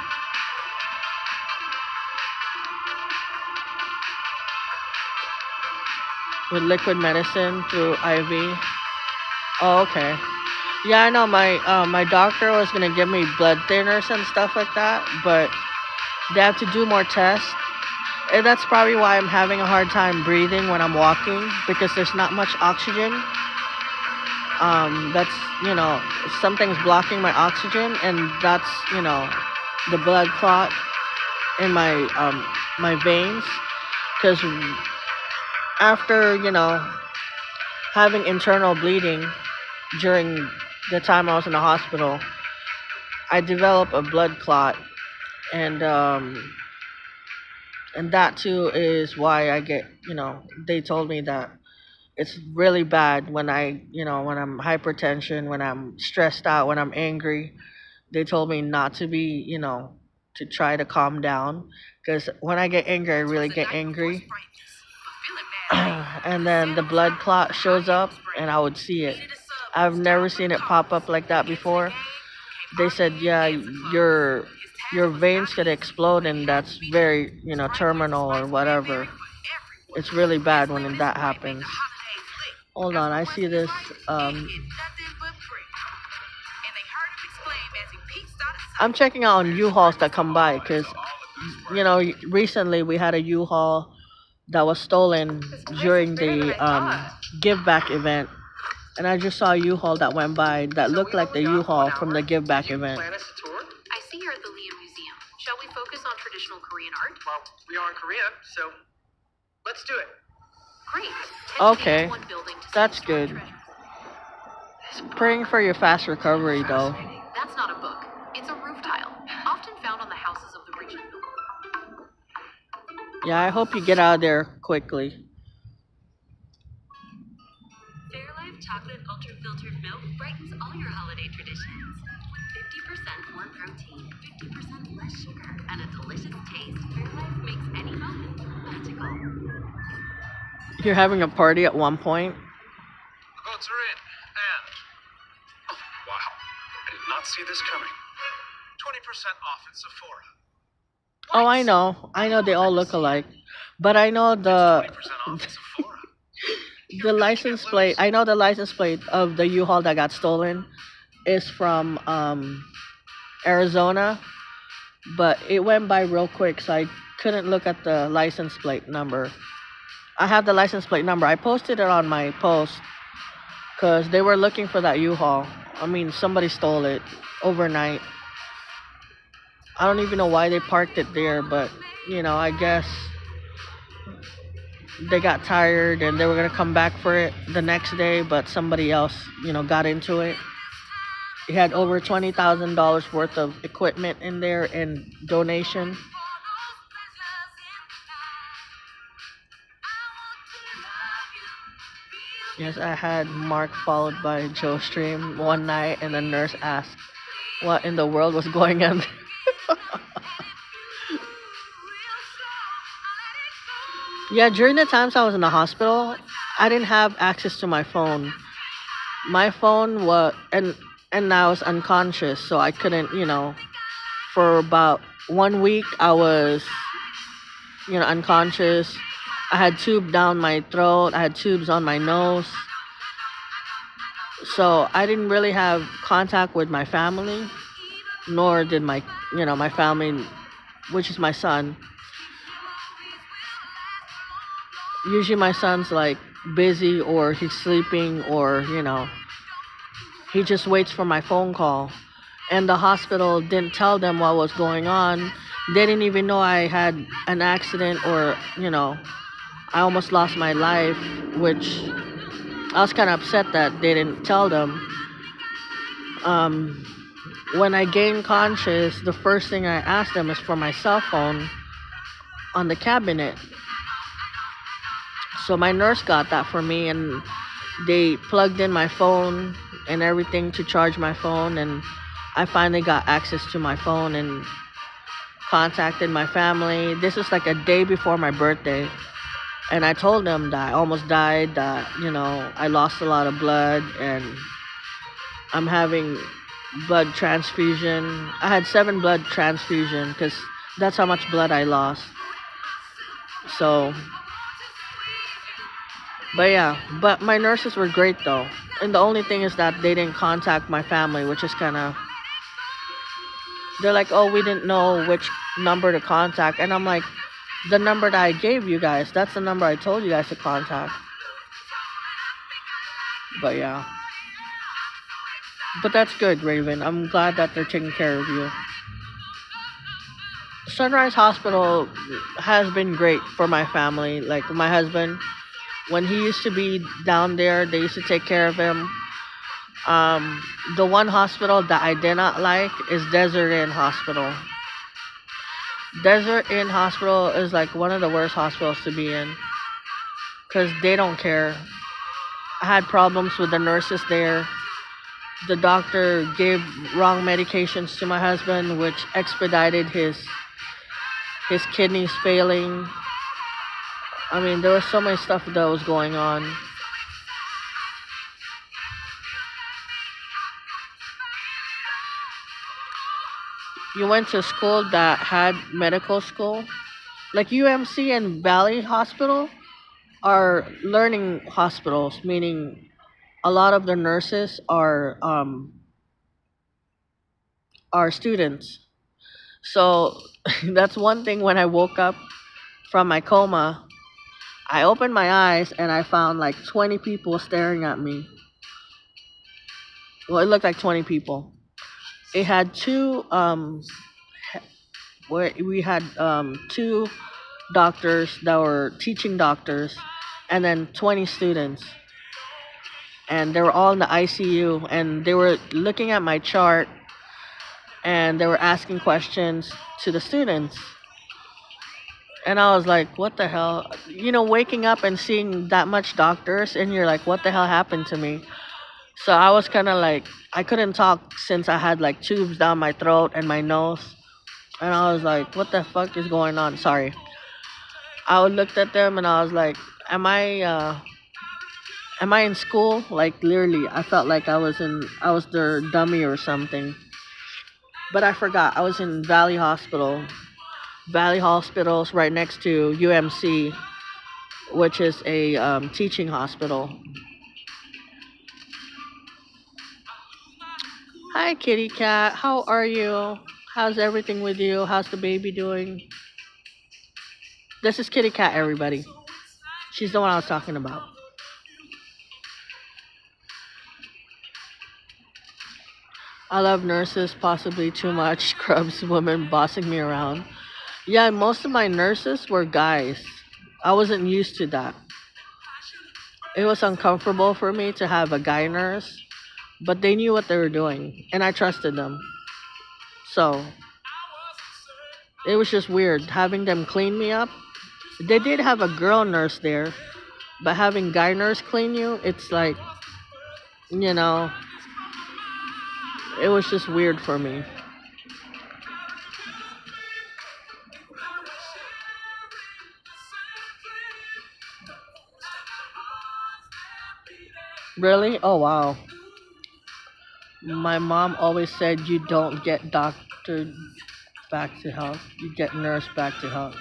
With liquid medicine through IV. Oh, okay. Yeah, I know my doctor was gonna give me blood thinners and stuff like that, but they have to do more tests. And that's probably why I'm having a hard time breathing when I'm walking because there's not much oxygen. That's something's blocking my oxygen, and that's the blood clot in my veins. Because after having internal bleeding during the time I was in the hospital, I developed a blood clot, and that too is why I get they told me that it's really bad when when I'm hypertension, when I'm stressed out, when I'm angry. They told me not to be, to try to calm down because when I get angry, I really get angry. And then the blood clot shows up and I would see it. I've never seen it pop up like that before. They said, yeah, your veins could explode and that's very, terminal or whatever. It's really bad when that happens. Hold on, I see this. I'm checking out on U-Hauls that come by because, recently we had a U-Haul that was stolen during the Give Back event. And I just saw a U-Haul that went by that looked like the U-Haul from the Give Back event. I see you're at the Liam Museum. Shall we focus on traditional Korean art? Well, we are in Korea, so let's do it. Great. Okay, that's good. Praying for your fast recovery, though. That's not a book. It's a roof tile, often found on the houses of the rich and noble. Yeah, I hope you get out of there quickly. Fairlife Chocolate Ultra Filtered Milk brightens all your holiday traditions. With 50% more protein, 50% less sugar, and a delicious taste, Fairlife makes any moment magical. You're having a party at one point? The votes are in, and... Oh, wow. I did not see this coming. 20% off at Sephora. Oh, I know. I know they all look alike. But I know the 20% off at Sephora. the license plate. I know the license plate of the U-Haul that got stolen is from Arizona, but it went by real quick, so I couldn't look at the license plate number. I have the license plate number. I posted it on my post because they were looking for that U-Haul. I mean, somebody stole it overnight. I don't even know why they parked it there, but I guess they got tired and they were gonna come back for it the next day, but somebody else, got into it. It had over $20,000 worth of equipment in there and donation. Yes, I had Mark followed by Joe Stream one night, and the nurse asked what in the world was going on. Yeah, during the times I was in the hospital, I didn't have access to my phone. My phone was, and I was unconscious, so I couldn't, for about 1 week I was, unconscious. I had tube down my throat. I had tubes on my nose. So I didn't really have contact with my family, nor did my family, which is my son. Usually my son's like busy or he's sleeping or, he just waits for my phone call. And the hospital didn't tell them what was going on. They didn't even know I had an accident or, I almost lost my life, which I was kind of upset that they didn't tell them. Um, when I gained conscious, the first thing I asked them is for my cell phone on the cabinet. So my nurse got that for me, and they plugged in my phone and everything to charge my phone, and I finally got access to my phone and contacted my family. This is like a day before my birthday, and I told them that I almost died, that I lost a lot of blood, and I'm having blood transfusion. I had 7 blood transfusion because that's how much blood I lost. So, but yeah, but my nurses were great though. And the only thing is that they didn't contact my family, which is kind of, they're like, oh, we didn't know which number to contact. And I'm like, the number that I gave you guys, that's the number I told you guys to contact. But yeah. But that's good, Raven. I'm glad that they're taking care of you. Sunrise Hospital has been great for my family. Like my husband, when he used to be down there, they used to take care of him. The one hospital that I did not like is Desert Inn Hospital. Desert Inn Hospital is like one of the worst hospitals to be in because they don't care. I had problems with the nurses there. The doctor gave wrong medications to my husband, which expedited his kidneys failing. I mean, there was so much stuff that was going on. You went to school that had medical school? Like UMC and Valley Hospital are learning hospitals, meaning a lot of the nurses are students. So that's one thing. When I woke up from my coma, I opened my eyes and I found like 20 people staring at me. Well, it looked like 20 people. It had we had two doctors that were teaching doctors, and then 20 students, and they were all in the ICU, and they were looking at my chart, and they were asking questions to the students. And I was like, what the hell? Waking up and seeing that much doctors, and you're like, what the hell happened to me? So I was kind of like, I couldn't talk since I had like tubes down my throat and my nose. And I was like, what the fuck is going on? Sorry. I looked at them and I was like, am I in school? Like literally, I felt like I was their dummy or something. But I forgot. I was in Valley Hospital. Valley Hospital's right next to UMC, which is a teaching hospital. Hi, kitty cat. How are you? How's everything with you? How's the baby doing? This is kitty cat, everybody. She's the one I was talking about. I love nurses, possibly too much. Scrubs, women bossing me around. Yeah, most of my nurses were guys. I wasn't used to that. It was uncomfortable for me to have a guy nurse, but they knew what they were doing, and I trusted them. So it was just weird having them clean me up. They did have a girl nurse there, but having guy nurse clean you, it's like, you know, it was just weird for me. Really? Oh wow. My mom always said you don't get doctor back to health, you get nurse back to health.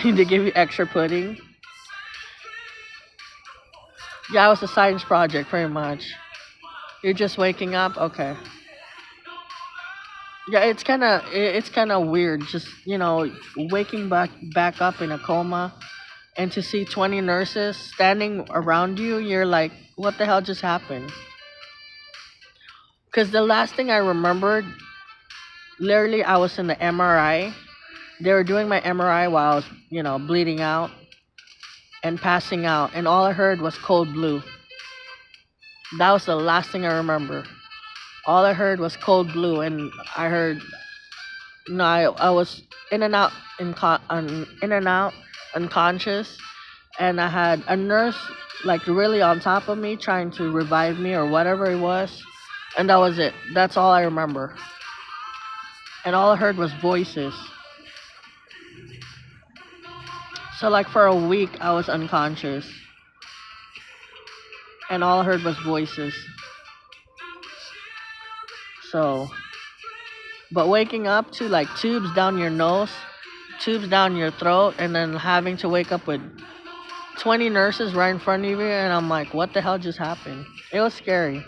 They give you extra pudding. Yeah, it was a science project, pretty much. You're just waking up, okay. Yeah, it's kind of weird, just waking back up in a coma, and to see 20 nurses standing around you. You're like, what the hell just happened? Because the last thing I remembered Literally, I was in the MRI. They were doing my MRI while I was, bleeding out and passing out, and all I heard was cold blue. That was the last thing I remember. All I heard was cold blue, and I heard no, I was in and out in and out unconscious, and I had a nurse like really on top of me trying to revive me or whatever it was, and that was it. That's all I remember, and all I heard was voices. So like for a week I was unconscious, and all I heard was voices. So, but waking up to like tubes down your nose, tubes down your throat, and then having to wake up with 20 nurses right in front of you, and I'm like, what the hell just happened? It was scary.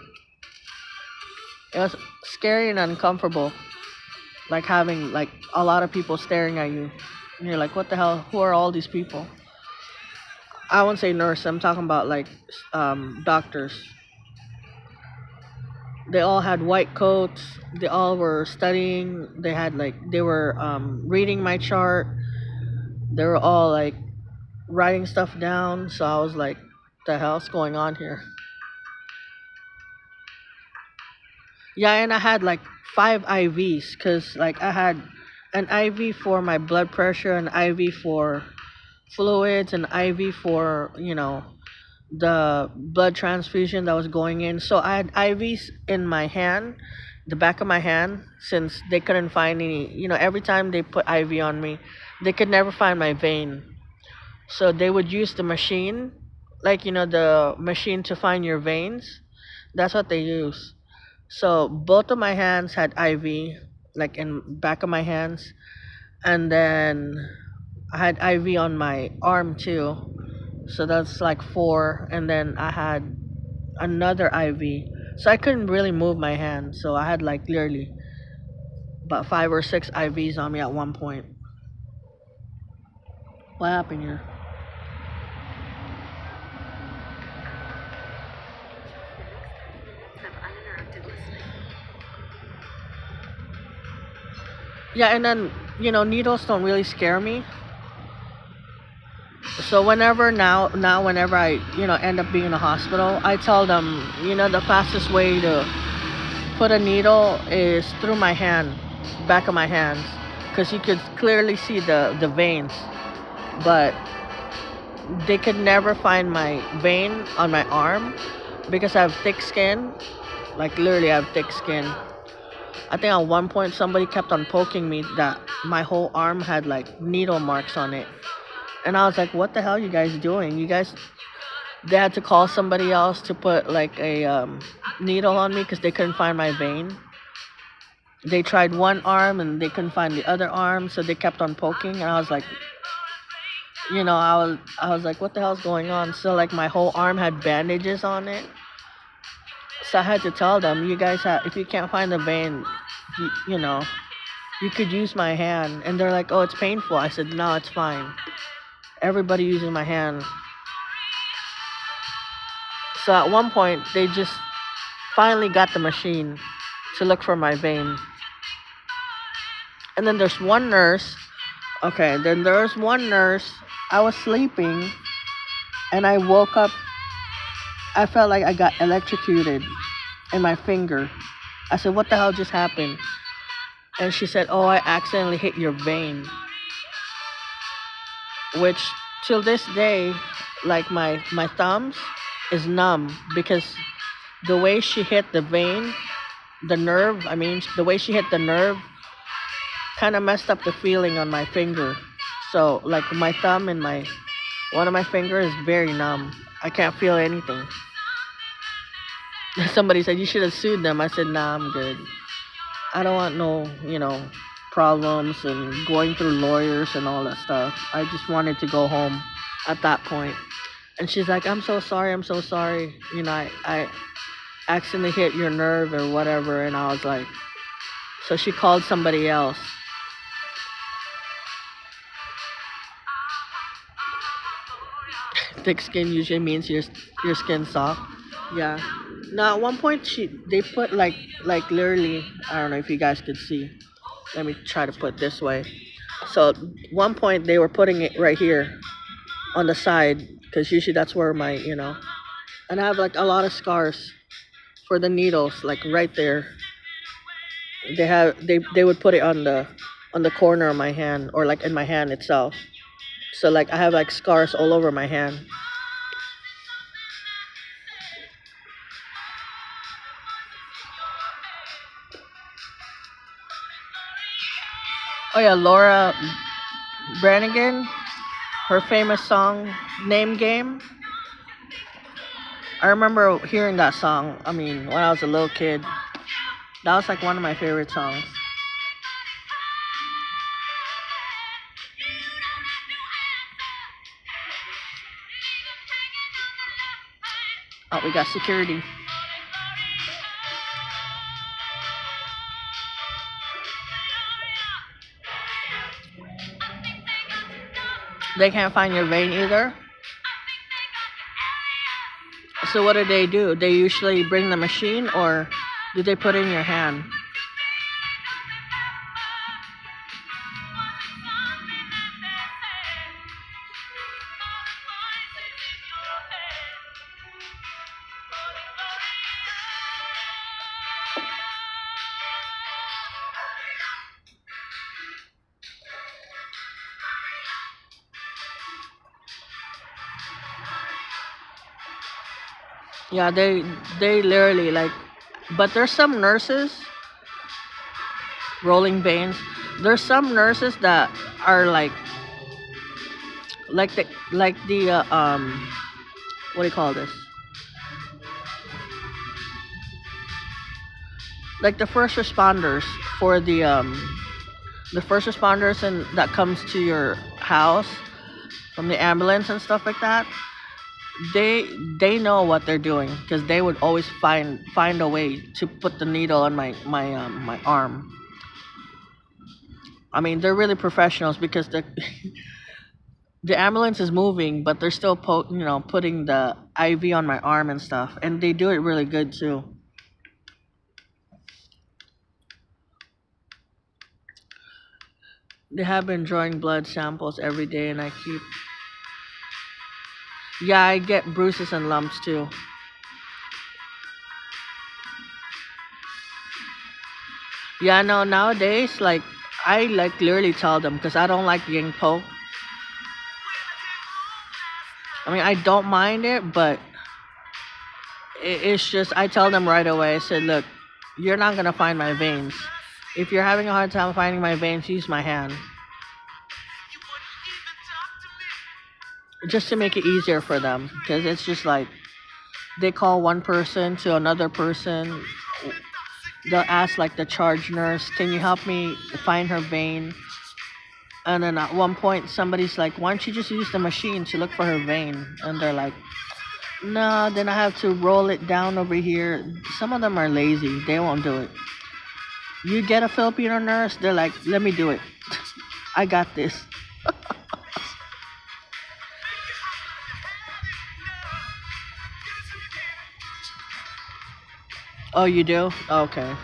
It was scary and uncomfortable, like having like a lot of people staring at you, and you're like, what the hell? Who are all these people? I won't say nurse. I'm talking about like doctors. They all had white coats. They all were studying. They were reading my chart. They were all like writing stuff down. So I was like, the hell's going on here? Yeah, and I had like 5 IVs because like I had an IV for my blood pressure, an IV for fluids, an IV for the blood transfusion that was going in. So I had IVs in my hand, the back of my hand, since they couldn't find any. Every time they put IV on me, they could never find my vein. So they would use the machine, like the machine to find your veins. That's what they use. So both of my hands had IV, like in back of my hands, and then I had IV on my arm too. So that's like four, and then I had another IV. So I couldn't really move my hand. So I had like literally about 5 or 6 IVs on me at one point. What happened here? Of uninterrupted listening. Yeah, and then needles don't really scare me. So whenever I end up being in a hospital, I tell them the fastest way to put a needle is through my hand, back of my hands, because you could clearly see the veins, but they could never find my vein on my arm because I have thick skin. Like literally, I have thick skin. I think at one point somebody kept on poking me that my whole arm had like needle marks on it. And I was like, what the hell are you guys doing? They had to call somebody else to put like a needle on me because they couldn't find my vein. They tried one arm and they couldn't find the other arm, so they kept on poking. And I was like, I was like, what the hell's going on? So like my whole arm had bandages on it. So I had to tell them, you guys have, if you can't find the vein, you could use my hand. And they're like, oh, it's painful. I said, no, it's fine. Everybody uses my hand. So at one point, they just finally got the machine to look for my vein. And then there's one nurse. Okay, then there's one nurse. I was sleeping, and I woke up. I felt like I got electrocuted in my finger. I said, what the hell just happened? And she said, oh, I accidentally hit your vein. Which, till this day, like my thumbs is numb because the way she hit the vein, the way she hit the nerve kind of messed up the feeling on my finger. So, like my thumb and one of my fingers is very numb. I can't feel anything. Somebody said, you should have sued them. I said, nah, I'm good. I don't want no, problems and going through lawyers and all that stuff. I just wanted to go home at that point. And she's like, I'm so sorry. I accidentally hit your nerve or whatever. And I was like, so she called somebody else. Thick skin usually means your skin's soft. Yeah. Now at one point they put like literally, I don't know if you guys could see. Let me try to put it this way. So one point they were putting it right here on the side because usually that's where my and I have like a lot of scars for the needles like right there. They would put it on the corner of my hand or like in my hand itself. So like I have like scars all over my hand. Oh yeah, Laura Branigan, her famous song Name Game. I remember hearing that song. I mean, when I was a little kid, that was like one of my favorite songs. Oh, we got security. They can't find your vein either. So what do? They usually bring the machine or do they put it in your hand? Yeah, they literally like, but there's some nurses rolling veins. There's some nurses that are like the what do you call this? Like the first responders for the first responders and that comes to your house from the ambulance and stuff like that. They know what they're doing because they would always find a way to put the needle on my arm. I mean, they're really professionals because the ambulance is moving, but they're still putting the IV on my arm and stuff, and they do it really good too. They have been drawing blood samples every day, and I keep. Yeah, I get bruises and lumps too. Yeah, no, nowadays, like, I like literally tell them because I don't like getting poked. I mean, I don't mind it, but it's just, I tell them right away, I said, look, you're not going to find my veins. If you're having a hard time finding my veins, use my hand. Just to make it easier for them because it's just like, they call one person to another person. They'll ask like the charge nurse, can you help me find her vein? And then at one point somebody's like, why don't you just use the machine to look for her vein? And they're like, no, then I have to roll it down over here. Some of them are lazy, they won't do it. You get a Filipino nurse, they're like, let me do it. I got this. Oh, you do? Okay.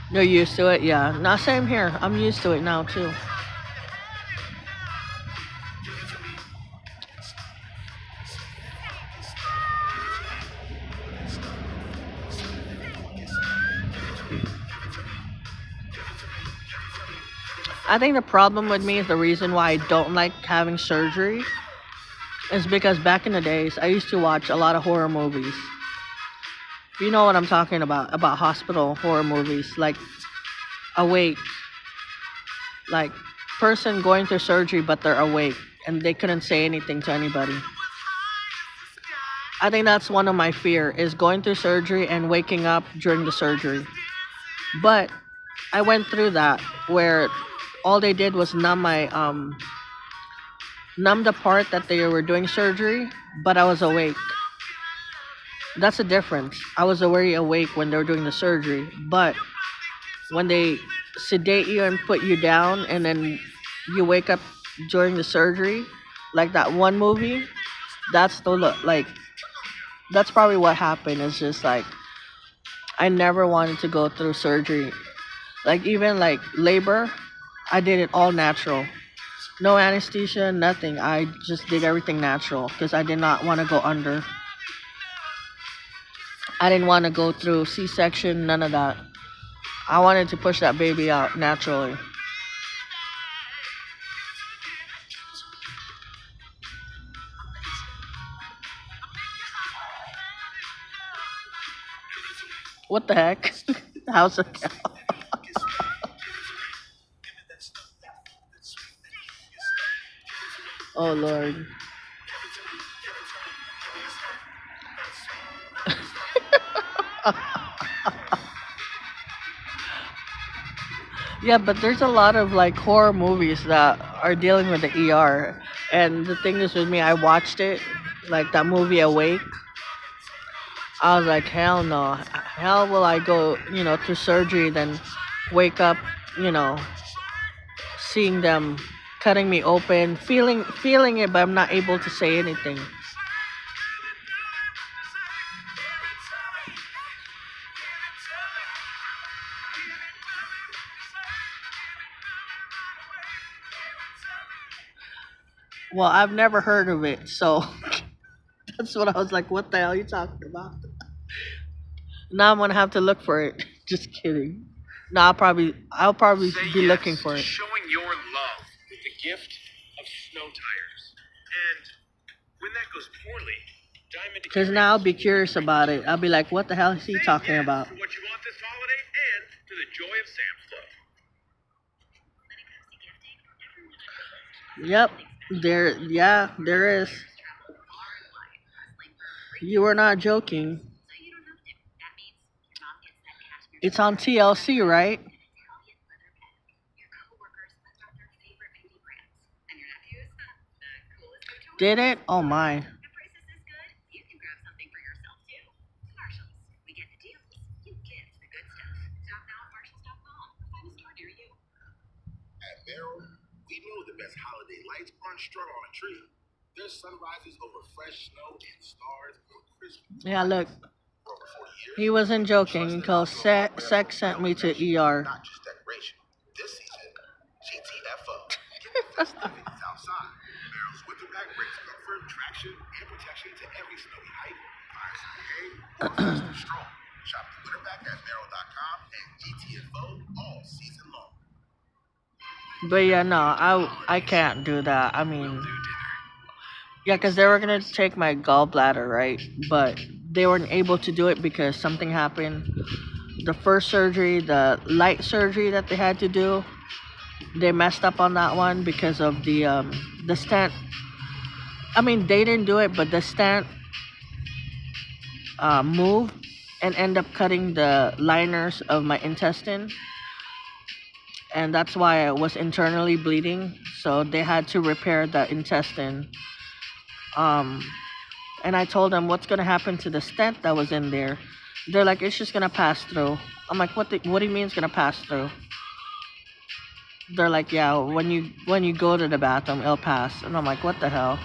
You're used to it? Yeah. Now, same here. I'm used to it now, too. I think the problem with me is the reason why I don't like having surgery is because back in the days, I used to watch a lot of horror movies. You know what I'm talking about hospital horror movies, like Awake, like person going through surgery but they're awake and they couldn't say anything to anybody. I think that's one of my fear is going through surgery and waking up during the surgery. But I went through that where all they did was numb the part that they were doing surgery, but I was awake. That's the difference. I was already awake when they were doing the surgery, but when they sedate you and put you down and then you wake up during the surgery, like that one movie, that's the look like That's probably what happened. It's just like I never wanted to go through surgery. Like even like labor, I did it all natural. No anesthesia, nothing. I just did everything natural because I did not want to go under. I didn't want to go through C-section, none of that. I wanted to push that baby out naturally. What the heck? How's it? Oh Lord. Yeah, but there's a lot of like horror movies that are dealing with the ER. And the thing is with me, I watched it, like that movie Awake. I was like, hell no. Hell will I go, through surgery, then wake up, you know, seeing them cutting me open, feeling it, but I'm not able to say anything. Well, I've never heard of it, so that's what I was like, what the hell are you talking about? Now I'm gonna have to look for it. Just kidding. No, I'll probably Say be looking yes for to it. showing your love with the gift of snow tires. And when that goes poorly, Diamond Cause now I'll be curious about it. I'll be like, what the hell is he say talking yes about? to what you want this holiday and to the joy of Sam's Club. Yep. There is. You were not joking. It's on TLC, right? Did it? Oh my. At Merrill, we know the best holiday lights aren't strung on a tree. There's sunrises over fresh snow and stars on crisp Yeah, look. for over 40 years. He wasn't joking because Sex sent me to ER. Not just decoration. This season, GTFO. Get the festivities outside. Merrill's winter pack brings comfort, traction, and protection to every snowy hike. Fire some hay or festive stroll. Shop the winter pack at Merrill.com and GTFO all season long. But yeah, no, I can't do that. I mean, yeah, because they were gonna take my gallbladder, right? But they weren't able to do it because something happened. The first surgery, the light surgery that they had to do, they messed up on that one because of the stent. I mean, they didn't do it, but the stent moved and end up cutting the liners of my intestine, and that's why I was internally bleeding. So they had to repair the intestine. Um, and I told them what's gonna happen to the stent that was in there. They're like, it's just gonna pass through. I'm like, what do you mean it's gonna pass through? They're like, yeah, when you go to the bathroom, it'll pass. And I'm like, what the hell?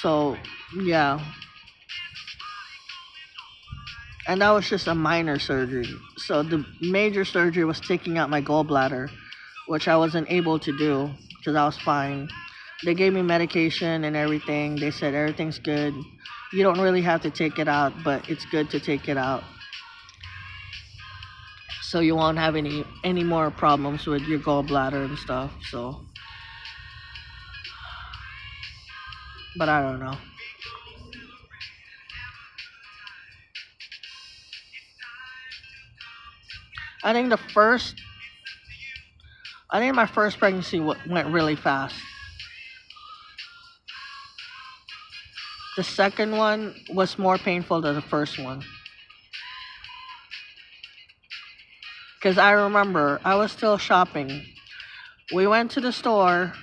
So yeah, and that was just a minor surgery. So the major surgery was taking out my gallbladder, which I wasn't able to do because I was fine. They gave me medication and everything. They said everything's good. You don't really have to take it out, but it's good to take it out so you won't have any more problems with your gallbladder and stuff. So, but I don't know. I think the first, I think my first pregnancy went really fast. The second one was more painful than the first one. Because I remember I was still shopping. We went to the store.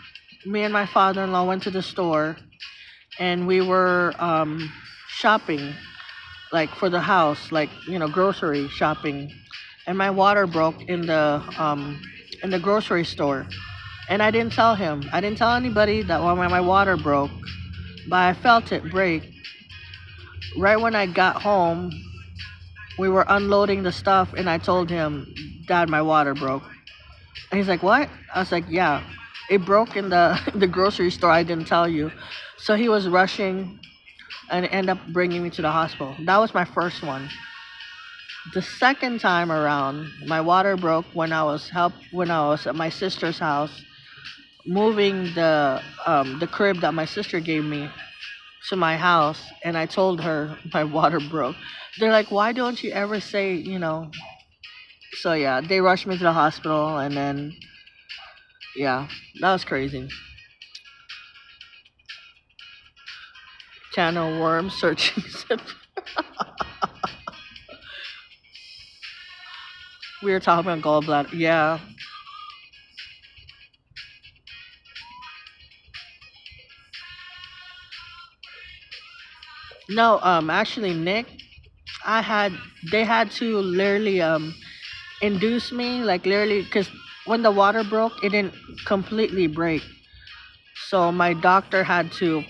Me and my father-in-law went to the store, and we were shopping, like for the house, like grocery shopping. And my water broke in the grocery store, and I didn't tell him. I didn't tell anybody that when my water broke. but I felt it break. Right when I got home, we were unloading the stuff, and I told him, Dad, my water broke. And he's like, what? I was like, yeah, it broke in the the grocery store. I didn't tell you. So he was rushing and ended up bringing me to the hospital. That was my first one. The second time around, my water broke when I was at my sister's house, moving the crib that my sister gave me to my house, and I told her my water broke. They're like, why don't you ever say, So yeah, they rushed me to the hospital, and then yeah, that was crazy. Channel worm searching. We were talking about gallbladder. Yeah. No, actually, Nick, I had they had to literally induce me, like literally, because when the water broke, it didn't completely break. So my doctor had to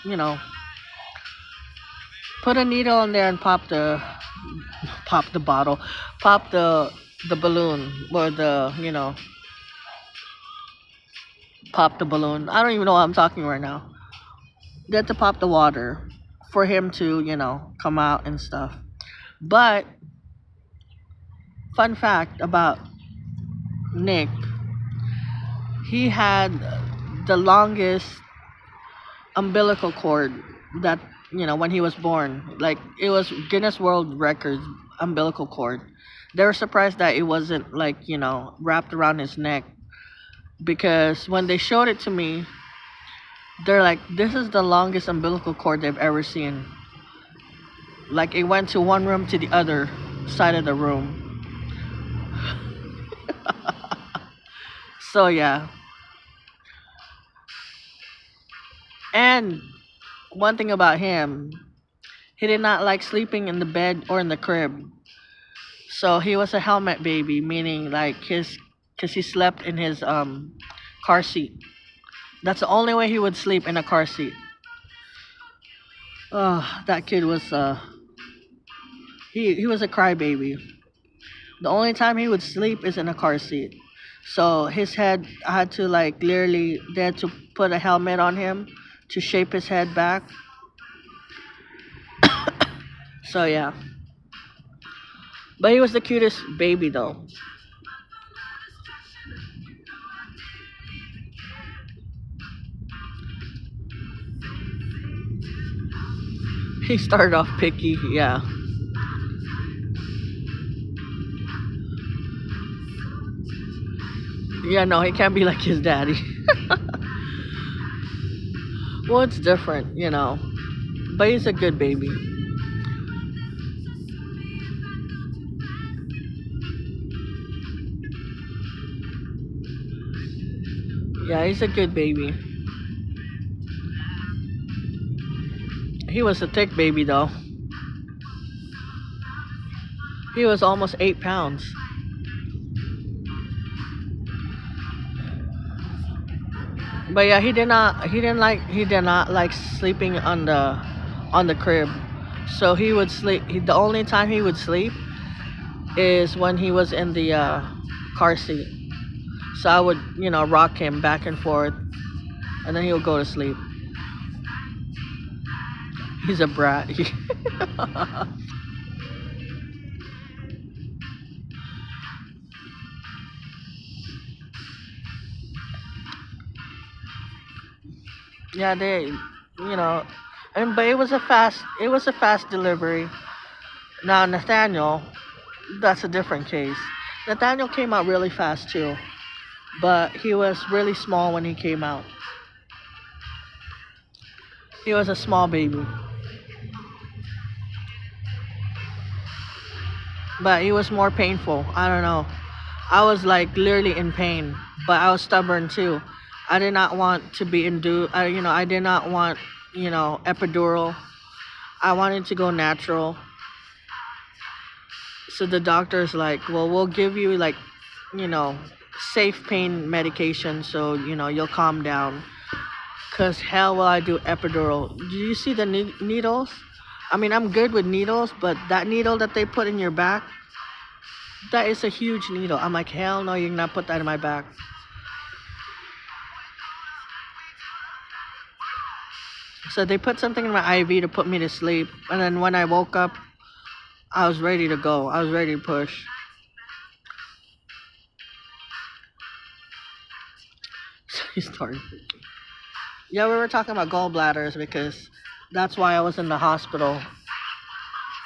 you know, put a needle in there and pop the bottle, pop the balloon, or pop the balloon. I don't even know what I'm talking right now. They had to pop the water for him to, come out and stuff. But fun fact about Nick, he had the longest umbilical cord that, when he was born. Like, it was Guinness World Records umbilical cord. They were surprised that it wasn't, like, wrapped around his neck, because when they showed it to me, they're like, this is the longest umbilical cord they've ever seen. Like, it went to one room to the other side of the room. So yeah. And one thing about him, he did not like sleeping in the bed or in the crib. So he was a helmet baby, meaning like cause he slept in his car seat. That's the only way he would sleep, in a car seat. Oh, that kid was he was a crybaby. The only time he would sleep is in a car seat. So his head, I had to, like, literally, they had to put a helmet on him to shape his head back. So yeah. But he was the cutest baby though. He started off picky, yeah. Yeah, no, he can't be like his daddy. Well, it's different. But he's a good baby. Yeah, he's a good baby. He was a thick baby though. He was almost 8 pounds. But yeah, he did not like sleeping on the crib. So he would sleep. The only time he would sleep is when he was in the car seat. So I would, rock him back and forth, and then he would go to sleep. He's a brat. Yeah, you know, but it was a fast delivery. Now Nathaniel, that's a different case. Nathaniel came out really fast too, but he was really small when he came out. He was a small baby, but he was more painful. I don't know. I was like literally in pain, but I was stubborn too. I did not want to be induced. I did not want, epidural. I wanted to go natural. So the doctor's like, well, we'll give you, like, you know, safe pain medication, so you'll calm down. Cause hell will I do epidural. Do you see the needles? I mean, I'm good with needles, but that needle that they put in your back, that is a huge needle. I'm like, hell no, you're not put that in my back. So they put something in my IV to put me to sleep, and then when I woke up, I was ready to go. I was ready to push. So he started. Yeah, we were talking about gallbladders because that's why I was in the hospital.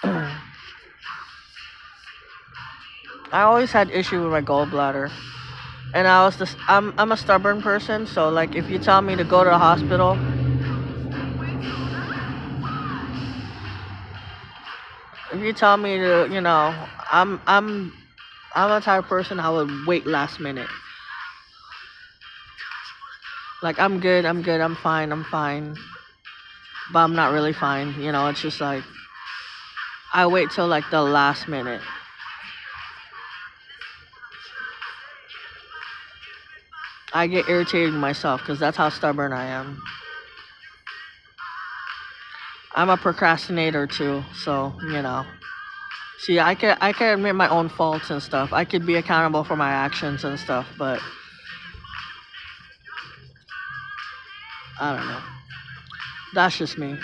I always had issue with my gallbladder, and I'm a stubborn person. So like, if you tell me to go to the hospital, if you tell me to, I'm the type of person I would wait last minute. Like, I'm good, I'm fine, but I'm not really fine. It's just like I wait till like the last minute. I get irritated with myself because that's how stubborn I am. I'm a procrastinator too, so See, I can admit my own faults and stuff. I could be accountable for my actions and stuff, but I don't know. That's just me.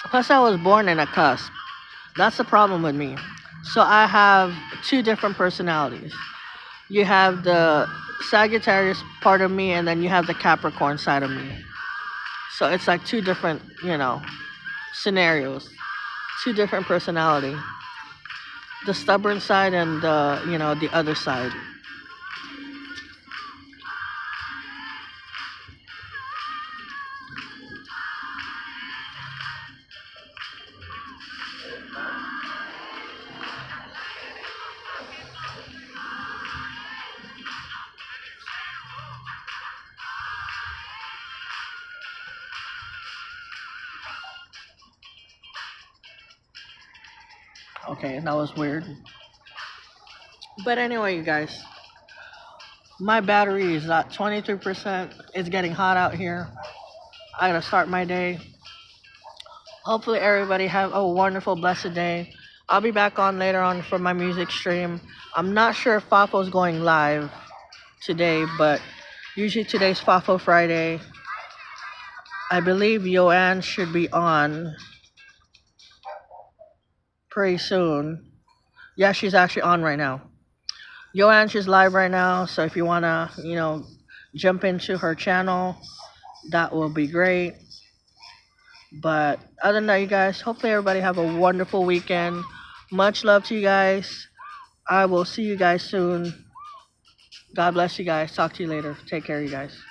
Plus, I was born in a cusp. That's the problem with me. So I have two different personalities. You have the Sagittarius part of me, and then you have the Capricorn side of me. So it's like two different, scenarios, two different personality. The stubborn side and the other side. Okay, that was weird. But anyway, you guys, my battery is at 23%. It's getting hot out here. I gotta start my day. Hopefully everybody have a wonderful, blessed day. I'll be back on later on for my music stream. I'm not sure if Fafo's going live today, but usually today's Fafo Friday. I believe Yoann should be on pretty soon. Yeah, she's actually on right now. Yoann, she's live right now, so if you wanna, jump into her channel, that will be great. But other than that, you guys, hopefully everybody have a wonderful weekend. Much love to you guys. I will see you guys soon. God bless you guys. Talk to you later. Take care, you guys.